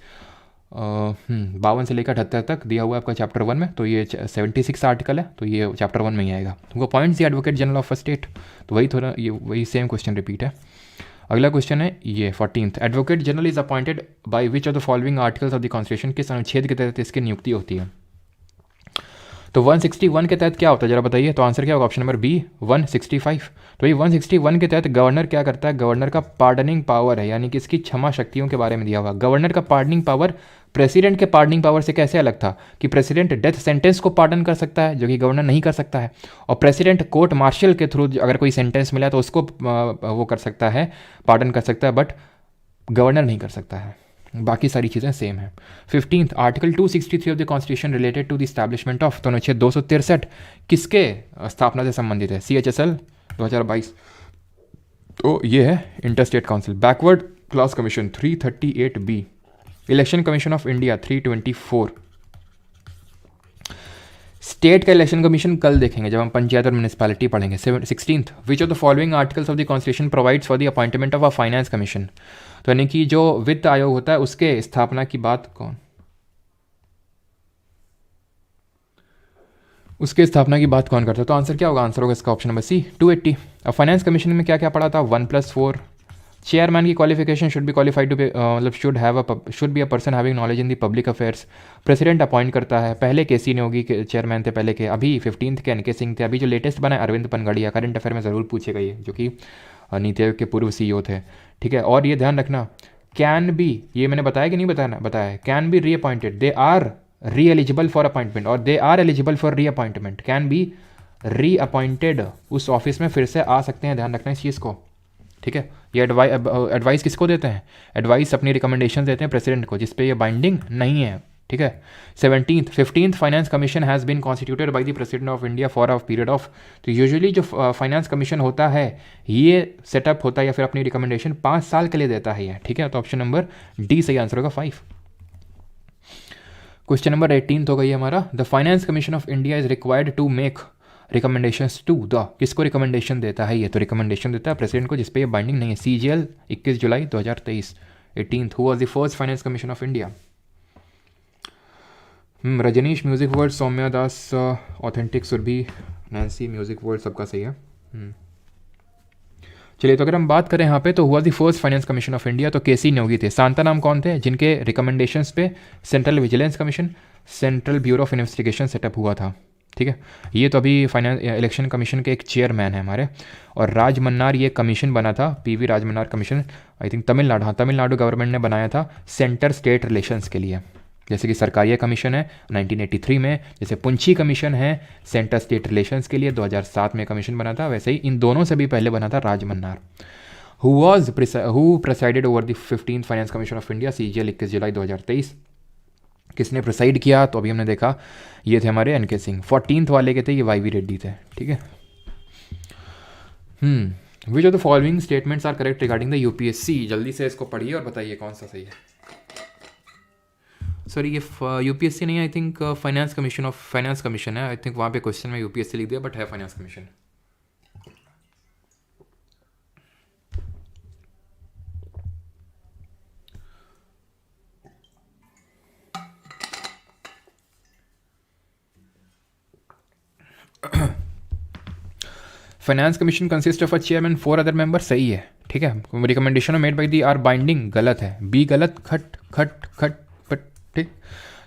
52 से लेकर 78 तक दिया हुआ है आपका चैप्टर 1 में, तो ये 76 आर्टिकल है, तो ये चैप्टर 1 में ही आएगा. तुमको points the advocate general of a state, तो वही थोड़ा ये वही सेम क्वेश्चन रिपीट है. अगला क्वेश्चन है ये 14th, advocate general is appointed by which of the following articles of the constitution, किस अनुच्छेद के तहत इसकी नियुक्ति होती है. तो 161 के तहत क्या होता है जरा बताइए. तो आंसर क्या होगा, ऑप्शन नंबर बी 165. तो ये 161 के तहत गवर्नर क्या करता है, गवर्नर का पार्डनिंग पावर है, यानी कि इसकी क्षमा शक्तियों के बारे में दिया हुआ. गवर्नर का पार्डनिंग पावर प्रेसिडेंट के पार्डनिंग पावर से कैसे अलग था कि प्रेसिडेंट डेथ सेंटेंस को पार्डन कर सकता है जो कि गवर्नर नहीं कर सकता है, और प्रेसिडेंट कोर्ट मार्शल के थ्रू अगर कोई सेंटेंस मिला तो उसको वो कर सकता है, पार्डन कर सकता है, बट गवर्नर नहीं कर सकता है। बाकी सारी चीज़ें सेम है। 15th article 263 of the constitution related to the establishment of, तो अनुच्छेद 263 किसके स्थापना से संबंधित है? CHSL 2022। तो ये है interstate council. Backward class commission 338B, election commission of India 324। State का इलेक्शन कमीशन कल देखेंगे जब हम पंचायत और म्यूनिसिपैलिटी पढ़ेंगे। 16th which of the following articles of the constitution provides for the appointment of a finance commission, तो यानी कि जो वित्त आयोग होता है उसके स्थापना की बात कौन करता है? तो आंसर क्या होगा? आंसर होगा इसका ऑप्शन नंबर सी 280। अब फाइनेंस कमीशन में क्या क्या पढ़ा था? 1+4। चेयरमैन की qualification should be qualified to be मतलब should be a person having knowledge in the public affairs. President appoint करता है, पहले केसी नेगी के चेयरमैन थे पहले के, अभी 15th के NK सिंह थे, अभी जो लेटेस्ट बना है अरविंद पनगड़िया। करंट अफेयर में ज़रूर पूछेगा ये, जो कि नीति आयोग के पूर्व CEO थे, ठीक है। और ये ध्यान रखना, कैन बी, ये मैंने बताया कि नहीं बताया, can be reappointed, they are re eligible for appointment, और they are eligible for reappointment, can be reappointed, उस ऑफिस में फिर से आ सकते हैं। ध्यान रखना इस चीज़ को, ठीक है। ये एडवाइस किसको देते हैं? एडवाइस अपनी रिकमेंडेशन देते हैं प्रेसिडेंट को, जिसपे ये बाइंडिंग नहीं है, ठीक है। 15th finance commission has been constituted by the president of India for a period of, तो यूजुअली जो फाइनेंस कमीशन होता है ये सेटअप होता है या फिर अपनी रिकमेंडेशन 5 साल के लिए देता है ये, ठीक है। तो ऑप्शन नंबर डी सही आंसर होगा 5। क्वेश्चन नंबर 18 हो गई हमारा। The finance commission of India is required to make recommendations to the, किसको रिकमेंडेशन देता है ये? तो रिकमेंडेशन देता है प्रेसिडेंट को, जिसपे ये बाइंडिंग नहीं है। CGL 21 जुलाई 2023। 18th who was the first finance commission of India? Rajneesh music world, Saumya Das authentic, Surbhi, Nancy music world, सबका सही है। चलिए, तो अगर हम बात करें यहाँ पे तो हुआ the first finance commission of India, तो केसी नेगी थे। सांता नाम कौन थे? जिनके रिकमेंडेशंस पे central vigilance commission, central bureau of investigation setup हुआ था, ठीक है। ये तो अभी फाइनेंस इलेक्शन कमीशन के एक चेयरमैन है हमारे। और राज मन्नार ये कमीशन बना था, PV Raj Mannar commission, I think Tamil Nadu, हाँ तमिलनाडु गवर्नमेंट ने बनाया था सेंटर स्टेट रिलेशंस के लिए। जैसे कि सरकारिया कमीशन है 1983 में, जैसे पुंछी कमीशन है सेंटर स्टेट रिलेशंस के लिए 2007 में कमीशन बना था, वैसे ही इन दोनों से भी पहले बना था Raj Mannar. Who presided over the 15th finance commission of India? CGL 21 जुलाई 2023। किसने प्रिसाइड किया? तो अभी हमने देखा ये थे हमारे NK सिंह। 14th वाले के थे ये YV रेड्डी थे, ठीक है। Which of the following statements are correct regarding the UPSC? जल्दी से इसको पढ़िए और बताइए कौन सा सही है। सॉरी, ये UPSC नहीं है, आई थिंक फाइनेंस कमीशन है, आई थिंक वहाँ पे क्वेश्चन में UPSC लिख दिया, बट है finance commission. Finance commission consist of a chairman 4 other member, सही है, ठीक है। Recommendation made by the are binding, गलत है, बी गलत, खट खट खट पट, ठीक।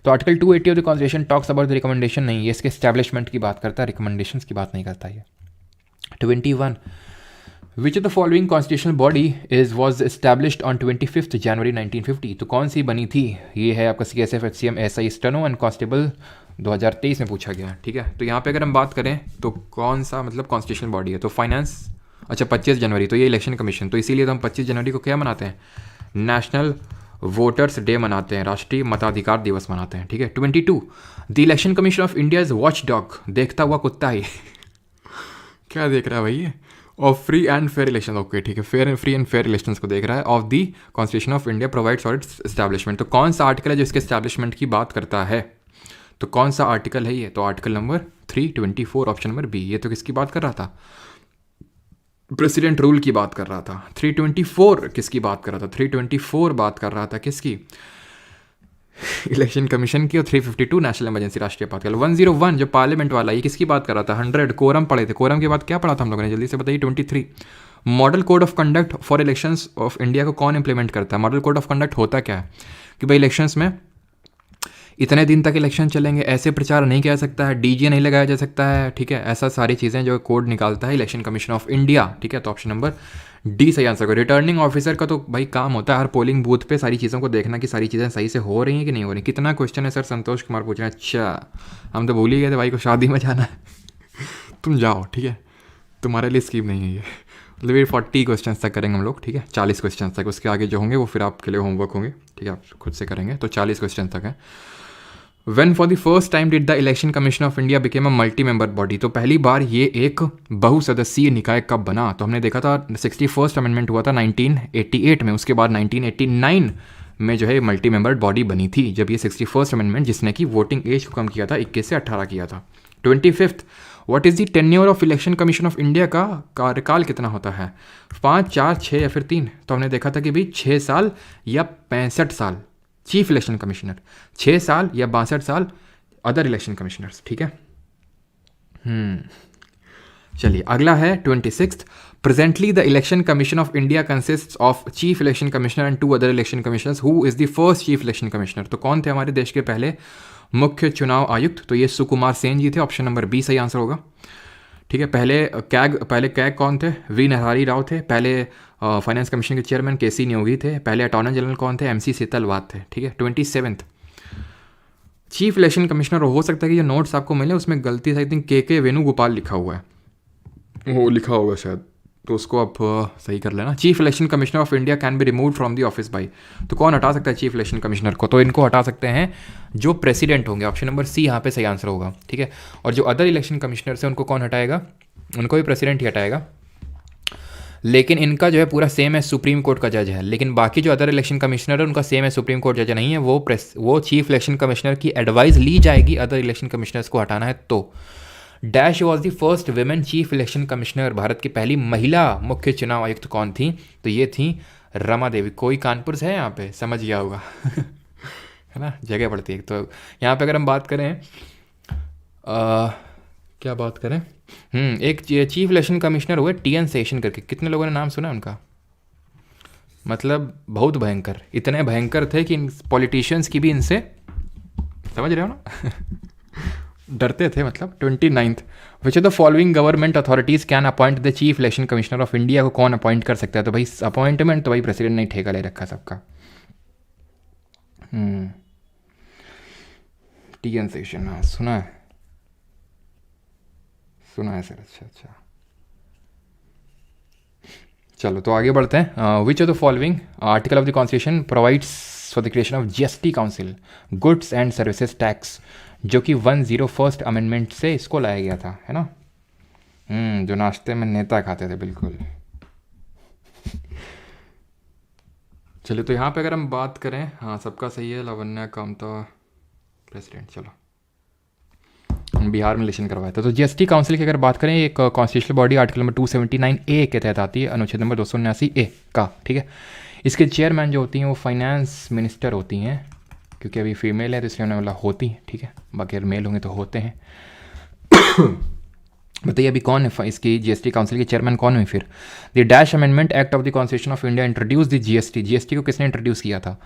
तो article 280 of the constitution talks about the recommendation, नहीं, ये इसके एस्टैब्लिशमेंट की बात करता है, रिकमेंडेशंस की बात नहीं करता ये। 21 विच of the following constitutional body was established on 25 जनवरी 1950? तो कौन सी बनी थी? ये है आपका CSF HCM SI steno and constable 2023 में पूछा गया, ठीक है। तो यहाँ पे अगर हम बात करें तो कौन सा मतलब कॉन्स्टिट्यूशनल बॉडी है? तो फाइनेंस, अच्छा 25 जनवरी, तो ये इलेक्शन कमीशन, तो इसीलिए तो हम 25 जनवरी को क्या मनाते हैं? नेशनल वोटर्स डे मनाते हैं, राष्ट्रीय मताधिकार दिवस मनाते हैं, ठीक है। 22 the election commission of India is watch dog, देखता हुआ कुत्ता ही क्या देख रहा है भाई? Of free and fair election, okay ठीक है, फ्री एंड फेयर इलेक्शंस को देख रहा है। Of the constitution of India provides for its establishment, तो कौन सा आर्टिकल है जो इसके एस्टैब्लिशमेंट की बात करता है? तो कौन सा आर्टिकल है ये? तो article number 324, option number B. ये तो किसकी बात कर रहा था? प्रेसिडेंट रूल की बात कर रहा था। 324 किसकी बात कर रहा था? 324 बात कर रहा था किसकी? इलेक्शन कमीशन की। और 352 नेशनल इमरजेंसी, राष्ट्रीय आपातकाल। 101 जो पार्लियामेंट वाला, ये किसकी बात कर रहा था? 100 कोरम पढ़े थे। कोरम के बाद क्या पढ़ा था हम लोगों ने? जल्दी से बताइए। 23 model code of conduct for elections of India को कौन इंप्लीमेंट करता है? मॉडल कोड ऑफ कंडक्ट होता क्या है कि भाई इलेक्शंस में इतने दिन तक इलेक्शन चलेंगे, ऐसे प्रचार नहीं किया जा सकता है, डीजे नहीं लगाया जा सकता है, ठीक है। ऐसा सारी चीज़ें जो कोड निकालता है इलेक्शन कमीशन ऑफ इंडिया, ठीक है। तो ऑप्शन नंबर डी सही आंसर को। रिटर्निंग ऑफिसर का तो भाई काम होता है हर पोलिंग बूथ पे सारी चीज़ों को देखना कि सारी चीज़ें सही से हो रही हैं कि नहीं हो रही। कितना क्वेश्चन है सर? संतोष कुमार पूछ रहे हैं। अच्छा, हम तो भूल ही गए थे भाई को शादी में जाना है। तुम जाओ, ठीक है, तुम्हारे लिए स्कीम नहीं है ये। मतलब ये 40 क्वेश्चन तक करेंगे हम लोग, ठीक है, 40 क्वेश्चन तक। उसके आगे जो होंगे वो फिर आपके लिए होमवर्क होंगे, ठीक है, आप खुद से करेंगे। तो 40 क्वेश्चन तक है। When for the first time did the Election Commission of India became a multi-member body? तो पहली बार ये एक बहुसदस्यीय निकाय कब बना? तो हमने देखा था 61st अमेंडमेंट हुआ था 1988 में, उसके बाद 1989 में जो है मल्टी मेंबर बॉडी बनी थी, जब ये 61st अमेंडमेंट जिसने कि वोटिंग एज को कम किया था 21 से 18 किया था। 25th, what is the tenure of election commission of India का कार्यकाल कितना होता है? 5, 4, 6 या फिर 3? तो हमने देखा था कि भाई 6 साल या 65 साल चीफ इलेक्शन कमिश्नर, 6 साल या 62 साल अदर इलेक्शन कमिश्नर्स, ठीक है। चलिए अगला है 26th। Presently the election commission of India consist of chief election commissioner and 2 other election commissioners. Who is the first chief election commissioner? तो कौन थे हमारे देश के पहले मुख्य चुनाव आयुक्त? तो ये सुकुमार सेन जी थे। ऑप्शन नंबर बी सही आंसर होगा, ठीक है। पहले कैग कौन थे? वी नरहरि राव थे। पहले फाइनेंस कमीशन के चेयरमैन के सी न्योगी थे। पहले अटॉर्नी जनरल कौन थे? MC सेतलवाद थे, ठीक है। 27th चीफ इलेक्शन कमिश्नर हो सकता है कि जो नोट्स आपको मिले उसमें गलती से आई थिंक के वेणुगोपाल लिखा हुआ है, वो लिखा होगा शायद, तो उसको आप सही कर लेना। Chief election commissioner of India can be remove from the office by. तो कौन हटा सकता है चीफ इलेक्शन कमिश्नर को? तो इनको हटा सकते हैं जो प्रेसिडेंट होंगे। ऑप्शन नंबर सी यहाँ पे सही आंसर होगा, ठीक है। और जो अदर इलेक्शन कमिश्नर्स हैं उनको कौन हटाएगा? उनको भी प्रेसिडेंट ही हटाएगा। लेकिन इनका जो है पूरा सेम है, सुप्रीम कोर्ट का जज है। लेकिन बाकी जो अदर इलेक्शन कमिश्नर है उनका सेम है, सुप्रीम कोर्ट जज नहीं है। वो चीफ इलेक्शन कमिश्नर की एडवाइस ली जाएगी अदर इलेक्शन कमिश्नर्स को हटाना है तो। Dash was the first women chief election commissioner. Bharat की पहली महिला मुख्य चुनाव आयुक्त कौन थी? तो ये थी रमा देवी। कोई कानपुर से है यहाँ पे? समझ गया होगा है ना, जगह पड़ती है। तो यहाँ पे अगर हम बात करें क्या बात करें, एक चीफ इलेक्शन कमिश्नर हुए TN सेशन करके। कितने लोगों ने नाम सुना उनका? मतलब बहुत भयंकर, इतने भयंकर थे कि इन पॉलिटिशियंस की भी इनसे, समझ रहे हो ना डरते थे। मतलब 29th, which of the following government authorities can appoint the chief election commissioner of India. को कौन अपॉइंट कर सकता है? तो भाई अपॉइंटमेंट तो भाई प्रेसिडेंट ने ठेका ले रखा सबका। TN सेशन, हाँ सुना है सर। अच्छा, चलो तो आगे बढ़ते हैं। विच of the following article of the constitution provides for the creation of GST council, goods and services tax, जो कि 101st अमेंडमेंट से इसको लाया गया था, है ना। जो नाश्ते में नेता खाते थे, बिल्कुल। चलिए तो यहाँ पे अगर हम बात करें, हाँ सबका सही है, लावण्या कामता प्रेसिडेंट। चलो बिहार में इलेक्शन करवाया था। तो GST काउंसिल की अगर बात करें, एक constitutional body article number 279A के तहत आती है, अनुच्छेद नंबर 279A का, ठीक है। इसके चेयरमैन जो होती हैं वो फाइनेंस मिनिस्टर होती हैं, क्योंकि अभी फीमेल है तो इसलिए उन्हें बोला होती है, ठीक है। बाकी अगर मेल होंगे तो होते हैं बताइए अभी कौन है इसकी GST काउंसिल के चेयरमैन कौन हुई फिर? The dash amendment act of the constitution of India introduce the GST को किसने इंट्रोड्यूस किया था?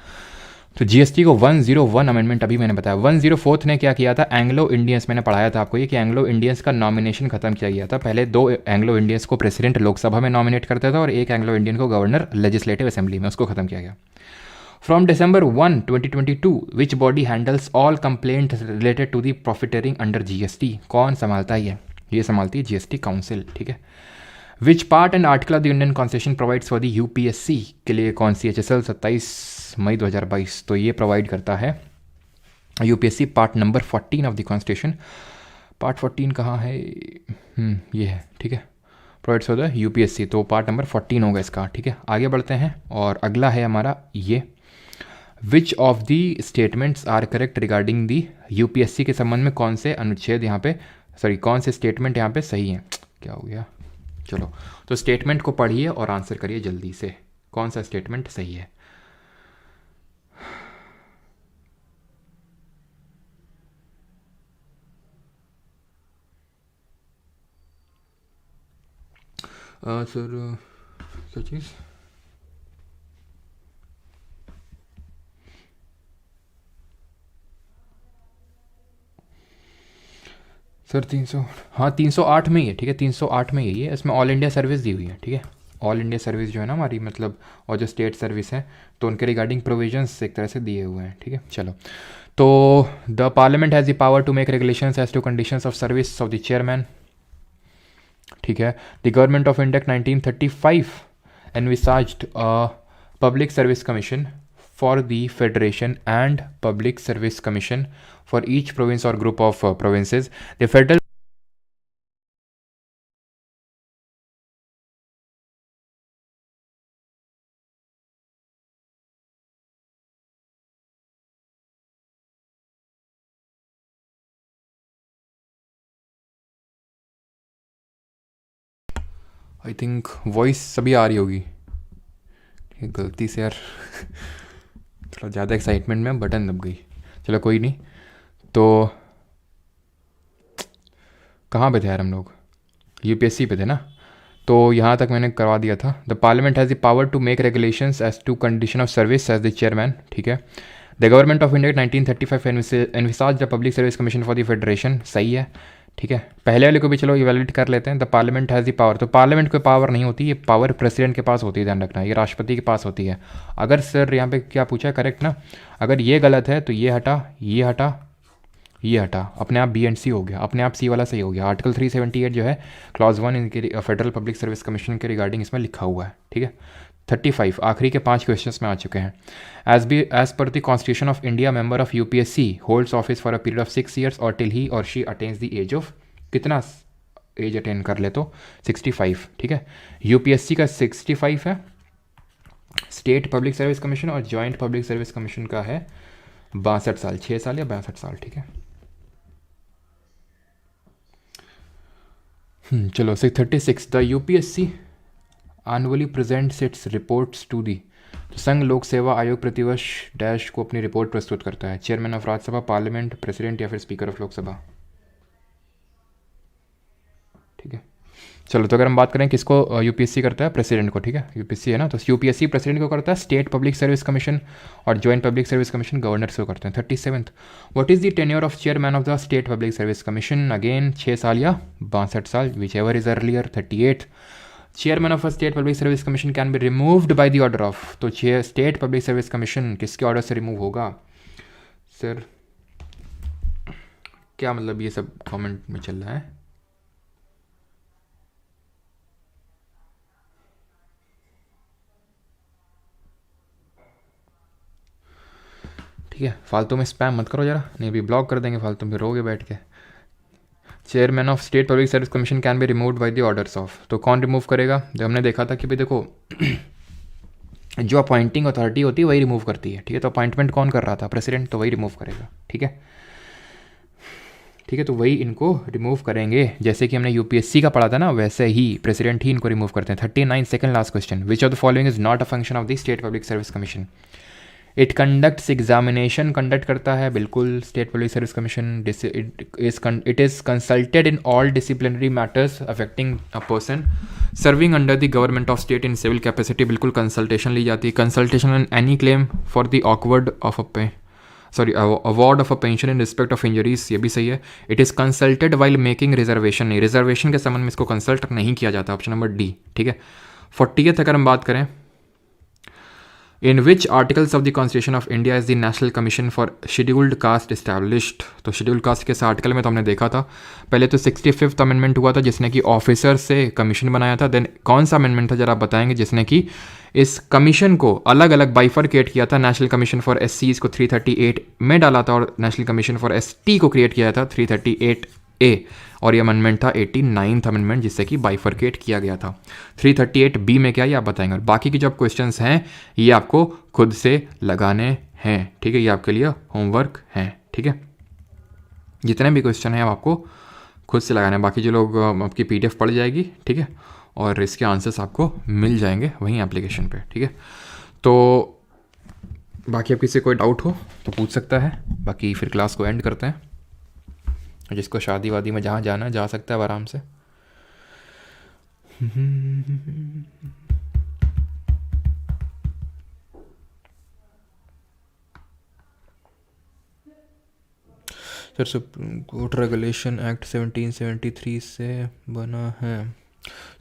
तो GST को 101 अमेंडमेंट अभी मैंने बताया। 104th ने क्या किया था? एंग्लो इंडियंस, मैंने पढ़ाया था आपको ये कि एंग्लो इंडियंस का नॉमिनेशन खत्म किया गया था। पहले 2 एंग्लो इंडियंस को प्रेसिडेंट लोकसभा में नॉमिनेट करता था और 1 एंग्लो इंडियन को गवर्नर लेजिस्लेटिव असेंबली में, उसको खत्म किया गया। From December 1, 2022 which body handles all complaint related to the profiteering under GST। कौन संभालता है ये संभालती है GST काउंसिल, ठीक है। Which part and article of the Indian constitution provides for the UPSC के लिए कौन सी HSL 27 मई 2022। तो ये प्रोवाइड करता है UPSC part number 14 of the constitution. Part 14 कहाँ है? ये है, ठीक है, प्रोवाइड्स फॉर द UPSC। तो पार्ट नंबर 14 होगा इसका, ठीक है। आगे बढ़ते हैं और अगला है हमारा ये, which of the statements are correct regarding the UPSC के संबंध में कौन से अनुच्छेद यहाँ पे, कौन से स्टेटमेंट यहाँ पे सही हैं? क्या हो गया? चलो तो स्टेटमेंट को पढ़िए और आंसर करिए जल्दी से, कौन सा स्टेटमेंट सही है। सर क्या चीज़? सर 300, हाँ 308 में ही है, ठीक है, 308 में यही है। इसमें ऑल इंडिया सर्विस दी हुई है, ठीक है। ऑल इंडिया सर्विस जो है ना हमारी, मतलब और जो स्टेट सर्विस है, तो उनके रिगार्डिंग प्रोविजंस एक तरह से दिए हुए हैं, ठीक है। चलो, तो the parliament has the power to make regulations as to conditions of service of the chairman, ठीक है। The government of India 1935 envisaged a public service commission for the federation and public service commission for each province or group of provinces. The federal I think voice सभी आ रही होगी, ये गलती से यार थोड़ा ज़्यादा एक्साइटमेंट में बटन दब गई। चलो कोई नहीं। तो कहाँ पे थे यार हम लोग? यूपीएससी पे थे ना, तो यहाँ तक मैंने करवा दिया था। The parliament has the power to make regulations as to condition of service as the chairman, ठीक है। The government of India 1935 envisages the public service commission for the federation, सही है, ठीक है। पहले वाले को भी चलो इवैल्यूएट कर लेते हैं। The parliament has the power, तो पार्लियामेंट को पावर नहीं होती, ये पावर प्रेसिडेंट के पास होती है, ध्यान रखना, ये राष्ट्रपति के पास होती है। अगर सर यहाँ पे क्या पूछा है, करेक्ट ना, अगर ये गलत है तो ये हटा, ये हटा, ये हटा, अपने आप बी एंड सी हो गया, अपने आप सी वाला सही हो गया। आर्टिकल 378 जो है क्लॉज 1 इनके फेडरल पब्लिक सर्विस कमीशन के रिगार्डिंग इसमें लिखा हुआ है, ठीक है। 35 आखिरी के 5 क्वेश्चंस में आ चुके हैं। As per the constitution of India member of UPSC holds office for a period of 6 years or till he or she attains the age of, कितना एज अटेन कर ले तो 65, ठीक है। यूपीएससी का 65 है, स्टेट पब्लिक सर्विस कमीशन और joint public service commission का है 62 साल, 6 साल या 62 साल, ठीक है। चलो 636 the UPSC annually presents its reports to the, तो संघ लोक सेवा आयोग प्रतिवर्ष डैश को अपनी रिपोर्ट प्रस्तुत करता है। Chairman of Rajya Sabha, parliament, president या फिर स्पीकर ऑफ लोकसभा, ठीक है। चलो, तो अगर हम बात करें किसको यूपीएससी करता है, प्रेसिडेंट को, ठीक है, यूपीएससी है ना, तो यूपीएससी प्रेसिडेंट को करता है, स्टेट पब्लिक सर्विस कमीशन और joint public service commission governor को करते हैं। 37 what is the tenure of chairman of the state public service commission, again 6 साल या 62 साल, which ever is earlier. 38 chairman of a state public service commission can be removed by the order of, तो state public service commission किसके order से remove होगा sir? क्या मतलब ये सब कमेंट में चल रहा है? ठीक है, फालतू में स्पैम मत करो जरा, नहीं भी ब्लॉक कर देंगे फालतू में, रोगे बैठ के। Chairman of state public service commission can be removed by the orders of, तो कौन रिमूव करेगा? जब हमने देखा था कि भाई देखो जो अपॉइंटिंग अथॉरिटी होती है वही रिमूव करती है, ठीक है। तो अपॉइंटमेंट कौन कर रहा था? प्रेसिडेंट, तो वही रिमूव करेगा, ठीक है, ठीक है। तो वही इनको रिमूव करेंगे, जैसे कि हमने यूपीएससी का पढ़ा था ना, वैसे ही प्रेसिडेंट ही इनको रिमूव करते हैं। 39 second last question, which of the following is not a function of the state public service commission? It conducts examination, conduct करता है बिल्कुल state public service commission. It is consulted in all disciplinary matters affecting a person serving under the government of state in civil capacity, बिल्कुल consultation ली जाती है। Consultation on any claim for the awkward of a award of a pension in respect of injuries, ये भी सही है। It is consulted while making reservation, नहीं, reservation के संबंध में इसको कंसल्ट नहीं किया जाता, ऑप्शन नंबर डी, ठीक है। 40th अगर हम बात करें, in which articles of the constitution of India is the national commission for scheduled caste established, तो शेड्यूल्ड कास्ट के आर्टिकल में तो हमने देखा था पहले, तो 65th अमेंडमेंट हुआ था जिसने कि ऑफिसर से कमीशन बनाया था। देन कौन सा अमेंडमेंट था जरा आप बताएंगे, जिसने कि इस कमीशन को अलग अलग बाइफरकेट किया था? नेशनल कमीशन फॉर एससीज को 338 में डाला था और नेशनल कमीशन फॉर एसटी को क्रिएट किया था 338A, और ये अमेंडमेंट था 89th अमेंडमेंट, जिससे कि बाइफरकेट किया गया था। 338B में क्या, ये आप बताएंगे। और बाकी की जो क्वेश्चंस हैं ये आपको खुद से लगाने हैं, ठीक है, ये आपके लिए होमवर्क हैं, ठीक है। जितने भी क्वेश्चन हैं आपको खुद से लगाना है, बाकी जो लोग आपकी PDF पड़ जाएगी, ठीक है, और इसके आंसर्स आपको मिल जाएंगे वहीं एप्लीकेशन पे, ठीक है। तो बाकी अब किसी कोई डाउट हो तो पूछ सकता है, बाकी फिर क्लास को एंड करते हैं। जिसको शादी वादी में जहाँ जाना है जा सकता है आराम से। Sir supreme court regulation act 1773 से बना है,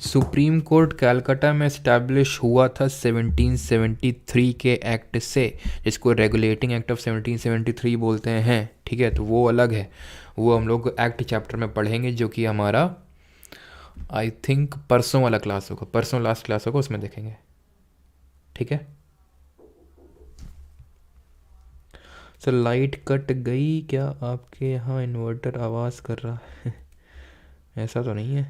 सुप्रीम कोर्ट कलकत्ता में इस्टेब्लिश हुआ था 1773 के एक्ट से, जिसको रेगुलेटिंग एक्ट ऑफ 1773 बोलते हैं, ठीक है। तो वो अलग है, वो हम लोग एक्ट चैप्टर में पढ़ेंगे, जो कि हमारा आई थिंक परसों वाला क्लास होगा, परसों लास्ट क्लास होगा, उसमें देखेंगे, ठीक है। सर लाइट कट गई क्या आपके यहाँ? इन्वर्टर आवाज़ कर रहा है ऐसा तो नहीं है।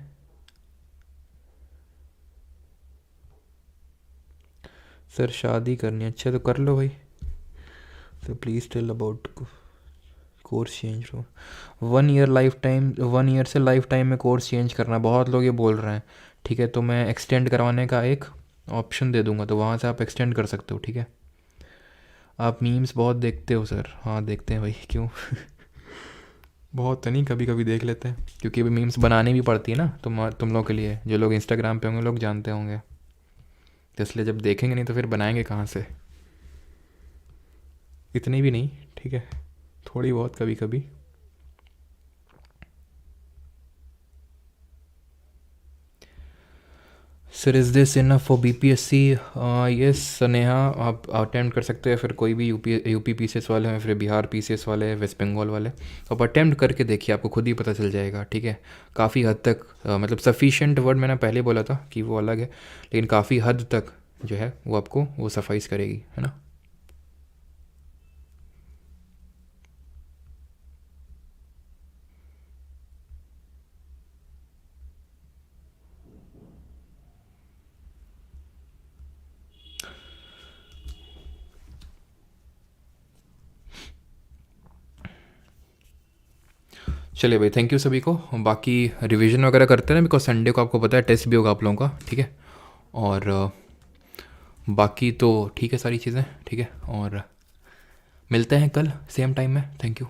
सर शादी करनी, अच्छा तो कर लो भाई। तो please tell about course change हो। 1 ईयर लाइफ टाइम, 1 ईयर से लाइफ टाइम में कोर्स चेंज करना, बहुत लोग ये बोल रहे हैं, ठीक है। तो मैं एक्सटेंड करवाने का एक ऑप्शन दे दूंगा, तो वहाँ से आप एक्सटेंड कर सकते हो, ठीक है। आप मीम्स बहुत देखते हो सर? हाँ देखते हैं भाई, क्यों बहुत तो नहीं, कभी कभी देख लेते हैं, क्योंकि अभी मीम्स बनानी भी पड़ती है ना तुम लोग के लिए, जो लोग इंस्टाग्राम पे होंगे लोग जानते होंगे, तो इसलिए जब देखेंगे नहीं तो फिर बनाएंगे कहाँ से। इतनी भी नहीं, ठीक है, थोड़ी बहुत कभी कभी। Sir is this enough for BPSC? Yes Neha, आप अटेम्प्ट कर सकते हैं, फिर कोई भी यूपी पीसीएस वाले हैं, फिर बिहार पीसीएस वाले हैं, वेस्ट बंगाल वाले, तो आप अटेम्प्ट करके देखिए, आपको खुद ही पता चल जाएगा, ठीक है। काफ़ी हद तक मतलब सफिशिएंट वर्ड मैंने पहले बोला था कि वो अलग है, लेकिन काफ़ी हद तक जो है वो आपको वो सफाइस करेगी, है ना। चलिए भाई, थैंक यू सभी को। बाकी रिवीजन वगैरह करते हैं ना, बिकॉज संडे को आपको पता है टेस्ट भी होगा आप लोगों का, ठीक है। और बाकी तो ठीक है सारी चीज़ें, ठीक है। और मिलते हैं कल सेम टाइम में, थैंक यू।